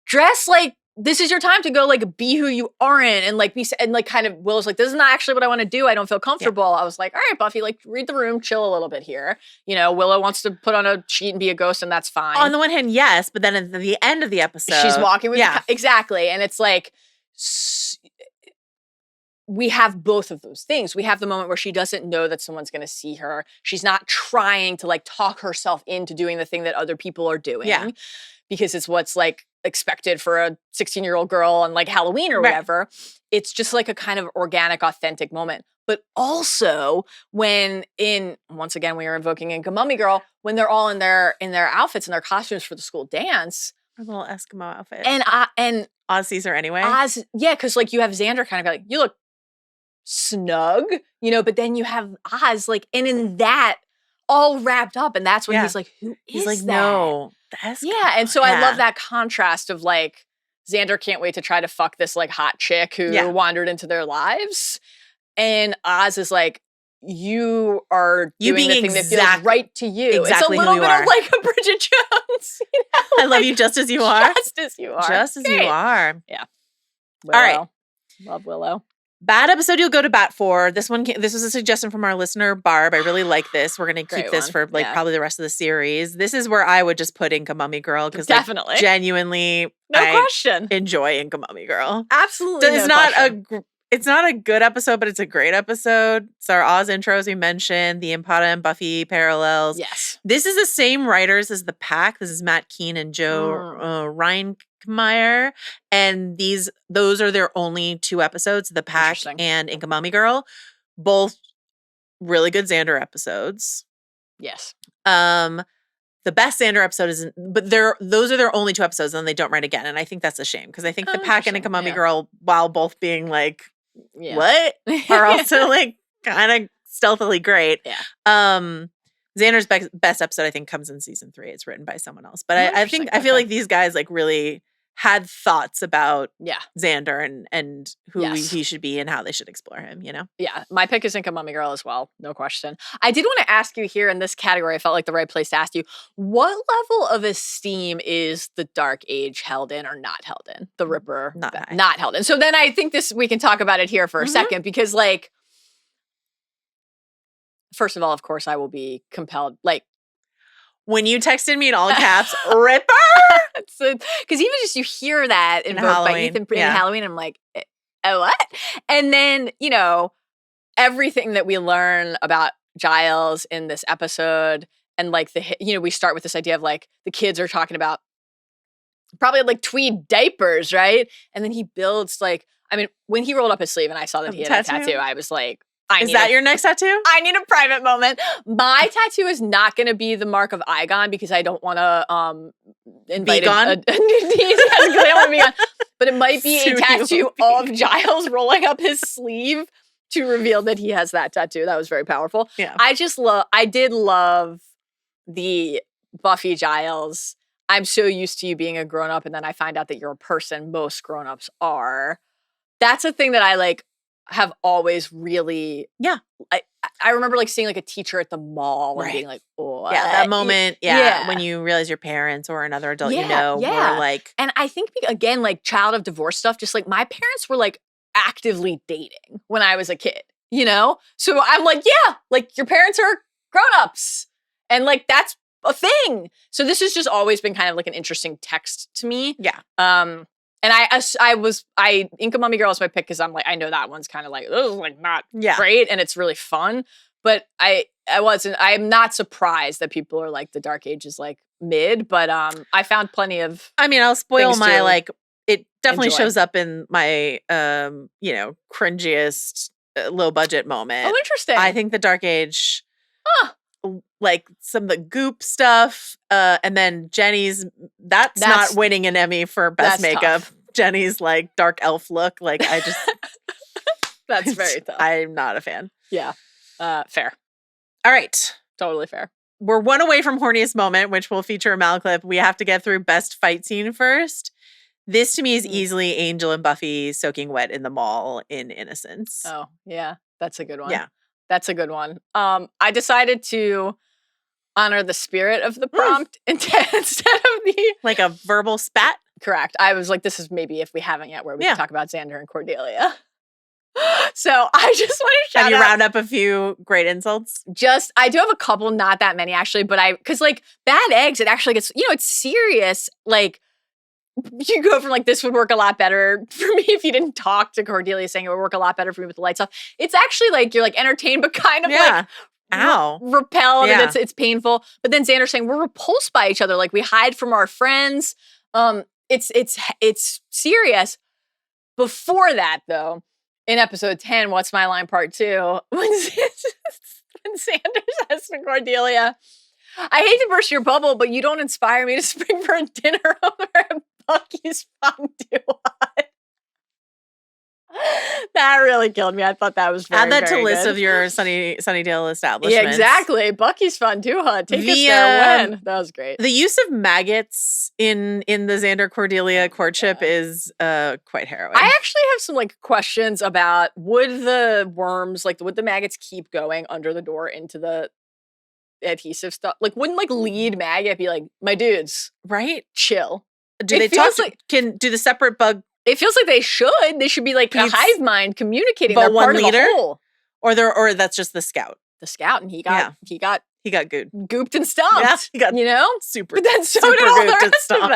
dress like this is your time to go like be who you aren't and like be and like kind of Willow's like, this is not actually what I want to do. I don't feel comfortable. Yeah. I was like, all right, Buffy, like read the room, chill a little bit here. Willow wants to put on a sheet and be a ghost, and that's fine. On the one hand, yes, but then at the end of the episode, she's walking with exactly, and it's like we have both of those things. We have the moment where she doesn't know that someone's going to see her. She's not trying to like talk herself into doing the thing that other people are doing because it's what's like expected for a 16-year-old girl on like Halloween or whatever. It's just like a kind of organic, authentic moment. But also when once again, we are invoking in Mummy Girl, when they're all in their outfits and their costumes for the school dance. A little Eskimo outfit. And Oz sees her anyway. Because like you have Xander kind of like, you look snug, but then you have Oz like, and in that all wrapped up, and that's when he's like, who is that? No, that's and so I love that contrast of like Xander can't wait to try to fuck this like hot chick who wandered into their lives, and Oz is like, you are You doing being the thing that feels right to you. exactly it's a who little you bit are. of like a Bridget Jones. You know? I love you just as you are. Just as you are. Just as you Great. are. Willow. All right. Love Willow. Bad episode you'll go to bat for. This was a suggestion from our listener, Barb. I really like this. We're going to keep Great this one. for like Yeah. probably the rest of the series. This is where I would just put Inca Mummy Girl because like, Definitely. genuinely No I question. enjoy Inca Mummy Girl. Absolutely. It's not a good episode, but it's a great episode. It's our Oz intros we mentioned, the Impata and Buffy parallels. Yes. This is the same writers as The Pack. This is Matt Keane and Joe Reinkmeyer. And those are their only 2 episodes, The Pack and Inca Mummy Girl. Both really good Xander episodes. Yes. The best Xander episode isn't, but those are their only 2 episodes, and then they don't write again. And I think that's a shame because I think The Pack and Inca Mummy Girl, while both being like, what? Are also like kind of stealthily great. Yeah. Xander's best episode, I think, comes in season 3. It's written by someone else. But I feel like these guys like really had thoughts about Xander and who he should be and how they should explore him, you know? Yeah. My pick is Inca Mummy Girl as well. No question. I did want to ask you here in this category, I felt like the right place to ask you, what level of esteem is the Dark Age held in or not held in? The Ripper not held in. So then I think we can talk about it here for a second because like, first of all, of course, I will be compelled, like, when you texted me in all caps, Ripper! Because even just you hear that invoked by Ethan in Halloween, I'm like, what? And then, you know, everything that we learn about Giles in this episode and like we start with this idea of like the kids are talking about probably like tweed diapers, right? And then he builds like, I mean, when he rolled up his sleeve and I saw that he had a tattoo, I was like, is that your next tattoo? I need a private moment. My tattoo is not going to be the mark of Igon because I don't want to invite Vegan? But it might be a tattoo of Giles rolling up his sleeve to reveal that he has that tattoo. That was very powerful. Yeah. I did love the Buffy Giles. I'm so used to you being a grown-up and then I find out that you're a person most grown-ups are. That's a thing that I like have always really I remember like seeing like a teacher at the mall and being like, oh that moment when you realize your parents or another adult you know were like, and I think again like child of divorce stuff, just like my parents were like actively dating when I was a kid, you know, so I'm like, like your parents are grown-ups and like that's a thing. So this has just always been kind of like an interesting text to me. And Inca Mummy Girl is my pick because I'm like, I know that one's kind of like, this is like not great and it's really fun. But I'm not surprised that people are like the Dark Age is like mid, but I found plenty of I'll spoil my like, it definitely shows up in my, cringiest low budget moment. Oh, interesting. I think the Dark Age, like some of the goop stuff, and then Jenny's, that's not winning an Emmy for best makeup. Tough. Jenny's like dark elf look, like I just that's very tough. I'm not a fan. Yeah, fair. All right, totally fair. We're one away from horniest moment, which will feature a Mal clip. We have to get through best fight scene first. This to me is easily Angel and Buffy soaking wet in the mall in Innocence. Oh yeah, that's a good one. Yeah. That's a good one. I decided to honor the spirit of the prompt instead of the... Like a verbal spat? Correct. I was like, this is maybe if we haven't yet where we can talk about Xander and Cordelia. So I just want to shout out... Have you round up a few great insults? I do have a couple, not that many actually, but because like bad eggs, it actually gets, it's serious. Like you go from like, this would work a lot better for me if you didn't talk to Cordelia saying it would work a lot better for me with the lights off. It's actually like, you're like entertained, but kind of like repelled and it's painful. But then Xander saying we're repulsed by each other. Like we hide from our friends. It's serious. Before that though, in episode 10, What's My Line Part 2, when Xander says to Cordelia, I hate to burst your bubble, but you don't inspire me to spring for a dinner over at Bucky's Fondue Hut. That really killed me. I thought that was very, Add that to very list good. of your Sunnydale Yeah, establishments. exactly. Bucky's fun too, huh? Take us there when. That was great. The use of maggots in the Xander Cordelia courtship is quite harrowing. I actually have some like questions about would the worms, like would the maggots keep going under the door into the adhesive stuff? Like wouldn't like lead maggot be like, my dudes, right? chill? Do It they talk? feels like- Do the separate bug It feels like they should. They should be like a It's- hive mind communicating. but They're one part of leader? the whole. or that's just the scout? The scout, and he got He got good. gooped and stomped. Yeah, he got you know. super. But then so super did all the gooped and rest of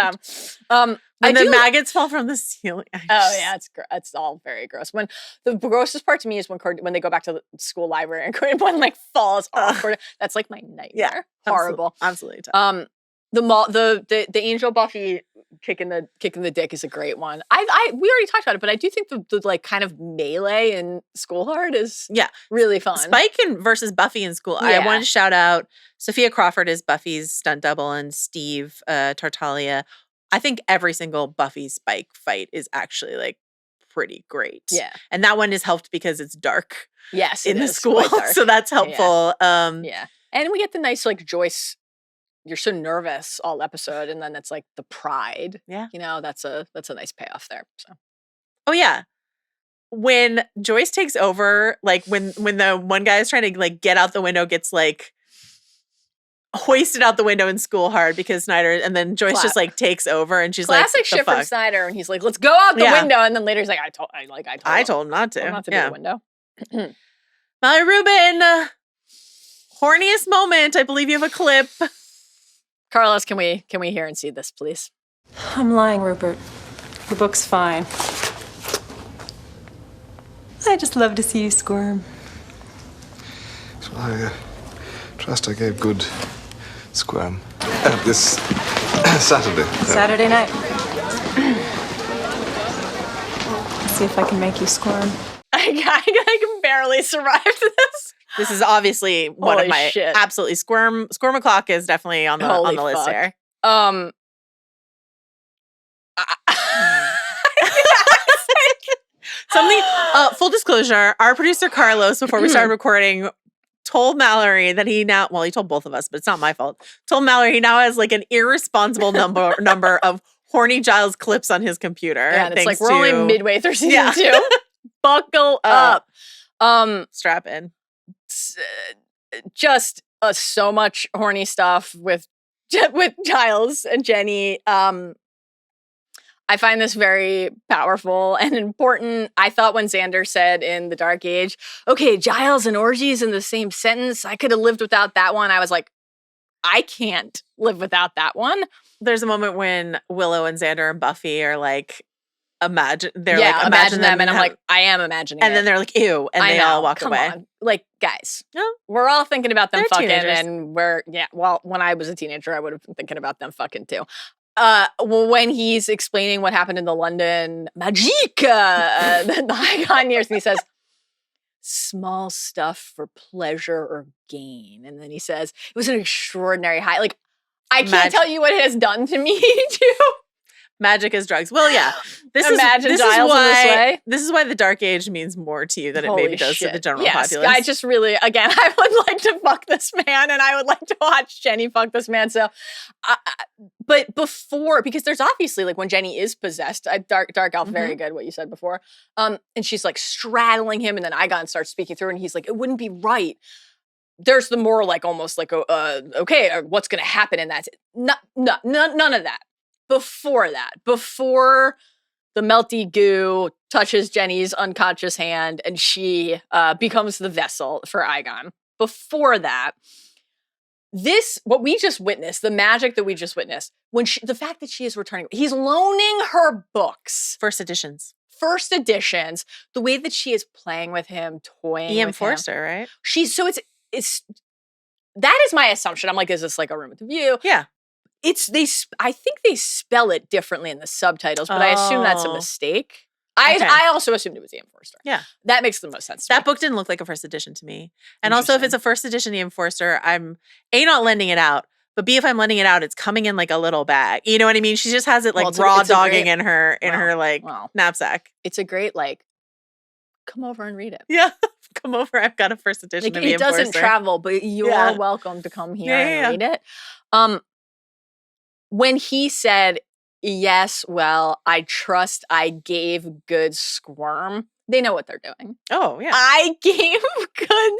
them. When I the do- maggots fall from the ceiling. Oh yeah, it's all very gross. When the grossest part to me is when they go back to the school library and one like falls off. That's like my nightmare. Yeah, Horrible. Absolutely. Tough. The angel Buffy kicking the dick is a great one. We already talked about it, but I do think the like kind of melee in School Hard is really fun. Spike versus Buffy in school. I Yeah. want to shout out Sophia Crawford is Buffy's stunt double and Steve Tartaglia. I think every single Buffy Spike fight is actually like pretty great. Yeah. And that one is helped because it's dark Yes, in it the is school. quite dark. So that's helpful. Yeah. And we get the nice like Joyce, you're so nervous all episode, and then it's like the pride. Yeah. You know, that's a nice payoff there. So Oh yeah. When Joyce takes over, like when the one guy is trying to like get out the window, gets like hoisted out the window in School Hard because Snyder, and then Joyce just like takes over and she's classic like, shit the from fuck? Snyder, and he's like, let's go out the window, and then later he's like, I told him not to. not to do the window. Mallory Rubin, horniest moment. I believe you have a clip. Carlos, can we hear and see this, please? I'm lying, Rupert. The book's fine. I just love to see you squirm. So I trust I gave good squirm this Saturday. Saturday night. Let's see if I can make you squirm. I can barely survive this. This is obviously one Holy of my shit. absolutely squirm o'clock is definitely on the Holy list fuck. there. Something full disclosure, our producer Carlos, before we started recording, told Mallory that he told both of us, but it's not my fault. Told Mallory he now has like an irresponsible number of horny Giles clips on his computer. Yeah, and it's like thanks we're only to- midway through season 2. Buckle up. Strap in. Just so much horny stuff with Giles and Jenny. I find this very powerful and important. I thought when Xander said in The Dark Age, okay, Giles and orgies in the same sentence, I could have lived without that one. I was like, I can't live without that one. There's a moment when Willow and Xander and Buffy are like, imagine them. And I'm like, I am imagining and it. then they're like, ew. And they all walk Come away. on. Like, guys, No. we're all thinking about them They're fucking. teenagers. And when I was a teenager, I would have been thinking about them fucking too. When he's explaining what happened in the London Magique, the High years, and he says, small stuff for pleasure or gain. And then he says, it was an extraordinary high. Like, I can't tell you what it has done to me, too. Magic is drugs. Well, yeah. Imagine Giles in this way. This is why the Dark Age means more to you than it maybe does to the general populace. I just really, again, I would like to fuck this man, and I would like to watch Jenny fuck this man. So, but before, because there's obviously like when Jenny is possessed, Dark Elf, very good what you said before, and she's like straddling him, and then Igon starts speaking through, and he's like, it wouldn't be right. There's the more like almost like, okay, what's going to happen in that? None of that. Before the melty goo touches Jenny's unconscious hand and she becomes the vessel for Igon. Before that, what we just witnessed, the magic that we just witnessed, the fact that she is returning, he's loaning her books. First editions. The way that she is playing with him, toying with him. Forster, right? It's that is my assumption. I'm like, is this like a room with a view? Yeah. I think they spell it differently in the subtitles, but I assume that's a mistake. I also assumed it was Ian Forster. Yeah. That makes the most sense to me. That book didn't look like a first edition to me. And also, if it's a first edition Ian Forster, I'm A, not lending it out, but B, if I'm lending it out, it's coming in like a little bag. You know what I mean? She just has it like raw dogging in her knapsack. It's a great like come over and read it. Yeah. Come over. I've got a first edition Like, of The it doesn't Enforcer. travel, but you're Yeah. welcome to come here Yeah. and read it. When he said, yes, well, I trust I gave good squirm, they know what they're doing. Oh, yeah. I gave good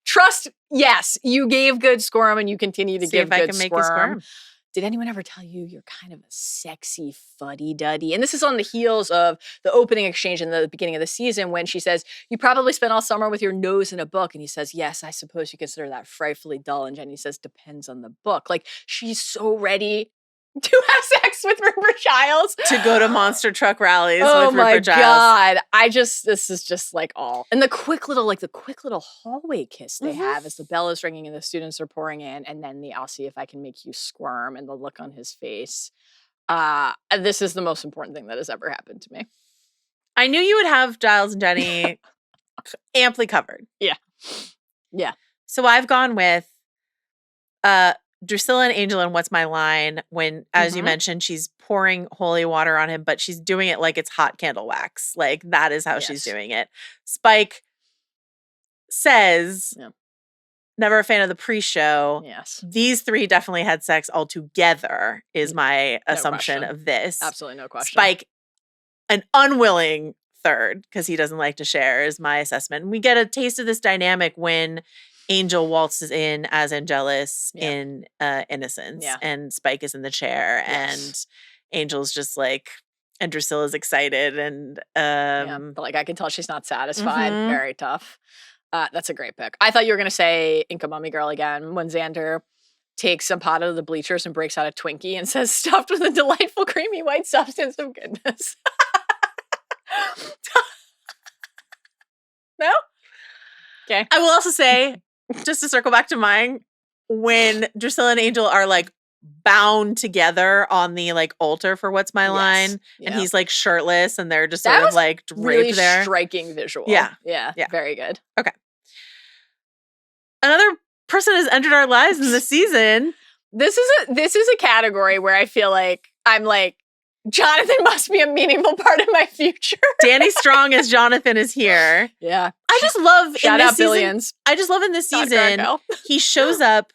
trust. Yes, you gave good squirm and you continue to See give if I good can make you squirm. Did anyone ever tell you you're kind of a sexy fuddy-duddy? And this is on the heels of the opening exchange in the beginning of the season when she says, you probably spent all summer with your nose in a book. And he says, yes, I suppose you consider that frightfully dull. And Jenny says, depends on the book. Like, she's so ready to have sex with Rupert Giles. To go to monster truck rallies Oh with my Rupert Giles. God. This is just like all. And the quick little hallway kiss they have as the bell is ringing and the students are pouring in. And then I'll see if I can make you squirm and the look on his face. This is the most important thing that has ever happened to me. I knew you would have Giles and Jenny amply covered. Yeah. Yeah. So I've gone with Drusilla and Angel and What's My Line when, as you mentioned, she's pouring holy water on him, but she's doing it like it's hot candle wax. Like, that is how she's doing it. Spike says, never a fan of the pre-show. Yes. These three definitely had sex all together is my assumption question. of this. Absolutely no question. Spike, an unwilling third, because he doesn't like to share, is my assessment. And we get a taste of this dynamic when Angel waltzes in as Angelus in Innocence, and Spike is in the chair, and Angel's just like, and Drusilla's excited, and but like I can tell she's not satisfied. Very tough. That's a great pick. I thought you were gonna say Inca Mummy Girl again when Xander takes a pot out of the bleachers and breaks out a Twinkie and says, stuffed with a delightful creamy white substance of goodness. No? Okay. I will also say, just to circle back to mine, when Drusilla and Angel are like bound together on the like altar for What's My Line, and he's like shirtless and they're just sort of like draped really there. Striking visual. Yeah. Very good. Okay. Another person has entered our lives in this season. This is a category where I feel like I'm like, Jonathan must be a meaningful part of my future. Danny Strong as Jonathan is here. Yeah. I just love Shout in this out season, Billions. I just love in this Not season, Gargoyle. he shows up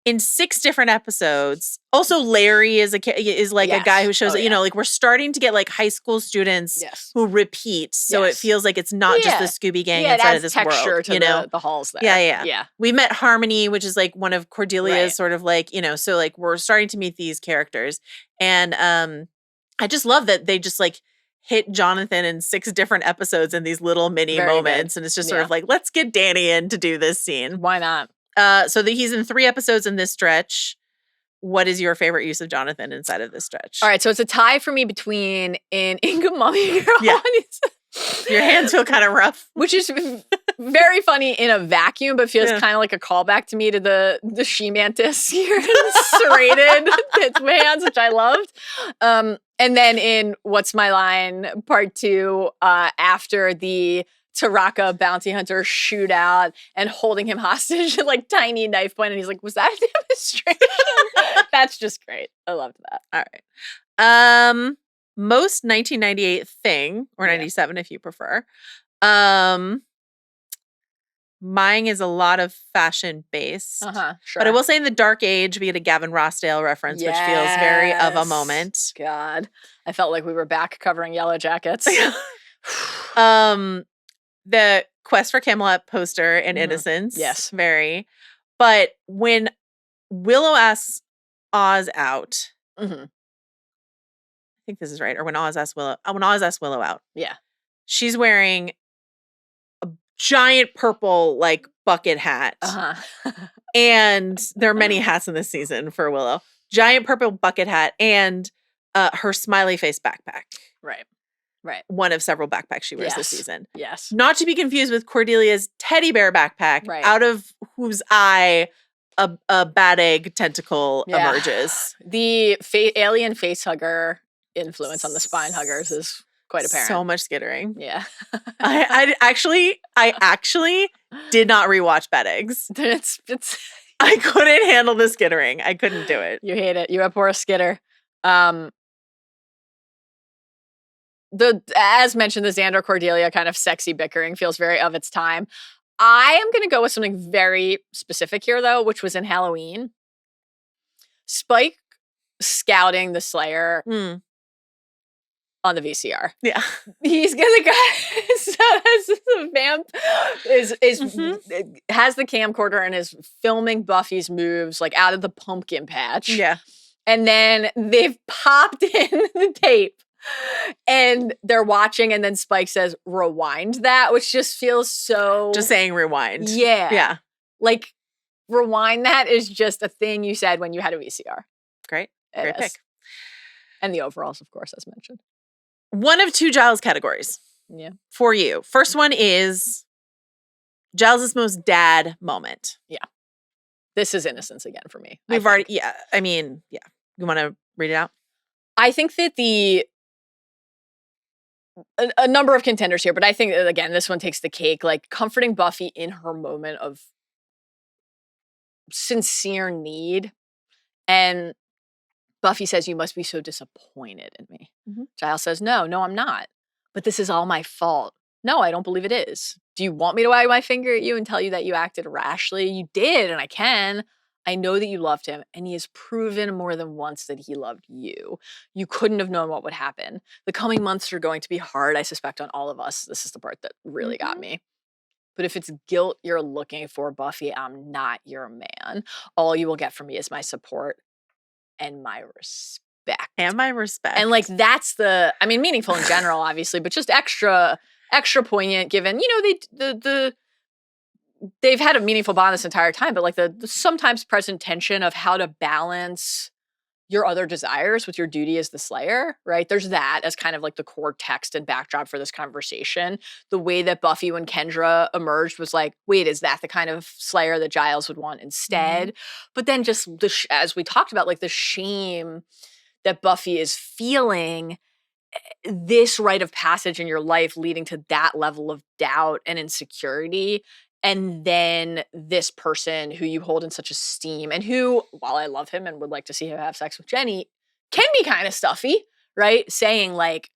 in 6 different episodes. Also, Larry is a guy who shows up, you know, like we're starting to get like high school students who repeat. So it feels like it's not just the Scooby Gang inside of this world. To you know, the halls there. Yeah. We met Harmony, which is like one of Cordelia's sort of like, you know, so like we're starting to meet these characters. And I just love that they just like hit Jonathan in 6 different episodes in these little mini moments. And it's just sort of like, let's get Danny in to do this scene. Why not? So he's in 3 episodes in this stretch. What is your favorite use of Jonathan inside of this stretch? All right, so it's a tie for me between in Inga Mummy Girl. Yeah. Your hands feel kind of rough. Which is very funny in a vacuum, but feels kind of like a callback to me to the she-mantis here in serrated hands, which I loved. And then in What's My Line, part 2, after the Taraka bounty hunter shootout and holding him hostage at like tiny knife point. And he's like, was that a demonstration? That's just great. I loved that. All right. Most 1998 thing, or 97 if you prefer. Mine is a lot of fashion based. Sure. But I will say in the Dark Age, we get a Gavin Rossdale reference, which feels very of a moment. God. I felt like we were back covering Yellow Jackets. The Quest for Camelot poster in Innocence. Yes. Very. But when Willow asks Oz out, I think this is right, or when Oz asks Willow out. Yeah. She's wearing a giant purple like bucket hat. And there are many hats in this season for Willow. Giant purple bucket hat and her smiley face backpack. Right. One of several backpacks she wears this season. Yes. Not to be confused with Cordelia's teddy bear backpack, out of whose eye a bad egg tentacle emerges. The alien face hugger influence on the spine huggers is quite apparent. So much skittering. Yeah. I actually did not rewatch Bad Eggs. It's I couldn't handle the skittering. I couldn't do it. You hate it. You abhor a skitter. as mentioned, the Xander Cordelia kind of sexy bickering feels very of its time. I am going to go with something very specific here, though, which was in Halloween. Spike scouting the Slayer on the VCR. Yeah. He's gonna go. So the vamp is has the camcorder and is filming Buffy's moves like out of the pumpkin patch. Yeah. And then they've popped in the tape and they're watching, and then Spike says, "Rewind that," which just feels so. Just saying rewind. Yeah. Yeah. Like, rewind that is just a thing you said when you had a VCR. Great. It Great is. pick. And the overalls, of course, as mentioned. One of two Giles categories. Yeah. For you. First one is Giles' most dad moment. This is Innocence again for me. We've already, yeah. I mean, yeah. You want to read it out? I think that a number of contenders here, but I think that, again, this one takes the cake. Like, comforting Buffy in her moment of sincere need. And Buffy says, "You must be so disappointed in me." Giles says, no, I'm not. But this is all my fault. No, I don't believe it is. Do you want me to wag my finger at you and tell you that you acted rashly? You did, and I can. I know that you loved him, and he has proven more than once that he loved you. You couldn't have known what would happen. The coming months are going to be hard, I suspect, on all of us. This is the part that really got me. But if it's guilt you're looking for, Buffy, I'm not your man. All you will get from me is my support and my respect. And my respect. And like, that's meaningful in general, obviously, but just extra poignant given, they've had a meaningful bond this entire time, but like the sometimes present tension of how to balance your other desires with your duty as the Slayer, right? There's that as kind of like the core text and backdrop for this conversation. The way that Buffy, when Kendra emerged, was like, wait, is that the kind of Slayer that Giles would want instead? But then just as we talked about, like the shame that Buffy is feeling, this rite of passage in your life leading to that level of doubt and insecurity. And then this person who you hold in such esteem and who, while I love him and would like to see him have sex with Jenny, can be kind of stuffy, right? Saying like,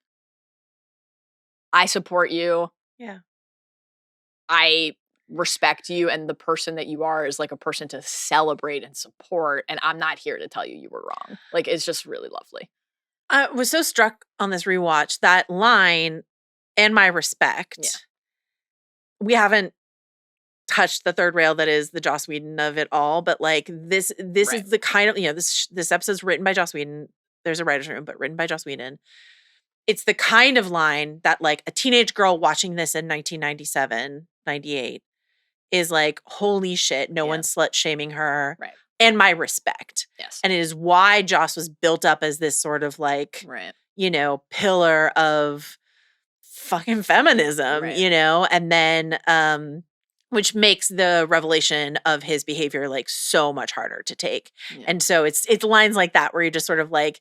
I support you. Yeah. I respect you, and the person that you are is like a person to celebrate and support, and I'm not here to tell you were wrong. Like, it's just really lovely. I was so struck on this rewatch, that line, "and my respect." Yeah. We haven't touched the third rail that is the Joss Whedon of it all, but like this Right. is the kind of, this episode's written by Joss Whedon. There's a writer's room, but written by Joss Whedon. It's the kind of line that like a teenage girl watching this in 1997, 98 is like, holy shit, no one's slut shaming her. Right. And my respect. Yes. And it is why Joss was built up as this sort of like, Right. Pillar of fucking feminism, Right. and then, which makes the revelation of his behavior like so much harder to take. Yeah. And so it's lines like that where you're just sort of like,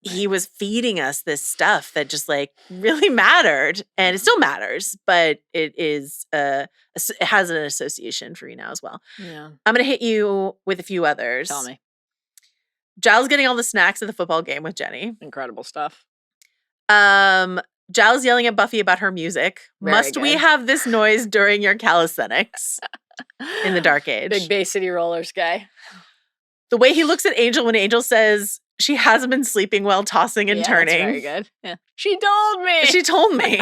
he was feeding us this stuff that just like really mattered, and it still matters, but it has an association for you now as well. Yeah. I'm going to hit you with a few others. Tell me. Giles getting all the snacks at the football game with Jenny. Incredible stuff. Giles yelling at Buffy about her music. Very Must we good. have this noise during your calisthenics in the Dark Age? Big Bay City Rollers guy. The way he looks at Angel when Angel says she hasn't been sleeping well, tossing and Yeah, turning. That's very good. Yeah. She told me. She told me.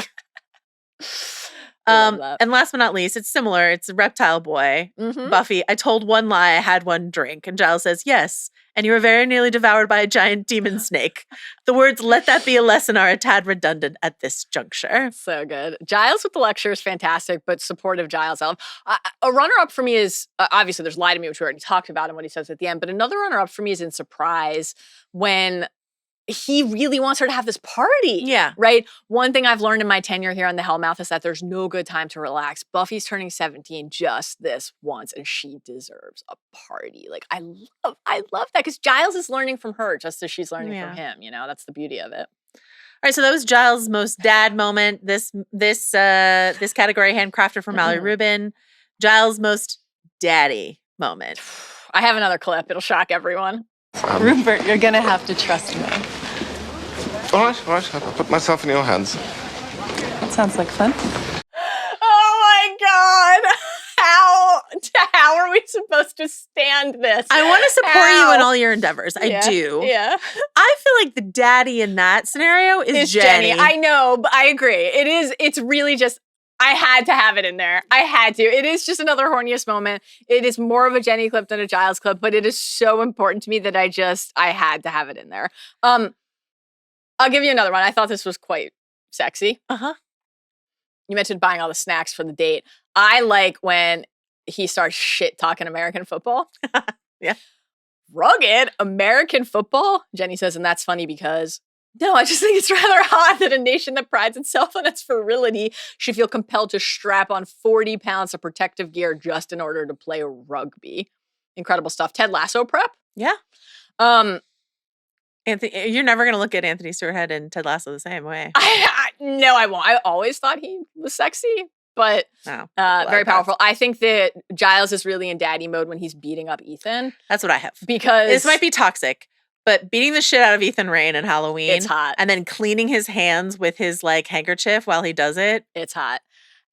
I love that. And last but not least, it's similar. It's a reptile boy. Mhm. Buffy, I told one lie, I had one drink. And Giles says, yes. And you were very nearly devoured by a giant demon snake. The words, let that be a lesson, are a tad redundant at this juncture. So good. Giles with the lecture is fantastic, but supportive Giles. A runner-up for me is, obviously there's Lie to Me, which we already talked about and what he says at the end, but another runner-up for me is in Surprise, when he really wants her to have this party. Yeah. Right? One thing I've learned in my tenure here on the Hellmouth is that there's no good time to relax. Buffy's turning 17 just this once, and she deserves a party. Like, I love that, because Giles is learning from her just as she's learning from him. That's the beauty of it. All right, so that was Giles' most dad moment. This category handcrafted for Mallory Rubin. Giles' most daddy moment. I have another clip. It'll shock everyone. Rupert, you're gonna have to trust me. All right. I'll put myself in your hands. That sounds like fun. Oh my God. How are we supposed to stand this? I want to support you in all your endeavors. I do. Yeah. I feel like the daddy in that scenario is Jenny. I know, but I agree. It's really just, I had to have it in there. I had to. It is just another horniest moment. It is more of a Jenny clip than a Giles clip, but it is so important to me that I had to have it in there. I'll give you another one. I thought this was quite sexy. Uh-huh. You mentioned buying all the snacks for the date. I like when he starts shit talking American football. Yeah. Rugged American football, Jenny says, and that's funny because, no, I just think it's rather odd that a nation that prides itself on its virility should feel compelled to strap on 40 pounds of protective gear just in order to play rugby. Incredible stuff. Ted Lasso prep. Yeah. Anthony, you're never going to look at Anthony Stewart Head and Ted Lasso the same way. No, I won't. I always thought he was sexy, but very powerful. I think that Giles is really in daddy mode when he's beating up Ethan. That's what I have. Because this might be toxic, but beating the shit out of Ethan Rain in Halloween. It's hot. And then cleaning his hands with his like handkerchief while he does it. It's hot.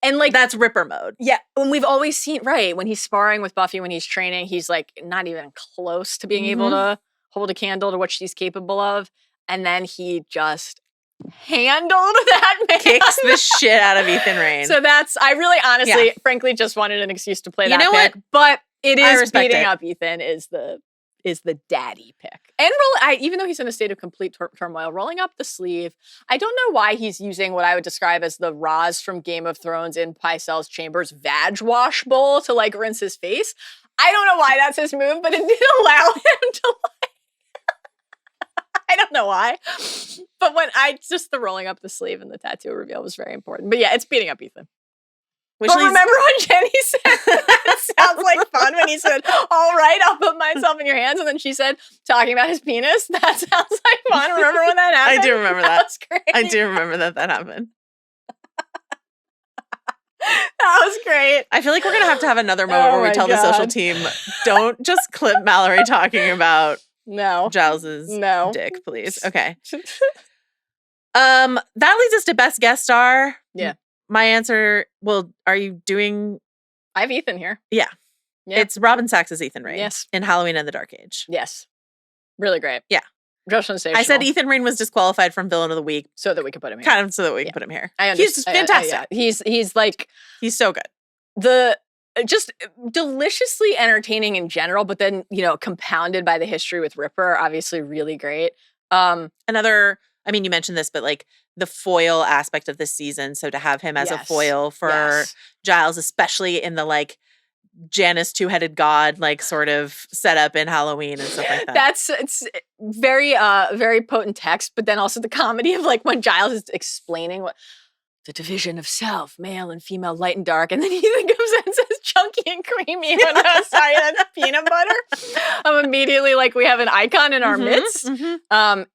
And like that's Ripper mode. Yeah. And we've always seen, right, when he's sparring with Buffy, when he's training, he's like not even close to being able to hold a candle to what she's capable of. And then he just handled that man. Kicks the shit out of Ethan Rain. So I really honestly, frankly, just wanted an excuse to play that pick. What? But it is beating up Ethan is the daddy pick. And even though he's in a state of complete turmoil, rolling up the sleeve. I don't know why he's using what I would describe as the Roz from Game of Thrones in Pycelle's Chambers vag wash bowl to like rinse his face. I don't know why that's his move, but it did allow him to I don't know why. But the rolling up the sleeve and the tattoo reveal was very important. But yeah, it's beating up Ethan. But remember when Jenny said, that sounds like fun, when he said, all right, I'll put myself in your hands. And then she said, talking about his penis, that sounds like fun. Remember when that happened? I do remember that. That was great. I do remember that happened. That was great. I feel like we're going to have another moment where we tell the social team, don't just clip Mallory talking about Giles's dick, please. Okay. That leads us to best guest star. Yeah. My answer, are you doing... I have Ethan here. Yeah. It's Robin Sachs' Ethan Rain. Yes. In Halloween and the Dark Age. Yes. Really great. Yeah. Just sensational. I said Ethan Rain was disqualified from Villain of the Week. So that we could put him here. Kind of so that we can put him here. I understand. He's fantastic. He's like... He's so good. Just deliciously entertaining in general, but then, compounded by the history with Ripper, obviously really great. You mentioned this, but like the foil aspect of this season. So to have him as a foil for Giles, especially in the like Janus two-headed god, like sort of setup in Halloween and stuff like that. It's very, very potent text, but then also the comedy of like when Giles is explaining what the division of self, male and female, light and dark, and then he comes in and says chunky and creamy. Oh no, sorry, that's peanut butter. I'm immediately like, we have an icon in our midst. And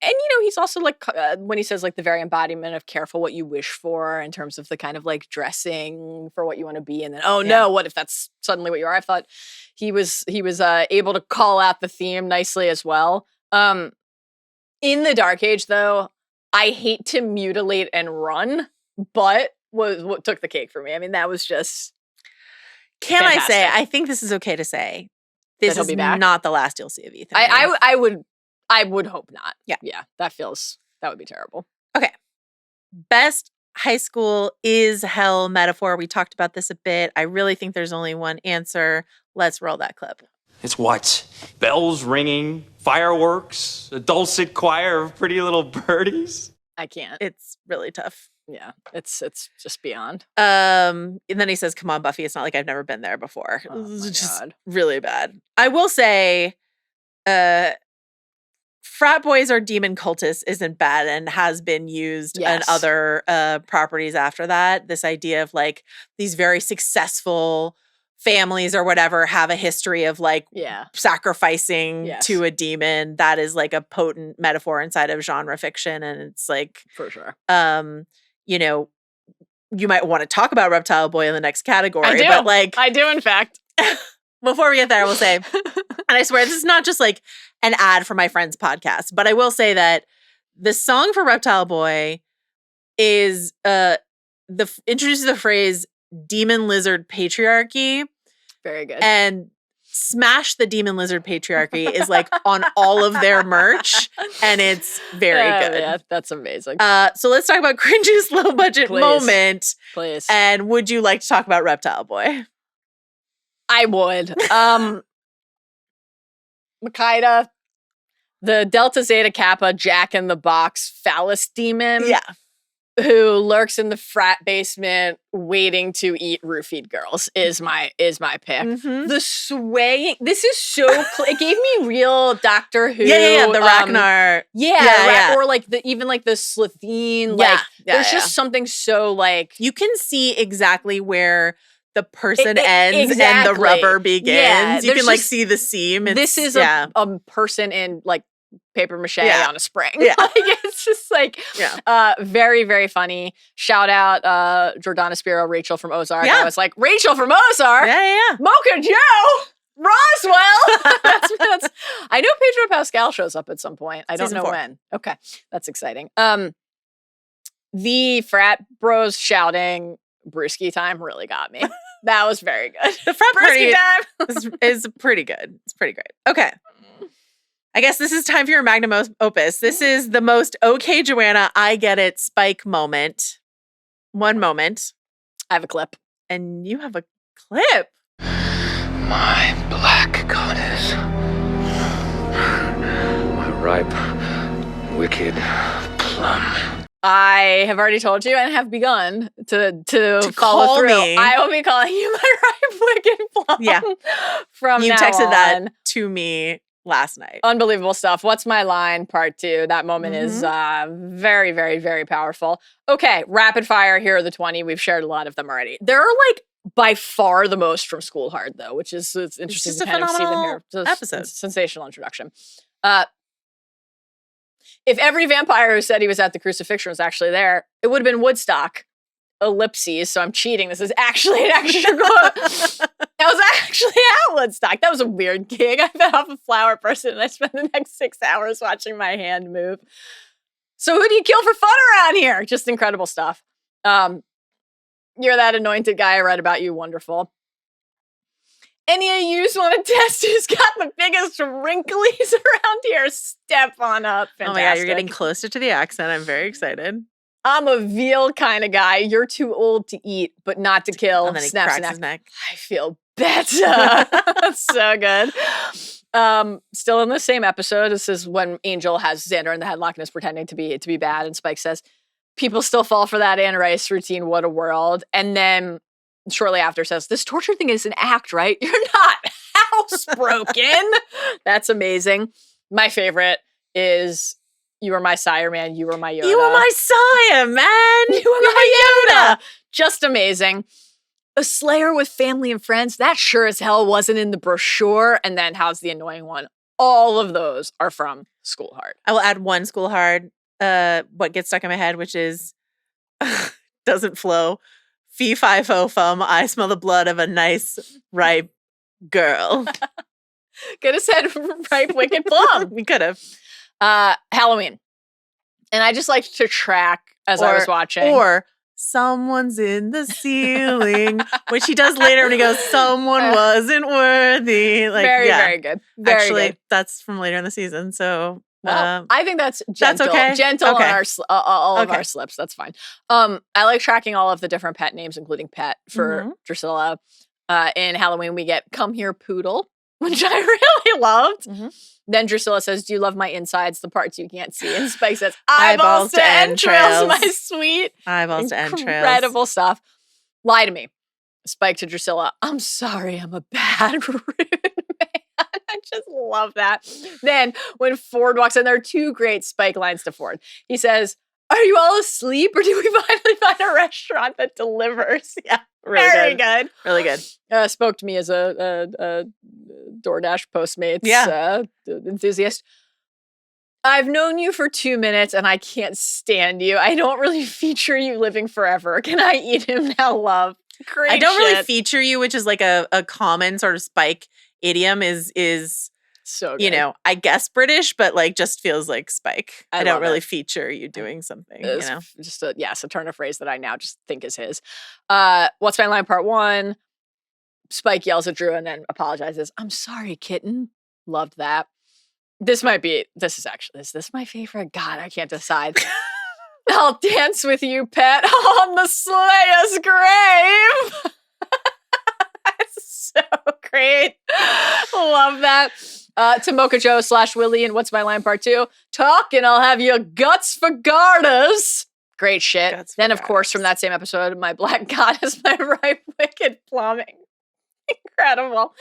he's also like, when he says like the very embodiment of careful what you wish for in terms of the kind of like dressing for what you want to be, and then no, what if that's suddenly what you are? I thought he was able to call out the theme nicely as well. In the Dark Age, though, I hate to mutilate and run, but was what took the cake for me. I mean, that was just fantastic. I say, I think this is okay to say, this is not the last you'll see of Ethan. I would hope not. Yeah. That would be terrible. Okay. Best high school is hell metaphor. We talked about this a bit. I really think there's only one answer. Let's roll that clip. It's what? Bells ringing, fireworks, a dulcet choir of pretty little birdies? I can't. It's really tough. Yeah, it's just beyond. And then he says, come on, Buffy, it's not like I've never been there before. Oh, it's just really bad. I will say, frat boys or demon cultists isn't bad and has been used in other properties after that. This idea of like these very successful families or whatever have a history of like sacrificing to a demon. That is like a potent metaphor inside of genre fiction. And it's like, for sure. You might want to talk about Reptile Boy in the next category. I do. But like, I do, in fact. Before we get there, I will say, and I swear this is not just like an ad for my friend's podcast, but I will say that the song for Reptile Boy is introduces the phrase demon lizard patriarchy. Very good. And Smash the Demon Lizard Patriarchy is like on all of their merch, and it's very good. Yeah, that's amazing. So let's talk about cringe's low budget moment. Please. And would you like to talk about Reptile Boy? I would. Makita, the Delta Zeta Kappa Jack in the Box phallus demon. Yeah. Who lurks in the frat basement waiting to eat roofied girls is my pick. Mm-hmm. The swaying, this is so it gave me real Doctor Who. Yeah, the Ragnar. Or like even like the Slitheen. Like there's just something so like you can see exactly where the person ends and the rubber begins. Yeah, you can like see the seam. This is a person in like paper mache on a spring. Yeah. Like, it's just like very, very funny. Shout out Jordana Spiro, Rachel from Ozark. Yeah. I was like, Rachel from Ozark? Yeah. Mocha Joe! Roswell! that's I know Pedro Pascal shows up at some point. I don't know when. Okay. That's exciting. The frat bros shouting brewski time really got me. That was very good. The frat party time is pretty good. It's pretty great. Okay. I guess this is time for your magnum opus. This is the most okay, Joanna, I get it Spike moment. One moment. I have a clip. And you have a clip. My black goddess. My ripe, wicked plum. I have already told you and have begun to follow call through. me. I will be calling you my ripe, wicked plum. Yeah. From you now texted on. that to me last night. Unbelievable stuff. What's my line? Part 2. That moment is very, very, very powerful. Okay, rapid fire. Here are the 20. We've shared a lot of them already. There are like by far the most from School Hard though, which is it's interesting just to a kind of see them phenomenal here. episode. Sensational introduction. If every vampire who said he was at the crucifixion was actually there, it would have been Woodstock. Ellipses, so I'm cheating. This is actually an extra quote. I was actually at Woodstock. That was a weird gig. I fed off a flower person and I spent the next 6 hours watching my hand move. So who do you kill for fun around here? Just incredible stuff. You're that anointed guy I read about you. Wonderful. Any of you want to test who's got the biggest wrinklies around here? Step on up. Fantastic. Oh my God, you're getting closer to the accent. I'm very excited. I'm a veal kind of guy. You're too old to eat, but not to kill. And then he Snaps cracks his neck. I feel better. So good. Still in the same episode. This is when Angel has Xander in the headlock and is pretending to be bad. And Spike says, people still fall for that Anne Rice routine. What a world. And then shortly after says, this torture thing is an act, right? You're not housebroken. That's amazing. My favorite is, you were my sire, man. You were my Yoda. You were my sire, man. You were my Yoda. Just amazing. A Slayer with family and friends. That sure as hell wasn't in the brochure. And then how's the annoying one? All of those are from School Hard. I will add one School Hard. What gets stuck in my head, which is doesn't flow. Fee fi fo fum. I smell the blood of a nice ripe girl. Could have said ripe wicked plum. We could have. Halloween. And I just like to track as I was watching. Or someone's in the ceiling, which he does later when he goes, someone wasn't worthy. Like, very good. Very good. That's from later in the season. So well, I think that's gentle. That's okay. Gentle okay. on all of our slips. That's fine. I like tracking all of the different pet names, including Pet for Drusilla. In Halloween, we get Come Here Poodle, which I really loved. Then Drusilla says, do you love my insides, the parts you can't see? And Spike says, eyeballs to entrails, my sweet. Eyeballs to entrails. Incredible stuff. Lie to me. Spike to Drusilla, I'm sorry, I'm a bad, rude man. I just love that. Then when Ford walks in, there are two great Spike lines to Ford. He says, are you all asleep or do we finally find a restaurant that delivers? Yeah, very good. Really good. Spoke to me as a DoorDash Postmates enthusiast. I've known you for 2 minutes and I can't stand you. I don't really feature you living forever. Can I eat him now, love? Great I don't shit. really feature you, which is like a common sort of Spike idiom is So good. you know, I guess British, but like just feels like Spike. I don't love really it. feature you doing something, you It's know? just a turn of phrase that I now just think is his. What's My Line Part 1? Spike yells at Drew and then apologizes. I'm sorry, kitten. Loved that. Is this my favorite? God, I can't decide. I'll dance with you, pet, on the Slayer's grave. It's so great. Love that. To Mocha Joe / Willie and What's My Line Part 2? Talk and I'll have your guts for garters. Great shit. Guts for Then, of course, garters. from that same episode, My Black Goddess, My Right Wicked Plumbing. Incredible.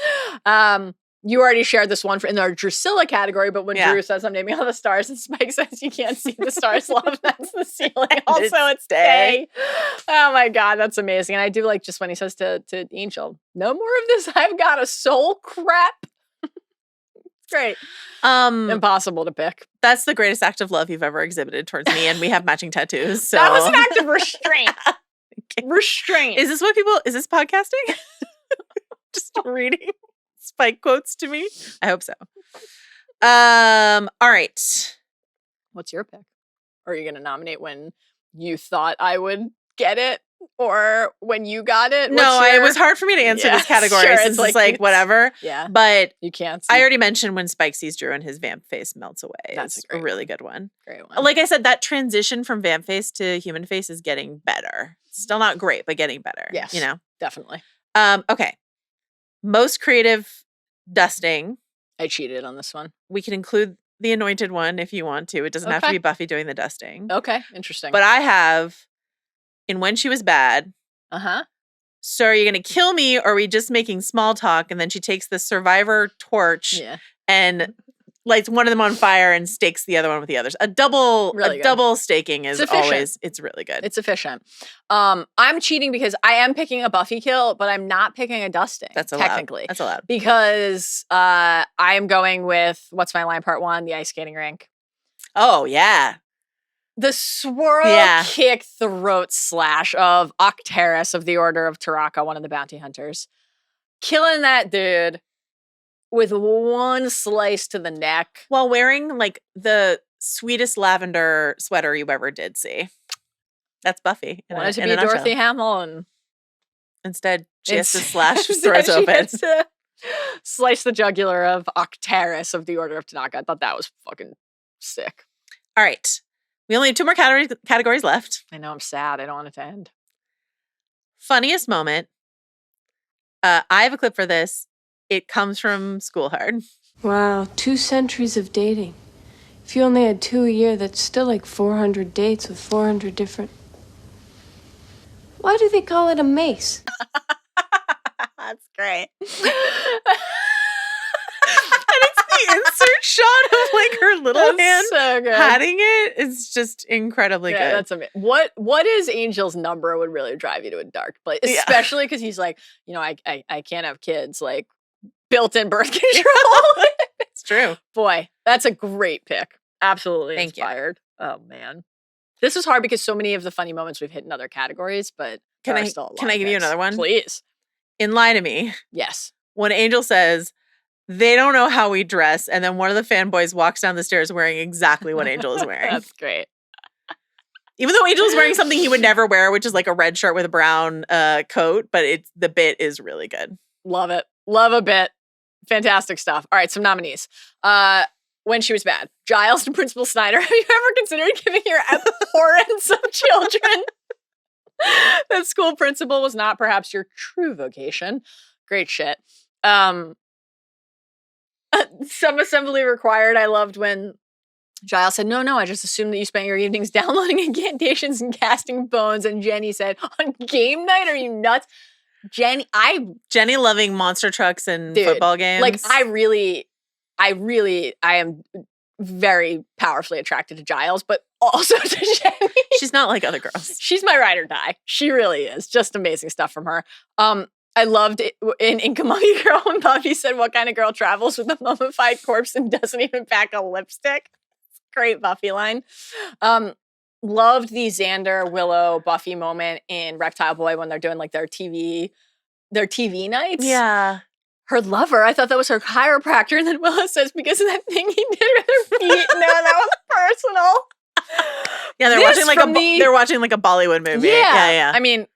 You already shared this one in our Drusilla category, but when Drew says, I'm naming all the stars, and Spike says, you can't see the stars, love, that's the ceiling. Also, it's day. Oh my God, that's amazing. And I do like just when he says to Angel, no more of this, I've got a soul crap. Great. Impossible to pick. That's the greatest act of love you've ever exhibited towards me, and we have matching tattoos. So That was an act of restraint. Restraint. Is this podcasting? Just reading Spike quotes to me? I hope so. All right. What's your pick? Are you going to nominate when you thought I would get it or when you got it? It was hard for me to answer this category since it's like whatever. Yeah. But you can't. I already mentioned when Spike sees Drew and his vamp face melts away. That's a really good one. Great one. Like I said, that transition from vamp face to human face is getting better. Still not great, but getting better. Yes. You know? Definitely. Okay. Most creative dusting. I cheated on this one. We can include the anointed one if you want to. It doesn't have to be Buffy doing the dusting. Okay. Interesting. But I have in When She Was Bad. Uh-huh. So are you going to kill me or are we just making small talk? And then she takes the survivor torch and lights one of them on fire and stakes the other one with the others. A double staking is it's really good. It's efficient. I'm cheating because I am picking a Buffy kill, but I'm not picking a dusting. That's allowed. Technically. That's allowed. Because I am going with What's My Line Part 1, the ice skating rink. Oh, yeah. The swirl kick throat slash of Octeris of the Order of Taraka, one of the bounty hunters. Killing that dude with one slice to the neck. While wearing like the sweetest lavender sweater you ever did see. That's Buffy. Wanted to be Dorothy Hamill and instead she has to slash throats open. Slice the jugular of Octeris of the Order of Tanaka. I thought that was fucking sick. All right. We only have 2 more categories left. I know, I'm sad. I don't want it to end. Funniest moment. I have a clip for this. It comes from School Hard. Wow, 2 centuries of dating. If you only had 2 a year, that's still like 400 dates with 400 different... Why do they call it a mace? That's great. Insert shot of like her little hand so good. patting it. It's just incredibly good. That's amazing. What is Angel's number would really drive you to a dark place, especially because he's like, you know, I can't have kids, like built-in birth control. It's true. Boy, that's a great pick. Absolutely Thank inspired. You. Oh man, this is hard because so many of the funny moments we've hit in other categories. But can I give you another one? Please. In Lie to Me. Yes. When Angel says, they don't know how we dress. And then one of the fanboys walks down the stairs wearing exactly what Angel is wearing. That's great. Even though Angel is wearing something he would never wear, which is like a red shirt with a brown coat, but the bit is really good. Love it. Love a bit. Fantastic stuff. All right, some nominees. When She Was Bad. Giles to Principal Snyder. Have you ever considered giving your abhorrence of children? That school principal was not perhaps your true vocation. Great shit. Some assembly required. I loved when Giles said, no, I just assumed that you spent your evenings downloading incantations and casting bones. And Jenny said, on game night, are you nuts? Jenny loving monster trucks and football games. Like I am very powerfully attracted to Giles, but also to Jenny. She's not like other girls. She's my ride or die. She really is. Just amazing stuff from her. I loved it in Inca Monkey Girl when Buffy said, what kind of girl travels with a mummified corpse and doesn't even pack a lipstick? Great Buffy line. Loved the Xander, Willow, Buffy moment in Reptile Boy when they're doing like their TV nights. Yeah. her lover. I thought that was her chiropractor. And then Willow says, because of that thing he did with her feet. No, that was personal. Yeah, they're watching like a Bollywood movie. Yeah. I mean,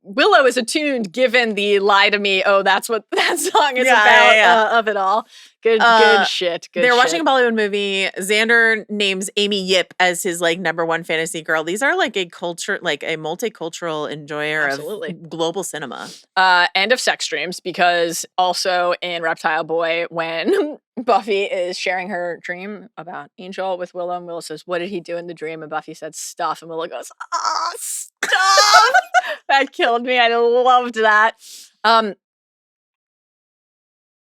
Willow is attuned given the lie to me. Oh, that's what that song is about of it all. Good shit. They're watching a Bollywood movie. Xander names Amy Yip as his like number one fantasy girl. These are like a multicultural enjoyer of global cinema. And of sex dreams, because also in Reptile Boy, when Buffy is sharing her dream about Angel with Willow, and Willow says, what did he do in the dream? And Buffy said, stuff. And Willow goes, stuff. That killed me. I loved that.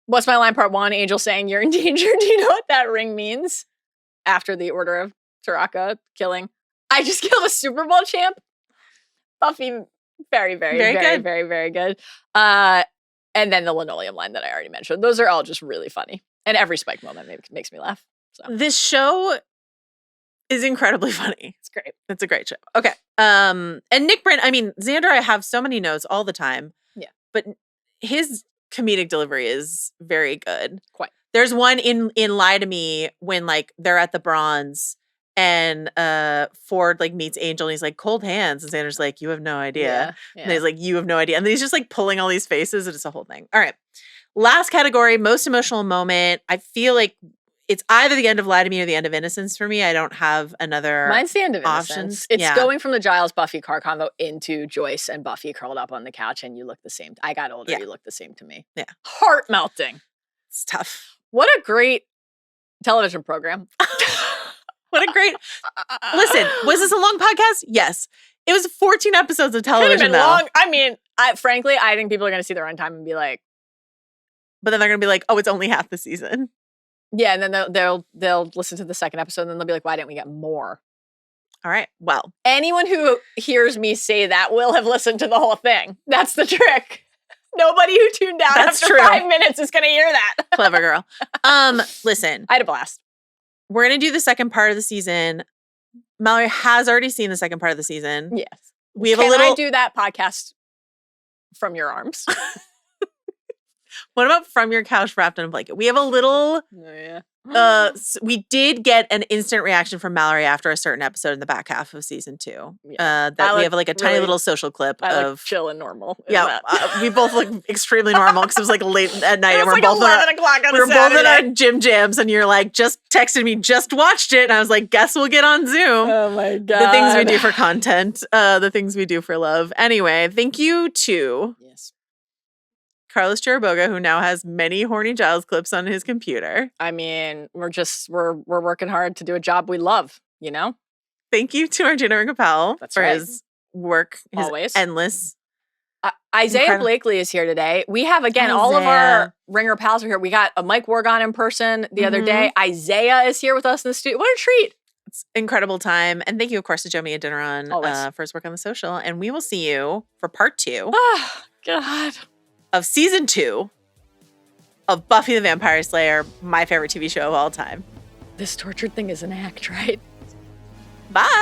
What's my line part one? Angel saying, you're in danger. Do you know what that ring means? After the order of Taraka killing. I just killed a Super Bowl champ. Buffy, very, very, very, very, very, very good. And then the linoleum line that I already mentioned. Those are all just really funny. And every Spike moment makes me laugh. So this show is incredibly funny. It's great. It's a great show. Okay. And Nick Brent, I mean, Xander, I have so many notes all the time. Yeah. But his comedic delivery is very good. Quite. There's one in Lie to Me when like they're at the Bronze and Ford like meets Angel and he's like, cold hands. And Xander's like, you have no idea. Yeah. And he's like, you have no idea. And then he's just like pulling all these faces and it's a whole thing. All right. Last category, most emotional moment. I feel like it's either the end of Lie to Me or the end of Innocence for me. I don't have another Mine's the end of options. Innocence. It's going from the Giles Buffy car convo into Joyce and Buffy curled up on the couch and you look the same. I got older, you look the same to me. Yeah. Heart melting. It's tough. What a great television program. What a great listen, was this a long podcast? Yes. It was 14 episodes of television. Could have been long. I mean, frankly, I think people are gonna see the runtime and be like, but then they're gonna be like, oh, it's only half the season. Yeah, and then they'll listen to the second episode and then they'll be like, why didn't we get more? All right. Well, anyone who hears me say that will have listened to the whole thing. That's the trick. Nobody who tuned out after 5 minutes is going to hear that. Clever girl. Listen. I had a blast. We're going to do the second part of the season. Mallory has already seen the second part of the season. Yes. We have Can I do that podcast from your arms? What about from your couch wrapped in a blanket? We have a little... we did get an instant reaction from Mallory after a certain episode in the back half of season 2. Yeah. That we have like a tiny little social clip of chill and normal. Yeah, we both look extremely normal because it was like late at night and we're both 11 o'clock on we were both in our gym jams and you're like, just texted me, just watched it, and I was like, guess we'll get on Zoom. Oh my god, the things we do for content, the things we do for love. Anyway, thank you to Carlos Chiriboga, who now has many horny Giles clips on his computer. I mean, we're working hard to do a job we love, you know? Thank you to Arjuna Ramgopowell for his work, his always endless. Isaiah Blakely is here today. We have, again, all of our Ringer pals are here. We got a Mike Wargon in person the other day. Isaiah is here with us in the studio. What a treat. It's an incredible time. And thank you, of course, to Jomi Adeniran for his work on the social. And we will see you for part 2. Oh, God. Of season 2 of Buffy the Vampire Slayer, my favorite TV show of all time. This tortured thing is an act, right? Bye.